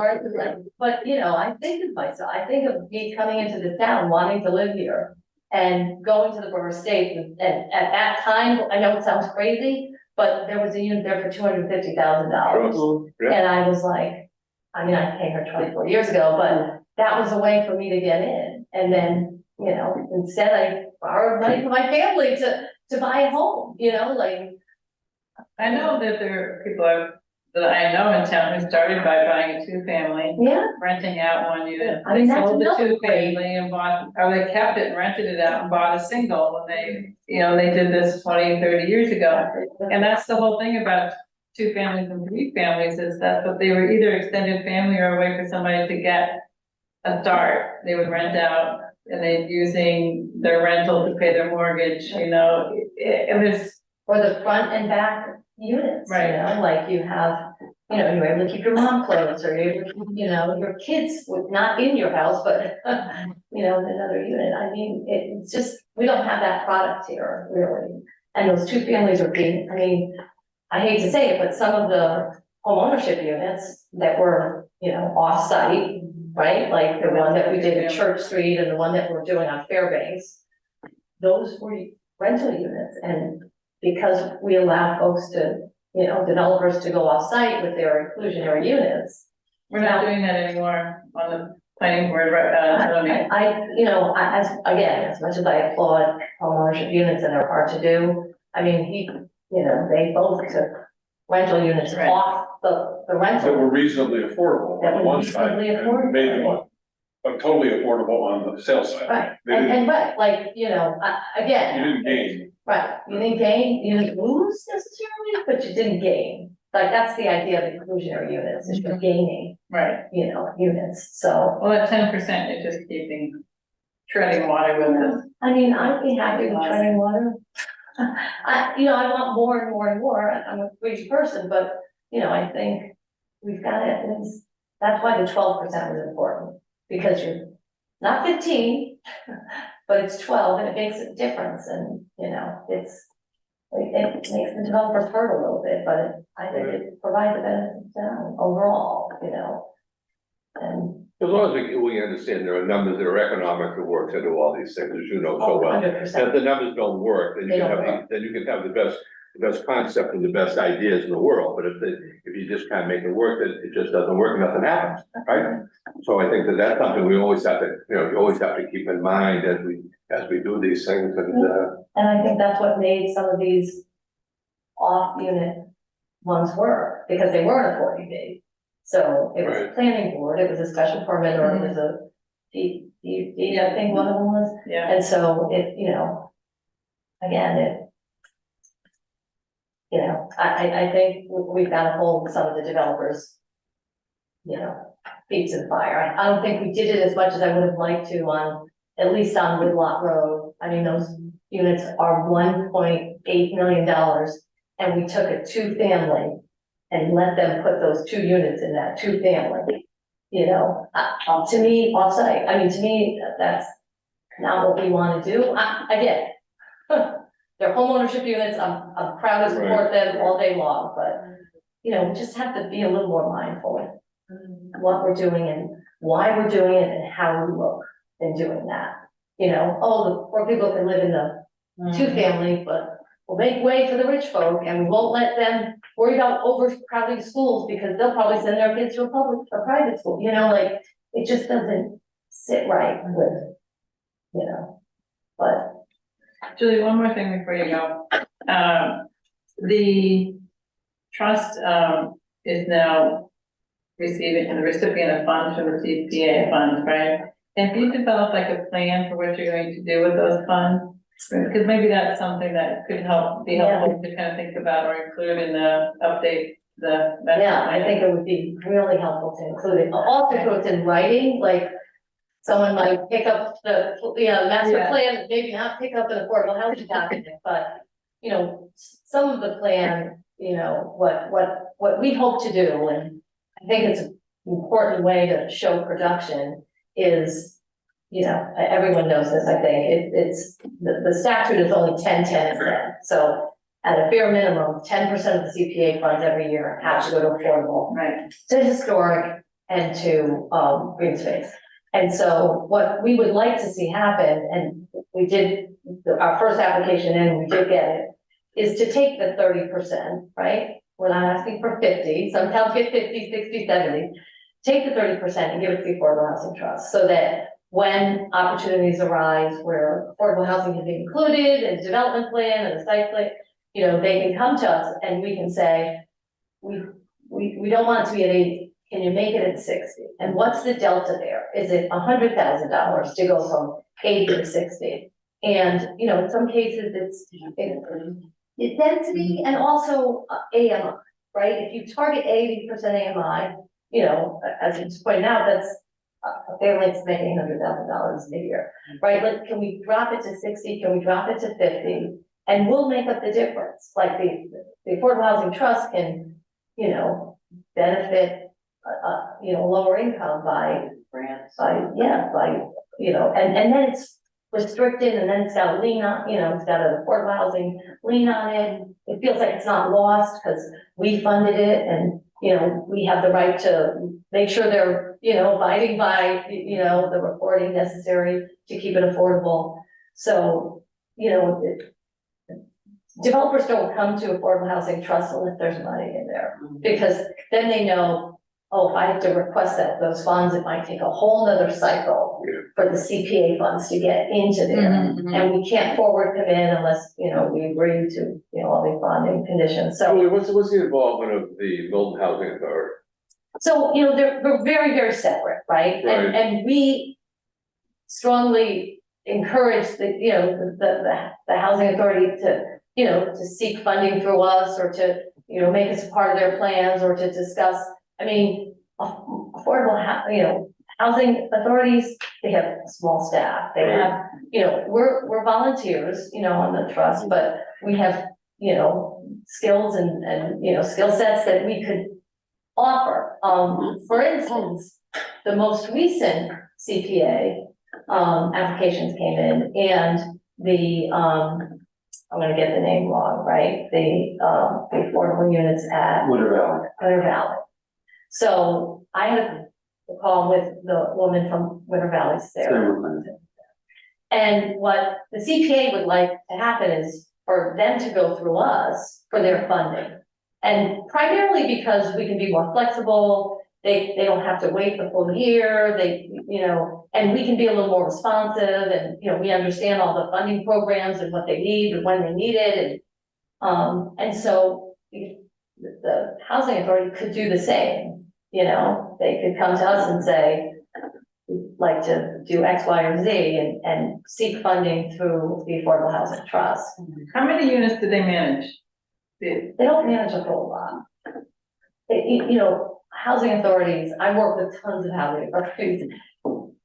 but you know, I think of myself, I think of me coming into the town, wanting to live here. And going to the borough estate, and at that time, I know it sounds crazy, but there was a unit there for $250,000. Yeah. And I was like, I mean, I came here 24 years ago, but that was a way for me to get in. And then, you know, instead I borrowed money from my family to buy a home, you know, like. I know that there are people that I know in town who started by buying a 2-family, Yeah, renting out 1 unit. I mean, They that's sold the another 2-family and bought, or they kept it and rented it out and bought a single when they, you know, they did this 20, 30 years ago. And that's the whole thing about 2 families and 3 families, is that they were either extended family or a way for somebody to get a start. They would rent out and they're using their rental to pay their mortgage, you know, and there's. or the front and back units, you Right. know, like you have, you know, you're able to keep your mom close, or you know, your kids would not in your house, but, you know, in another unit. I mean, it's just, we don't have that product here, really. And those 2 families are being, I mean, I hate to say it, but some of the homeownership units that were, you know, off-site, right? Like the one that we did at Church Street and the one that we're doing on Fairbanks, those were rental units, and because we allow folks to, you know, developers to go off-site with their inclusionary units. We're not doing that anymore on the planning board, right, zoning. You know, as much as I applaud homeownership units and they're hard to do, I mean, you know, they both took rental units Right. off the That rental. were reasonably affordable That on were one side reasonably and made them affordable. totally affordable on the sales side. Right, They didn't, and right, like, you know, you again. didn't gain. Right, you didn't gain, you didn't lose necessarily, but you didn't gain. Like, that's the idea of inclusionary units, is you're gaining, Right, you know, units, so. well, at 10%, you're just keeping treading water with us. I mean, I'd be happy with treading water. You know, I want more and more and more, I'm a greedy person, but, you know, I think we've got it, that's why the 12% was important. Because you're not 15, but it's 12, and it makes a difference, and, you know, it makes the developers hurt a little bit, but I think it provides a benefit. down overall, you know? And As long as we understand there are numbers that are economic that works into all these things, as you know so well. 100%. And if the numbers don't work, then They you can don't have, then you can have the best concept and the best ideas in the world, but if you just can't make it work, then it just doesn't work, nothing happens, right? So I think that that's something we always have to, you always have to keep in mind as we do these things, And I think that's what made some of these off-unit ones work, because they weren't a 40B. So it was a Right. planning board, it was a special permit, or it was a I think one of them was. Yeah, And so it, you know, again, I think we've got to hold some of the developers, you know, feet to the fire. I don't think we did it as much as I would have liked to on, at least on Woodlot Road. I mean, those units are $1.8 million, and we took a two-family and let them put those 2 units in that two-family. You know, to me, offsite, I mean, to me, that's not what we want to do. I get it. They're homeownership units, I'm proud to support them all day long, but, you know, we just have to be a little more mindful of what we're doing and why we're doing it and how we look in doing that. You know, the poor people can live in the two-family, but we'll make way for the rich folk, and we won't let them worry about overcrowding schools, because they'll probably send their kids to a private school, you know, like, it just doesn't sit right with, you know, but. Julie, one more thing before you go. The trust, is now receiving the recipient of funds from the CPA funds, right? And if you develop like a plan for what you're going to do with those funds, because maybe that's something that could be helpful to kind of think about or include in the update, Yeah, I think it would be really helpful to include it, also so it's in writing, like, someone might pick up the, master Yeah. plan, maybe not pick up an affordable housing document, but, you know, some of the plan, you know, what we hope to do, and I think it's an important way to show production is, you know, everyone knows this, I think, it's, the statute is only 10, 10, and 10. So at a bare minimum, 10% of the CPA funds every year have to go to affordable, right? to historic, and to, green space. And so what we would like to see happen, and we did, our first application in, we did get it, is to take the 30%, right? We're not asking for 50, some towns get 50, 60, 70. Take the 30% and give it to the Affordable Housing Trust, so that when opportunities arise where affordable housing can be included in a development plan and a site plan, you know, they can come to us and we can say, we don't want it to be at 80. Can you make it at 60? And what's the delta there? Is it $100,000 to go from 80 to 60? And, you know, in some cases it's density and also AMI, right? If you target 80% AMI, you know, as it's pointed out, that's a family that's making $100,000 a year, right? Like, can we drop it to 60? Can we drop it to 50? And we'll make up the difference. Like the Affordable Housing Trust can, you know, benefit you know, lower income by, you know, and then it's restricted, and then it's got a lien on, you know, it's got an affordable housing lien on it. It feels like it's not lost because we funded it, and, you know, we have the right to make sure they're, you know, abiding by, you know, the reporting necessary to keep it affordable. So, you know, developers don't come to Affordable Housing Trust unless there's money in there, because then they know, oh, if I have to request those funds, it might take a whole nother cycle for the CPA funds to get into there. And we can't forward come in unless, you know, we agree to, you know, all the bonding conditions. So, Julie, what's the involvement of the Milton Housing Authority? so, you know, they're very, very separate, right? Right. And we strongly encourage the, you know, the housing authority to, you know, to seek funding through us, or to, you know, make us a part of their plans, or to discuss. I mean, you know, housing authorities, they have small staff, they have, you know, we're volunteers, you know, on the trust, but we have, you know, skills and, you know, skill sets that we could offer. For instance, the most recent CPA, applications came in, and the, I'm gonna get the name wrong, right? The affordable units at Winter Valley. Winter Valley. So I had a call with the woman from Winter Valley there. And what the CPA would like to happen is for them to go through us for their funding. And primarily because we can be more flexible, they don't have to wait the full year, and we can be a little more responsive and, we understand all the funding programs and what they need and when they need it and so the housing authority could do the same, they could come to us and say, we'd like to do X, Y, or Z and seek funding through the Affordable Housing Trust. How many units do they manage? They don't manage a whole lot. Housing authorities, I work with tons of housing authorities.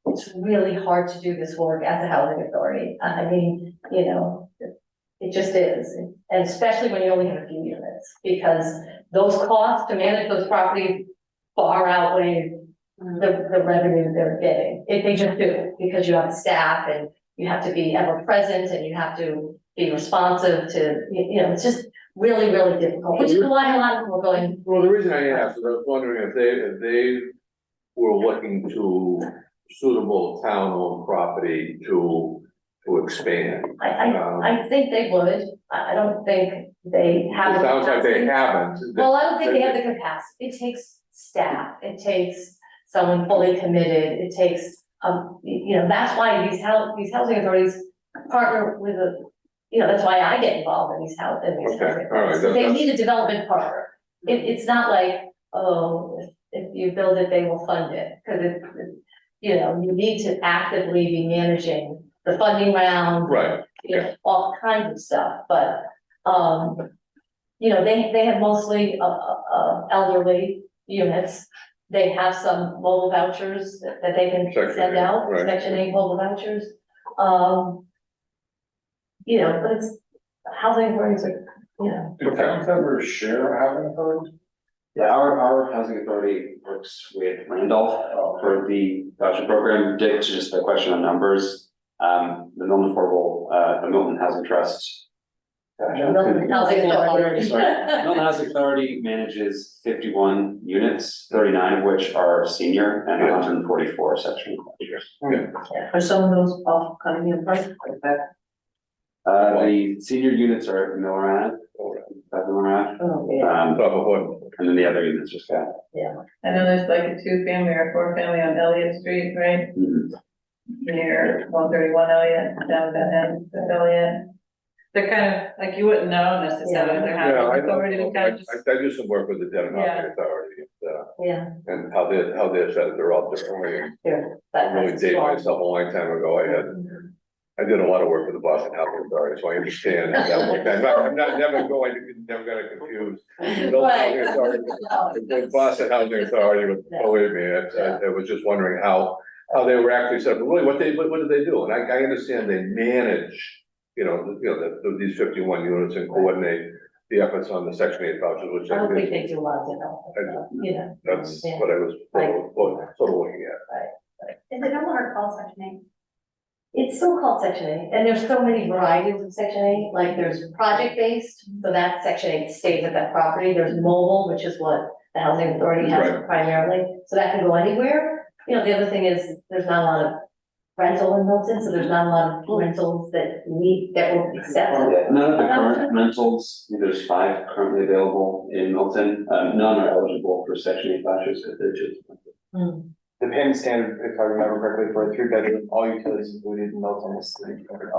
It's really hard to do this work as a housing authority. I mean, it just is. And especially when you only have a few units, because those costs to manage those properties far outweigh the revenue that they're getting. They just do, because you have staff and you have to be ever present and you have to be responsive to, it's just really, really difficult, which is why a lot of people are going. Well, the reason I asked is I was wondering if they were looking to suitable town-owned property to expand. I think they would. I don't think they have. It the sounds like they capacity. haven't. Well, I don't think they have the capacity. It takes staff. It takes someone fully committed. It takes, that's why these housing authorities partner with that's why I get involved in these housing Okay, all right, authorities. Because they that's- need a development partner. It's not like, oh, if you build it, they will fund it. Because you need to actively be managing the funding round. Right. All kinds of stuff, but, they have mostly, elderly units. They have some mobile vouchers that they can Section send 8, out, right. Section 8 mobile vouchers. But it's, housing authorities are, Do towns ever share a housing authority? Yeah, our housing authority works with Randolph for the voucher program. Dick, to just a question on numbers. The Milton Housing Trust. Milton Housing Authority. Milton Housing Authority manages 51 units, 39 of which are senior and 144 section. Are some of those all coming in price like that? The senior units are at Millerad, Oh, yeah. Top of what? and then the other units just got. I know there's like a 2-family or 4-family on Elliott Street, right? Near 131 Elliott, down that end of Elliott. They're kind of, like, you wouldn't know necessarily, they're Yeah, I housing authority, they kind of just. I do some work with the Denham Housing Authority, Yeah, and how they're set, they're all differently. here. I really dated myself a long time ago. I did a lot of work with the Boston Housing Authority, so I understand that. I'm never gonna confuse. Milton Housing Authority with Boston Housing Authority, believe me, I was just wondering how they were actually set up, really, what do they do? And I understand they manage, these 51 units and coordinate the efforts on the Section 8 vouchers, which I don't think think they do a lot of development, that's Yeah. what I was sort of looking at. Is it no longer called Section 8? It's still called Section 8, and there's so many varieties of Section 8, like there's project-based, so that Section 8 stays at that property, there's mobile, which is what the housing authority has Right. primarily, so that can go anywhere. The other thing is, there's not a lot of rental in Milton, so there's not a lot of rentals that will accept. None of the current rentals, there's 5 currently available in Milton, none are eligible for Section 8 vouchers because they're just. The payment standard, if I remember correctly, for a 3-bedroom, all utilities included in Milton is $300.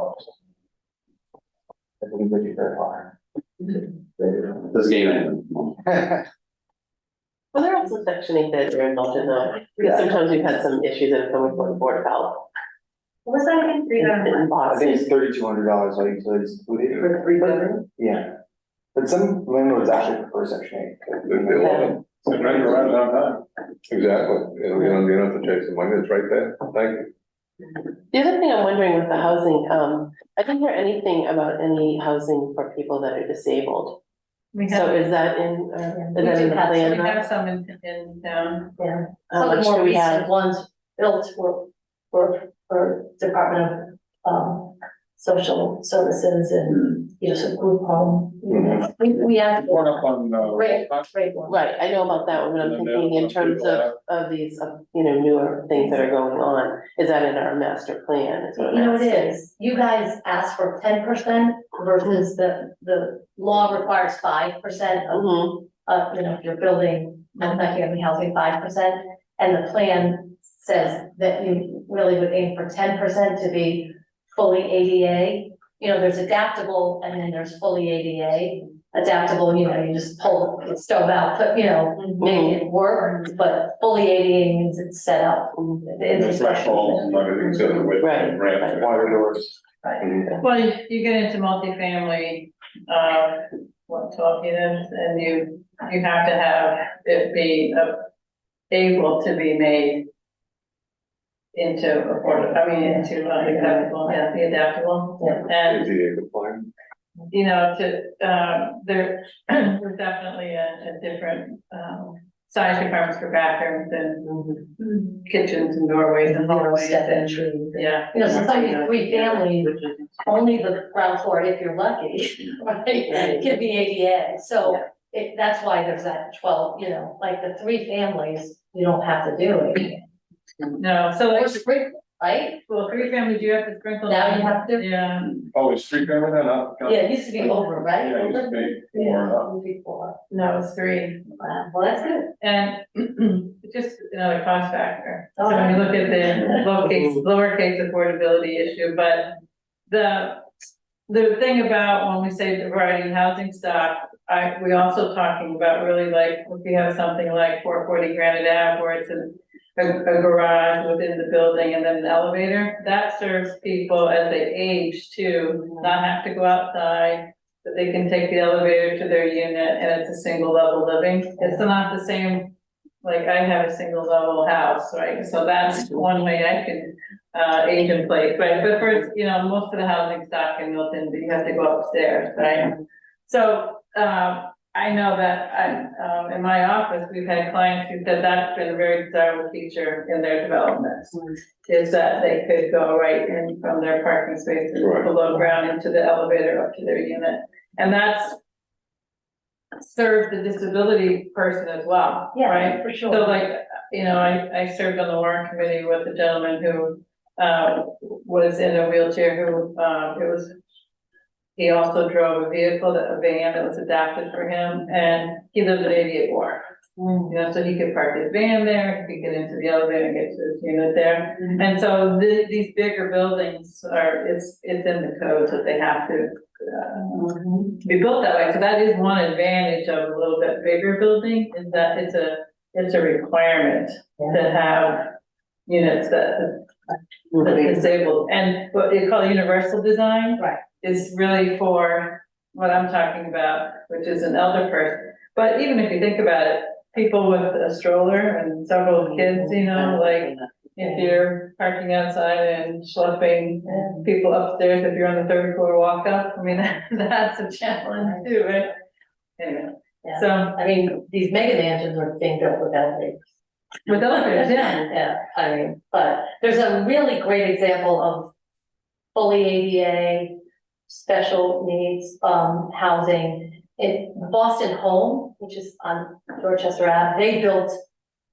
I think we get very far. Doesn't get you anything. Well, there are also Section 8 that are in Milton though, because sometimes we've had some issues that have come before the Board of Health. What was that again? In I think Boston. it's $3,200 all utilities included. For 3-bedroom? Yeah. But some landlords actually prefer Section 8. They love it. Right around downtown. Exactly, you don't have to chase the money, it's right there, thank you. The other thing I'm wondering with the housing, I didn't hear anything about any housing for people that are disabled. We So have, is that in, We is that do in the have- we plan? have some in town. Yeah, How some of much the more do we recent have? ones built for Department of, social services and, you know, some group home units. We have. One up on, Great, great one. Right, I know about that one, but I'm And then thinking in the other terms of these, you know, newer things that are going on, is that in our master plan? Is what I'm You know, it asking. is, you guys asked for 10% versus the law requires 5% of, Mhm. you know, if you're building multi-family housing, 5%. And the plan says that you really would aim for 10% to be fully ADA. You know, there's adaptable and then there's fully ADA. Adaptable, you know, you just pull the stove out, put, you know, make it work, but fully ADA means it's set up. the threshold and everything to the width and ramp. Water doors. Well, you get into multifamily, 12 units, and you have to have it be able to be made into affordable, I mean, into acceptable, yeah, the adaptable. And, ADA compliant. you know, there's definitely a different, size requirements for bathrooms and kitchens and doorways and hallways and, yeah. You know, sometimes 3 families, only the ground floor, if you're lucky, right, can be ADA. So that's why there's that 12, you know, like the 3 families, you don't have to do it. No, so Or like, sprinkle, right? well, 3 families, you have to sprinkle. Now you have to. Yeah. Oh, it's street camera then, huh? Yeah, it used to be over, right? Yeah, it used to be four, Before. No, it's 3. Wow, well, that's good. And it's just another cost factor. So when you look at the lowercase affordability issue, but the thing about when we say the variety of housing stock, we also talking about really like, if you have something like 440 Granite Ave, where it's a garage within the building and then an elevator, that serves people as they age too, not have to go outside, that they can take the elevator to their unit and it's a single level living. It's not the same, like I have a single level house, right? So that's one way I can age in place, right? But for, you know, most of the housing stock in Milton, you have to go upstairs, right? So, I know that in my office, we've had clients who said that's been a very desirable feature in their developments. Is that they could go right in from their parking spaces below ground into the elevator up to their unit. And that's served the disability person as well, Yeah, right? for sure. So like, you know, I served on the warrant committee with a gentleman who was in a wheelchair who he also drove a vehicle, a van that was adapted for him, and he lived in 88 Wharf. You know, so he could park his van there, he could get into the elevator and get to his unit there. And so these bigger buildings it's in the code that they have to be built that way. So that is one advantage of a little bit bigger building, is that it's a requirement to have units that disabled. And what they call universal design. Right. Is really for what I'm talking about, which is an elder person. But even if you think about it, people with a stroller and several kids, you know, like if you're parking outside and schlepping people upstairs, if you're on the 3rd floor walk up, I mean, that's a challenge too, right? Anyway, Yeah. so. I mean, these mega mansions are being built with elevators. With elevators, yeah. Yeah, I mean, but there's a really great example of fully ADA, special needs, housing. In Boston Home, which is on Dorchester Ave, they built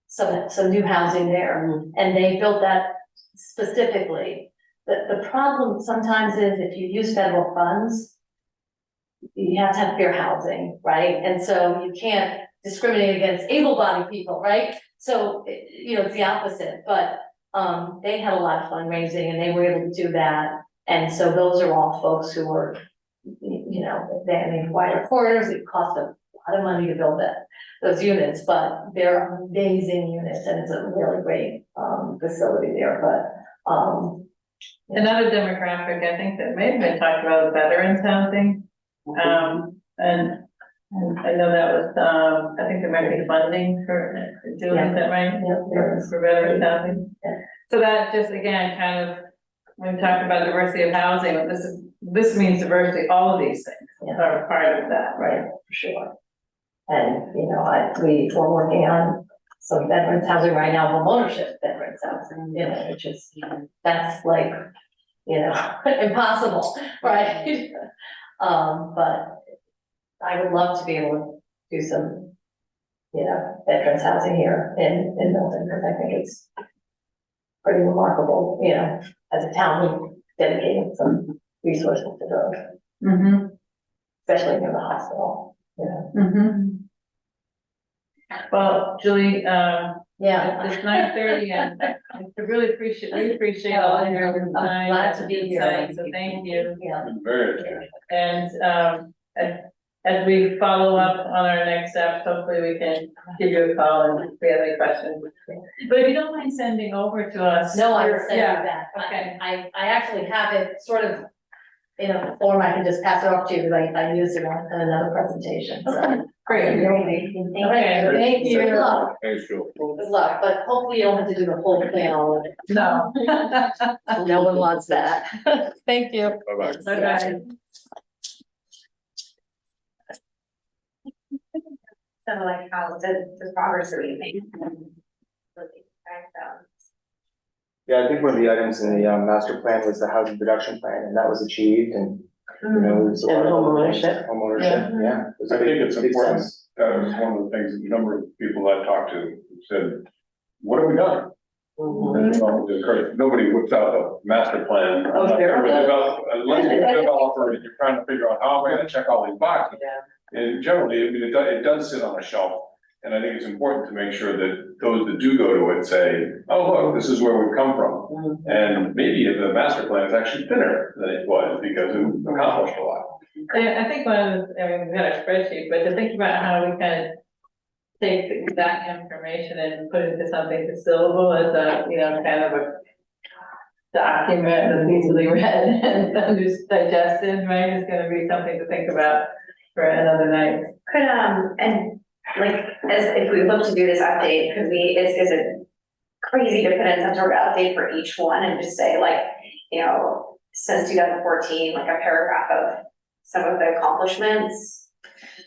some new housing there, and they built that specifically. The problem sometimes is if you use federal funds, you have to have fair housing, right? And so you can't discriminate against able-bodied people, right? So, you know, it's the opposite, but they had a lot of fundraising and they were able to do that. And so those are all folks who were, you know, they need wider corridors. It cost a lot of money to build those units, but they're amazing units and it's a really great facility there. But another demographic, I think that may have been talked about is veterans housing. And I know that was, I think there might be funding for doing, is that right? Yeah. For veterans housing. Yeah. So that just again, kind of, when we talk about diversity of housing, this means diversity, all of these things are part of that, right? For sure. And, you know, we're working on some veterans housing right now, home ownership veterans housing, you know, which is, that's like impossible, right? But I would love to be able to do some, veterans housing here in Milton, because I think it's pretty remarkable, as a town, we dedicated some resources to those, Mm-hmm, especially near the hospital, mm-hmm. Well, Julie, Yeah. it's 9:30 and I really we appreciate all of your time. I'm glad to be here. insight, So thank you. Yeah. Very interesting. And, as we follow up on our next steps, hopefully we can give you a call and if we have any questions. But if you don't mind sending over to us. No, I will send you Yeah, that. okay. I actually have it sort of in a form I can just pass it off to you, because I used it on another presentation, so. Great. Okay, thank you. Good luck, Thanks, Joe. good luck, but hopefully you don't have to do the whole thing all of it. No. No one wants that. Thank you. Bye-bye. Okay. So like how the progress are we making? Yeah, I think one of the items in the master plan was the housing production plan, and that was achieved, and, you know, it was. And homeownership. Homeownership, yeah. It was a I think big- it's big important, steps. that was one of the things, a number of people I talked to said, what have we done? Well, it's great. Nobody whips out a master plan. Oh, sure. Unless you're a developer and you're trying to figure out how am I gonna check all these boxes. And generally, I mean, it does sit on a shelf, and I think it's important to make sure that those that do go to it say, oh, look, this is where we've come from. And maybe the master plan is actually thinner than it was because it accomplished a lot. I think one of the, we've got a spreadsheet, but to think about how we kind of take that information and put it into something distillable as a, kind of a document that's easily read and digested, right, is gonna be something to think about for another night. Could, and like, as if we look to do this update, could we, is it crazy to put in some sort of update for each one and just say like, since 2014, like a paragraph of some of the accomplishments?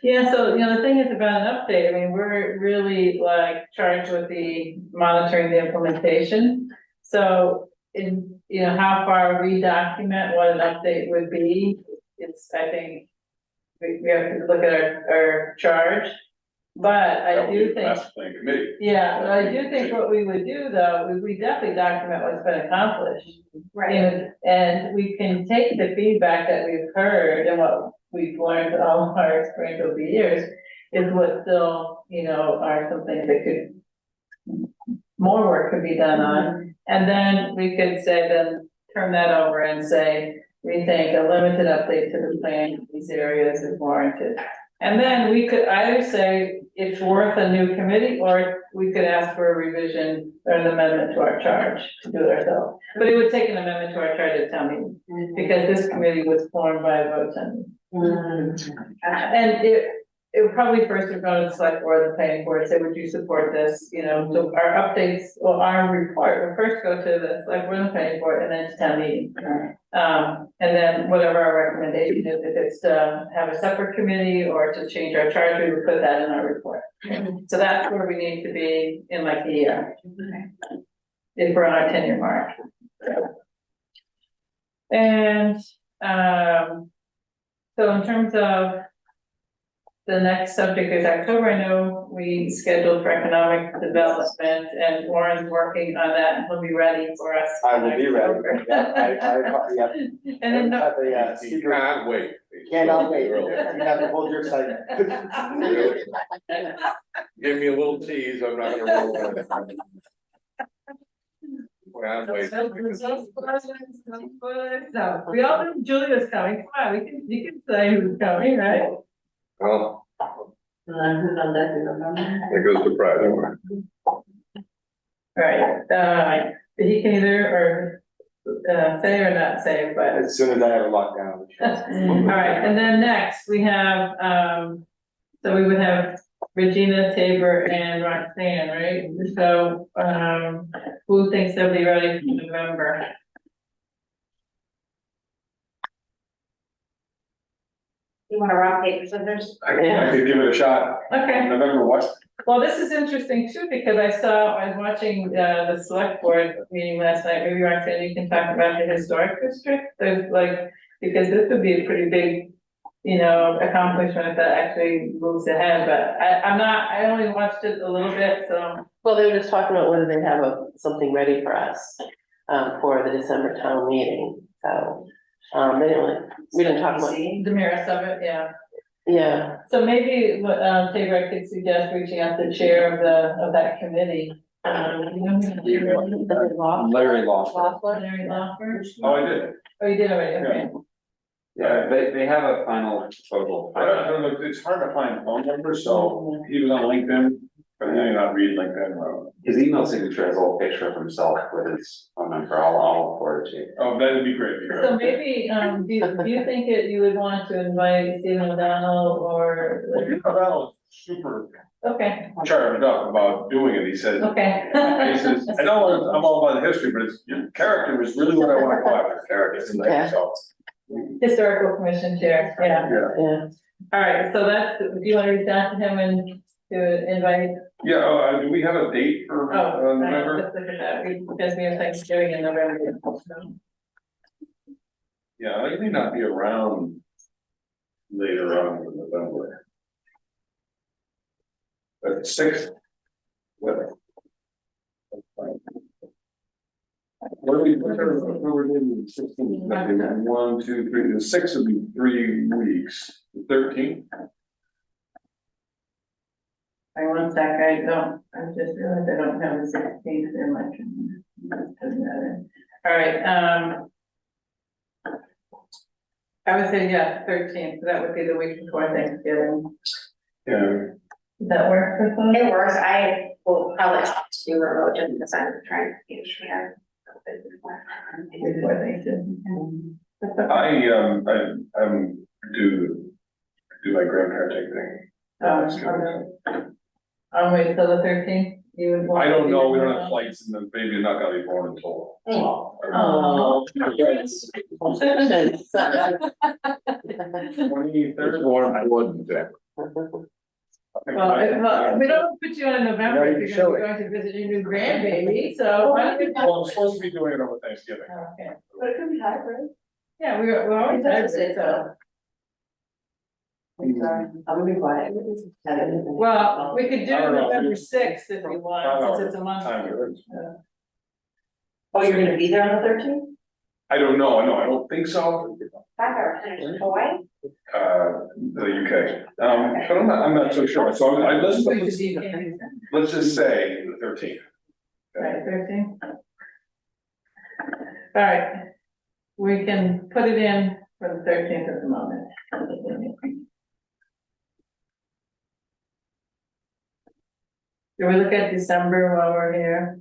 Yeah, so, the thing is about an update, I mean, we're really like charged with the monitoring the implementation. So how far we document what an update would be, it's, I think, we have to look at our charge. But I do think, Master plan committee. yeah, but I do think what we would do though, we definitely document what's been accomplished. And we can take the feedback that we've heard and what we've learned all of our experience over the years is what still, are some things that could, more work could be done on. And then we could say, then turn that over and say, we think a limited update to the plan in these areas is warranted. And then we could either say it's worth a new committee, or we could ask for a revision or an amendment to our charge to do it ourselves. But it would take an amendment to our charge at town meeting, because this committee was formed by a vote on. And it would probably first would go to the select board, the planning board, say, would you support this? So our updates, well, our report would first go to the select board and the planning board, and then to town meeting. And then whatever our recommendation is, if it's to have a separate committee or to change our charge, we would put that in our report. So that's where we need to be in like a year. If we're on our 10-year mark. And, so in terms of the next subject is October. I know we scheduled for economic development and Warren's working on that and he'll be ready for us. I will be ready. in Yeah, October. yeah. And then, Have a, You secret, can't wait. cannot wait, you have to hold your excitement. Give me a little tease, I'm not gonna roll with it. Can't wait. No, we all knew Julia's coming, come on, you can say who's coming, right? Well, there goes the pride. Right, he can either, say or not say, but. As soon as I have it locked down. All right, and then next, we have, so we would have Regina, Tabor, and Roxanne, right? So, who thinks they'll be ready for November? You want to rock, paper, scissors? I could give it a shot. Okay, November what? Well, this is interesting too, because I was watching, the select board meeting last night, maybe Roxanne, you can talk about the historic district, there's like, because this would be a pretty big, accomplishment if that actually moves ahead, but I only watched it a little bit, so. Well, they were just talking about whether they'd have something ready for us, for the December town meeting, so, we didn't talk about, The merits of it, yeah. yeah. So maybe what, Tabor could suggest reaching out to the chair of that committee. Larry Law. Larry Lawford? Oh, I did. Oh, you did already, okay. Yeah, they have a final proposal. I don't know, it's hard to find phone numbers, so he was on LinkedIn, but I know not read LinkedIn, well. His email signature has a little picture of himself with his phone number, I'll forward it to you. Oh, that'd be great. So maybe, do you think that you would want to invite Stephen O'Donnell or? Well, super Okay, charged up about doing it, he says. okay. He says, I know I'm all about the history, but it's, your character is really what I wanna go after, character, Yeah. so. Historical Commission Chair, yeah. Yeah, All right, so do you want to reach out to him and to invite? Yeah, do we have a date for, Oh, November? let's look at that, because we have Thanksgiving in November. So. Yeah, I may not be around later on in November. But 6th. What? What are we doing, 16, 1, 2, 3, the 6th would be 3 weeks, the 13th. I one sec, I just realized I don't have the 16th in my. All right, I would say, yeah, 13th, so that would be the week before Thanksgiving. Yeah. Does that work for folks? It works, I will probably have to do remote just because I'm trying to get here. Before Thanksgiving. That's okay. I'm do my grandparenting thing. I'll wait till the 13th, you would. want I don't to know, we do don't that? have flights and the baby's not gonna be born until. Oh. 23rd. Well, we don't put you on in November, No, you if show you're going to visit your new grandbaby, so. why don't we- Well, I'm supposed to be doing it over Thanksgiving. Okay, But it could be hybrid. yeah, we're always hybrid, so, I'm sorry, I'm gonna be quiet. well, we could do I don't know. November 6th if you want, since it's a month. Time difference. Oh, you're gonna be there on the 13th? I don't know, I don't think so, Back our finished Hawaii. the UK, but I'm not so sure, so let's just say the 13th. Right, 13th. All right, we can put it in for the 13th at the moment. Do we look at December while we're here?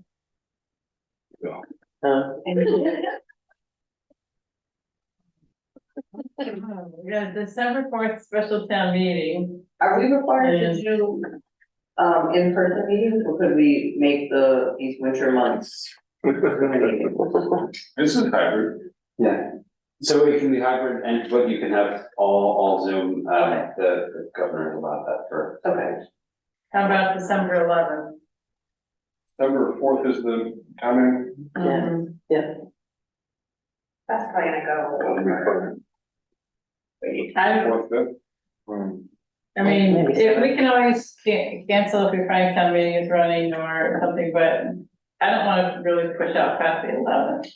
Yeah, December 4th, special town meeting. Are we required to do, in-person meetings, or could we make these winter months? This is hybrid. Yeah, so it can be hybrid and, but you can have all Zoom, the governor allowed that for. Okay. How about December 11th? December 4th is the timing. yeah, That's probably gonna go over. I 4th, 5th. I mean, Maybe if so. we can always cancel if your Frank town meeting is running or something, but I don't wanna really push out past the 11th.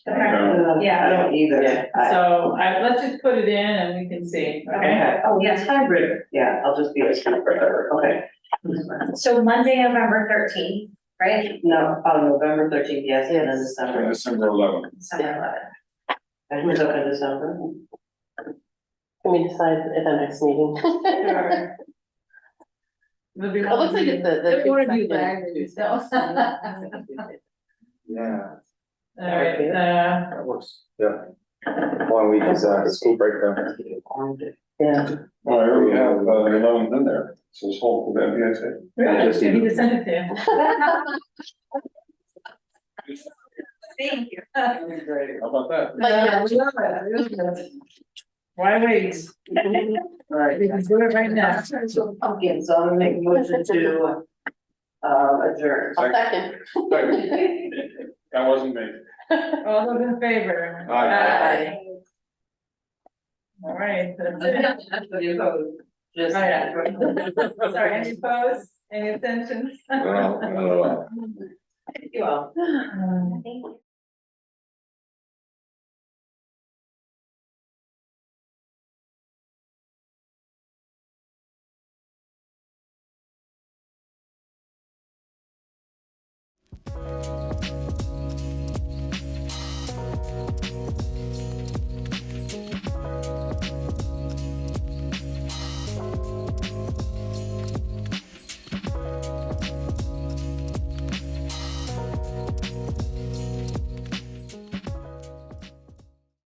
Yeah. I don't either. So let's just put it in and we can see, okay? Okay, oh, yes, hybrid, yeah, I'll just be a hybrid, okay. So Monday, November 13th, right? No, November 13th, yes, and then Yes. December, December 11th. December 11th. and who's up in December? can we decide at the next meeting? Sure. It'll be It looks like it's the. It'll wanna be second lagged, Tuesday. Yeah, All right, that works, yeah. One week is, school break down. Yeah, Oh, I already have, the 11th in there, so it's whole, the MPSA. really, he just sent it to you. Thank you. Great. How about that? Why wait? All right. We can do it right now. So pumpkin, so I'm gonna make a motion to adjourn. I'll second. That wasn't me. All those in favor? Aye. All right, that's I'm it. not actually opposed, just. Oh, yeah. Sorry, any opposed, any abstentions? Well, You all. Um, Thank you.